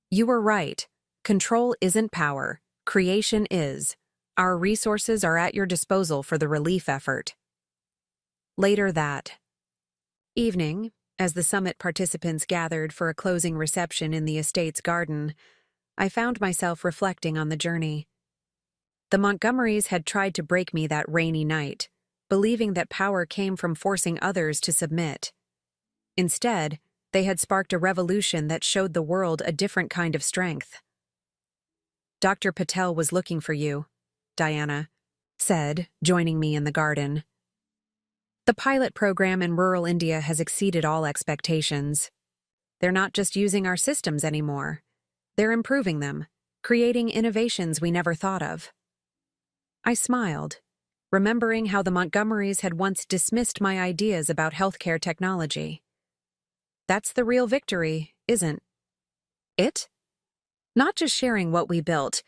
"You were right. Control isn't power. Creation is. Our resources are at your disposal for the relief effort." Later that evening, as the summit participants gathered for a closing reception in the estate's garden, I found myself reflecting on the journey. The Montgomerys had tried to break me that rainy night, believing that power came from forcing others to submit. Instead, they had sparked a revolution that showed the world a different kind of strength. "Dr. Patel was looking for you," Diana said, joining me in the garden. "The pilot program in rural India has exceeded all expectations. They're not just using our systems anymore. They're improving them, creating innovations we never thought of." I smiled, remembering how the Montgomerys had once dismissed my ideas about healthcare technology. That's the real victory, isn't it? Not just sharing what we built,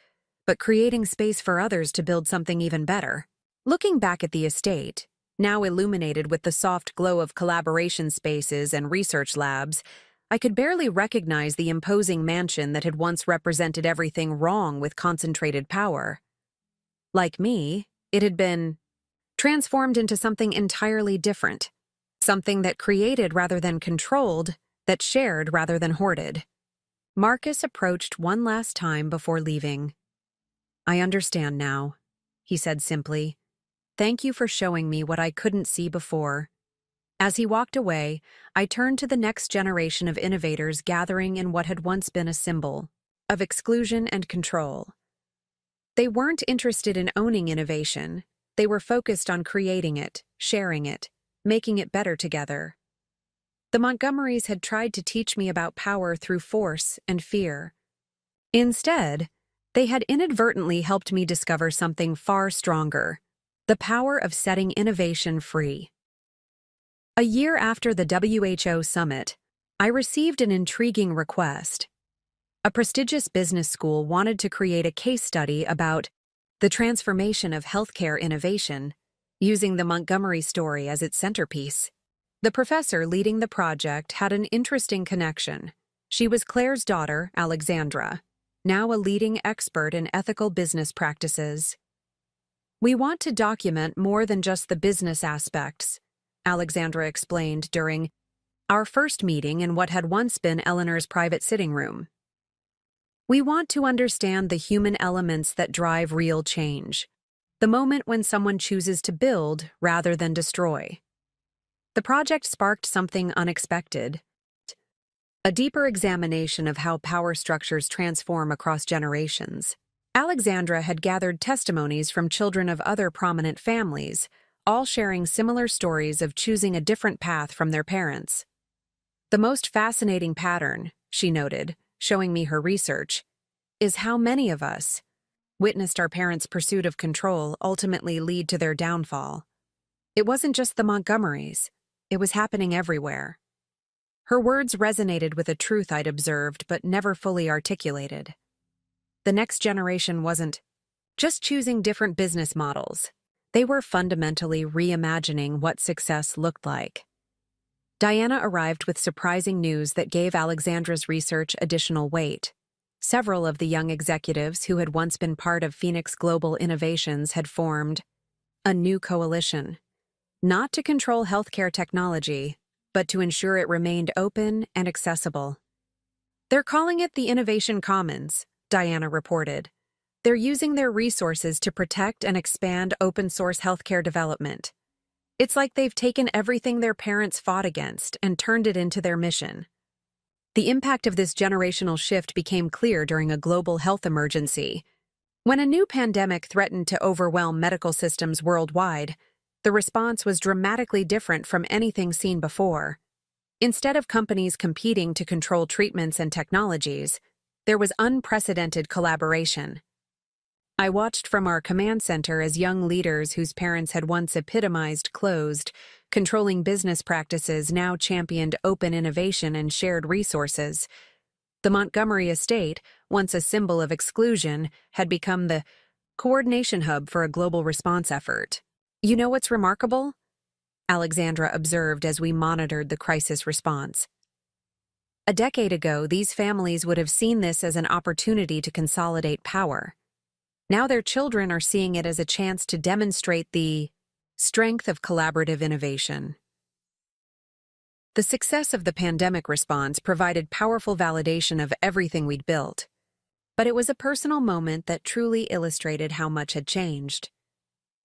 but creating space for others to build something even better. Looking back at the estate, now illuminated with the soft glow of collaboration spaces and research labs, I could barely recognize the imposing mansion that had once represented everything wrong with concentrated power. Like me, it had been transformed into something entirely different, something that created rather than controlled, that shared rather than hoarded. Marcus approached one last time before leaving. "I understand now," he said simply. "Thank you for showing me what I couldn't see before." As he walked away, I turned to the next generation of innovators gathering in what had once been a symbol of exclusion and control. They weren't interested in owning innovation. They were focused on creating it, sharing it, making it better together. The Montgomerys had tried to teach me about power through force and fear. Instead, they had inadvertently helped me discover something far stronger: the power of setting innovation free. A year after the WHO summit, I received an intriguing request. A prestigious business school wanted to create a case study about the transformation of healthcare innovation, using the Montgomery story as its centerpiece. The professor leading the project had an interesting connection. She was Claire's daughter, Alexandra, now a leading expert in ethical business practices. "We want to document more than just the business aspects," Alexandra explained during our first meeting in what had once been Eleanor's private sitting room. "We want to understand the human elements that drive real change, the moment when someone chooses to build rather than destroy." The project sparked something unexpected: a deeper examination of how power structures transform across generations. Alexandra had gathered testimonies from children of other prominent families, all sharing similar stories of choosing a different path from their parents. "The most fascinating pattern," she noted, showing me her research, "is how many of us witnessed our parents' pursuit of control ultimately lead to their downfall. It wasn't just the Montgomerys. It was happening everywhere." Her words resonated with a truth I'd observed but never fully articulated. The next generation wasn't just choosing different business models. They were fundamentally reimagining what success looked like. Diana arrived with surprising news that gave Alexandra's research additional weight. Several of the young executives who had once been part of Phoenix Global Innovations had formed a new coalition, not to control healthcare technology, but to ensure it remained open and accessible. "They're calling it the Innovation Commons," Diana reported. "They're using their resources to protect and expand open-source healthcare development. It's like they've taken everything their parents fought against and turned it into their mission." The impact of this generational shift became clear during a global health emergency. When a new pandemic threatened to overwhelm medical systems worldwide, the response was dramatically different from anything seen before. Instead of companies competing to control treatments and technologies, there was unprecedented collaboration. I watched from our command center as young leaders whose parents had once epitomized closed, controlling business practices now championed open innovation and shared resources. The Montgomery estate, once a symbol of exclusion, had become the coordination hub for a global response effort. "You know what's remarkable?" Alexandra observed as we monitored the crisis response. "A decade ago, these families would have seen this as an opportunity to consolidate power. Now their children are seeing it as a chance to demonstrate the strength of collaborative innovation." The success of the pandemic response provided powerful validation of everything we'd built. But it was a personal moment that truly illustrated how much had changed.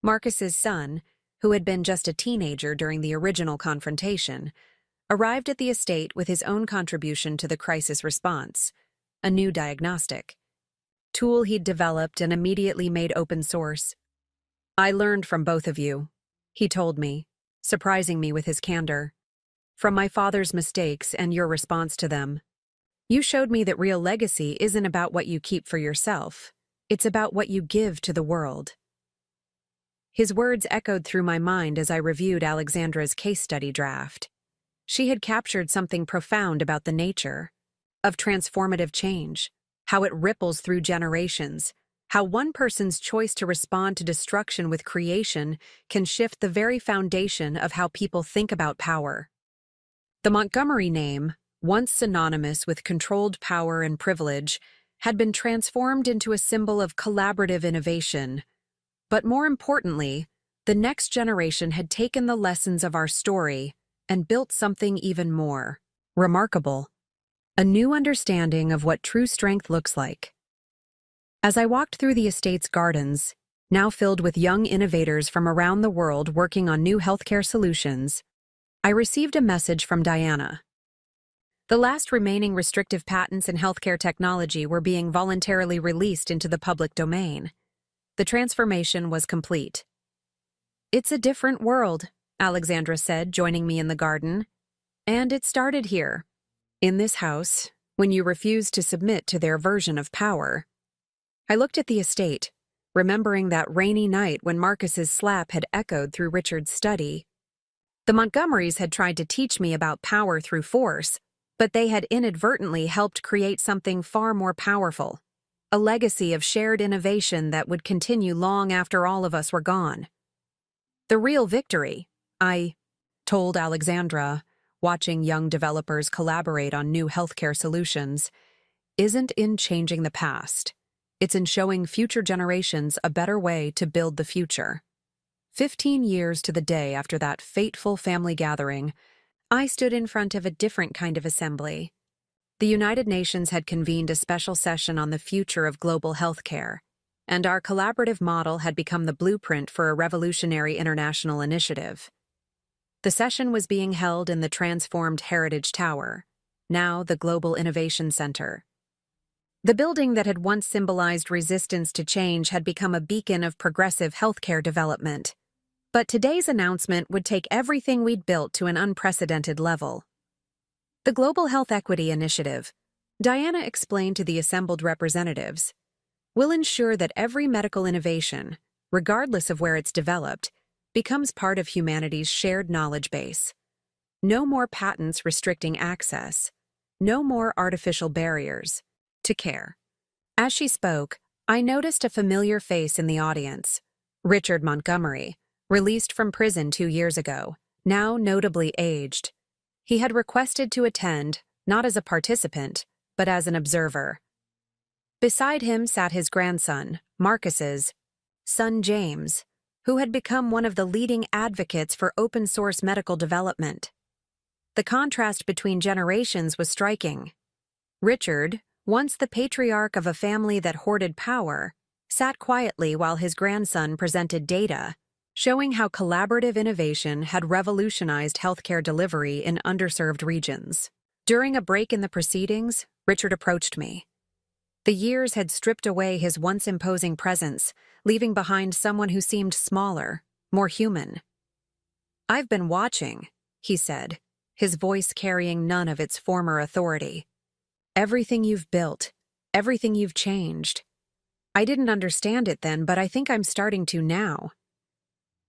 Marcus's son, who had been just a teenager during the original confrontation, arrived at the estate with his own contribution to the crisis response, a new diagnostic tool he'd developed and immediately made open source. "I learned from both of you," he told me, surprising me with his candor. "From my father's mistakes and your response to them. You showed me that real legacy isn't about what you keep for yourself. It's about what you give to the world." His words echoed through my mind as I reviewed Alexandra's case study draft. She had captured something profound about the nature of transformative change, how it ripples through generations, how one person's choice to respond to destruction with creation can shift the very foundation of how people think about power. The Montgomery name, once synonymous with controlled power and privilege, had been transformed into a symbol of collaborative innovation. But more importantly, the next generation had taken the lessons of our story and built something even more remarkable, a new understanding of what true strength looks like. As I walked through the estate's gardens, now filled with young innovators from around the world working on new healthcare solutions, I received a message from Diana. The last remaining restrictive patents in healthcare technology were being voluntarily released into the public domain. The transformation was complete. "It's a different world," Alexandra said, joining me in the garden. "And it started here, in this house, when you refused to submit to their version of power." I looked at the estate, remembering that rainy night when Marcus's slap had echoed through Richard's study. The Montgomerys had tried to teach me about power through force, but they had inadvertently helped create something far more powerful, a legacy of shared innovation that would continue long after all of us were gone. "The real victory," I told Alexandra, watching young developers collaborate on new healthcare solutions, "isn't in changing the past. It's in showing future generations a better way to build the future." 15 years to the day after that fateful family gathering, I stood in front of a different kind of assembly. The United Nations had convened a special session on the future of global healthcare, and our collaborative model had become the blueprint for a revolutionary international initiative. The session was being held in the transformed Heritage Tower, now the Global Innovation Center. The building that had once symbolized resistance to change had become a beacon of progressive healthcare development. But today's announcement would take everything we'd built to an unprecedented level. The Global Health Equity Initiative, Diana explained to the assembled representatives, will ensure that every medical innovation, regardless of where it's developed, becomes part of humanity's shared knowledge base. No more patents restricting access. No more artificial barriers to care. As she spoke, I noticed a familiar face in the audience, Richard Montgomery, released from prison 2 years ago, now notably aged. He had requested to attend, not as a participant, but as an observer. Beside him sat his grandson, Marcus's son James, who had become one of the leading advocates for open-source medical development. The contrast between generations was striking. Richard, once the patriarch of a family that hoarded power, sat quietly while his grandson presented data, showing how collaborative innovation had revolutionized healthcare delivery in underserved regions. During a break in the proceedings, Richard approached me. The years had stripped away his once imposing presence, leaving behind someone who seemed smaller, more human. "I've been watching," he said, his voice carrying none of its former authority. "Everything you've built, everything you've changed. I didn't understand it then, but I think I'm starting to now."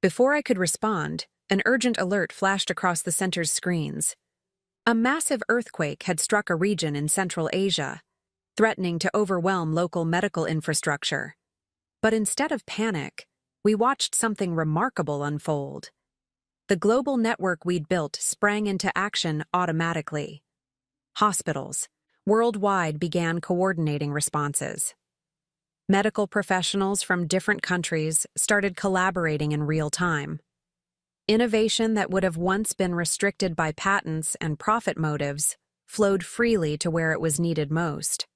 Before I could respond, an urgent alert flashed across the center's screens. A massive earthquake had struck a region in Central Asia, threatening to overwhelm local medical infrastructure. But instead of panic, we watched something remarkable unfold. The global network we'd built sprang into action automatically. Hospitals worldwide began coordinating responses. Medical professionals from different countries started collaborating in real time. Innovation that would have once been restricted by patents and profit motives flowed freely to where it was needed most.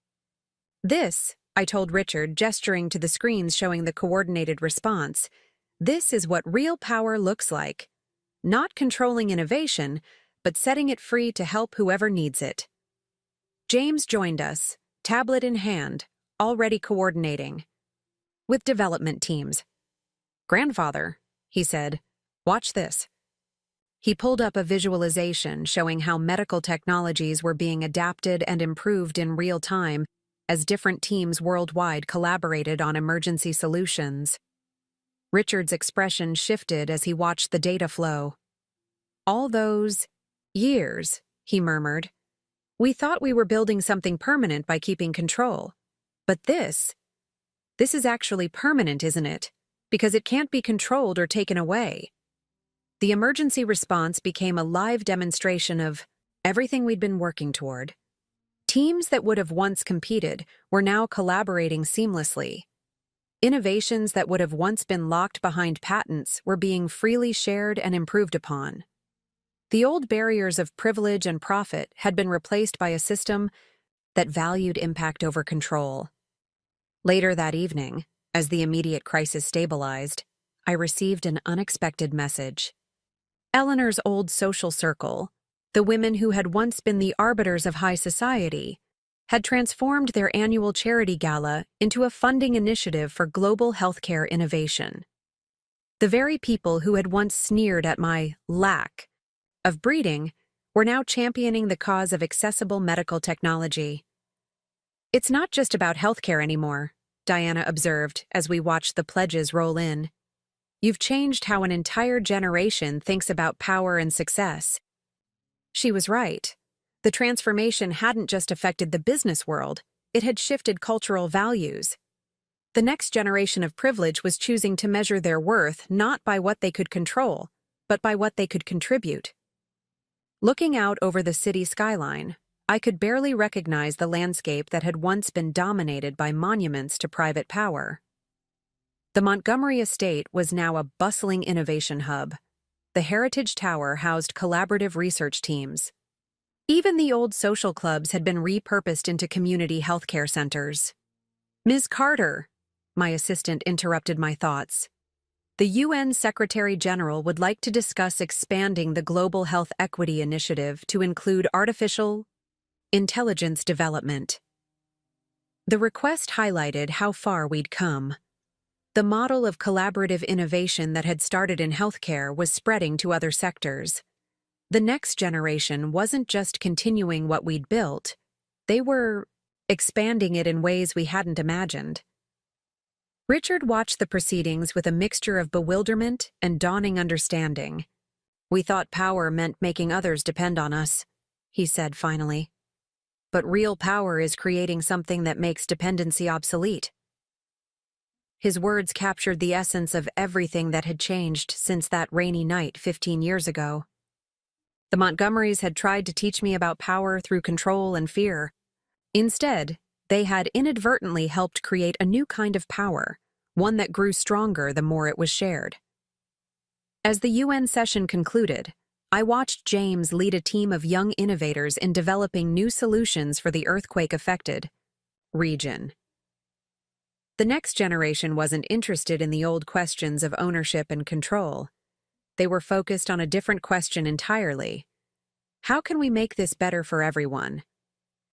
This, I told Richard, gesturing to the screens showing the coordinated response. This is what real power looks like. Not controlling innovation, but setting it free to help whoever needs it. James joined us, tablet in hand, already coordinating. With development teams. "Grandfather," he said, "watch this." He pulled up a visualization showing how medical technologies were being adapted and improved in real time as different teams worldwide collaborated on emergency solutions. Richard's expression shifted as he watched the data flow. "All those years," he murmured. "We thought we were building something permanent by keeping control. But this is actually permanent, isn't it? Because it can't be controlled or taken away." The emergency response became a live demonstration of everything we'd been working toward. Teams that would have once competed were now collaborating seamlessly. Innovations that would have once been locked behind patents were being freely shared and improved upon. The old barriers of privilege and profit had been replaced by a system that valued impact over control. Later that evening, as the immediate crisis stabilized, I received an unexpected message. Eleanor's old social circle, the women who had once been the arbiters of high society, had transformed their annual charity gala into a funding initiative for global healthcare innovation. The very people who had once sneered at my lack of breeding were now championing the cause of accessible medical technology. "It's not just about healthcare anymore," Diana observed as we watched the pledges roll in. "You've changed how an entire generation thinks about power and success." She was right. The transformation hadn't just affected the business world, it had shifted cultural values. The next generation of privilege was choosing to measure their worth not by what they could control, but by what they could contribute. Looking out over the city skyline, I could barely recognize the landscape that had once been dominated by monuments to private power. The Montgomery estate was now a bustling innovation hub. The Heritage Tower housed collaborative research teams. Even the old social clubs had been repurposed into community healthcare centers. "Ms. Carter," my assistant interrupted my thoughts. "The UN Secretary General would like to discuss expanding the Global Health Equity Initiative to include artificial intelligence development." The request highlighted how far we'd come. The model of collaborative innovation that had started in healthcare was spreading to other sectors. The next generation wasn't just continuing what we'd built, they were expanding it in ways we hadn't imagined. Richard watched the proceedings with a mixture of bewilderment and dawning understanding. "We thought power meant making others depend on us," he said finally. "But real power is creating something that makes dependency obsolete." His words captured the essence of everything that had changed since that rainy night 15 years ago. The Montgomerys had tried to teach me about power through control and fear. Instead, they had inadvertently helped create a new kind of power, one that grew stronger the more it was shared. As the UN session concluded, I watched James lead a team of young innovators in developing new solutions for the earthquake-affected region. The next generation wasn't interested in the old questions of ownership and control. They were focused on a different question entirely. How can we make this better for everyone?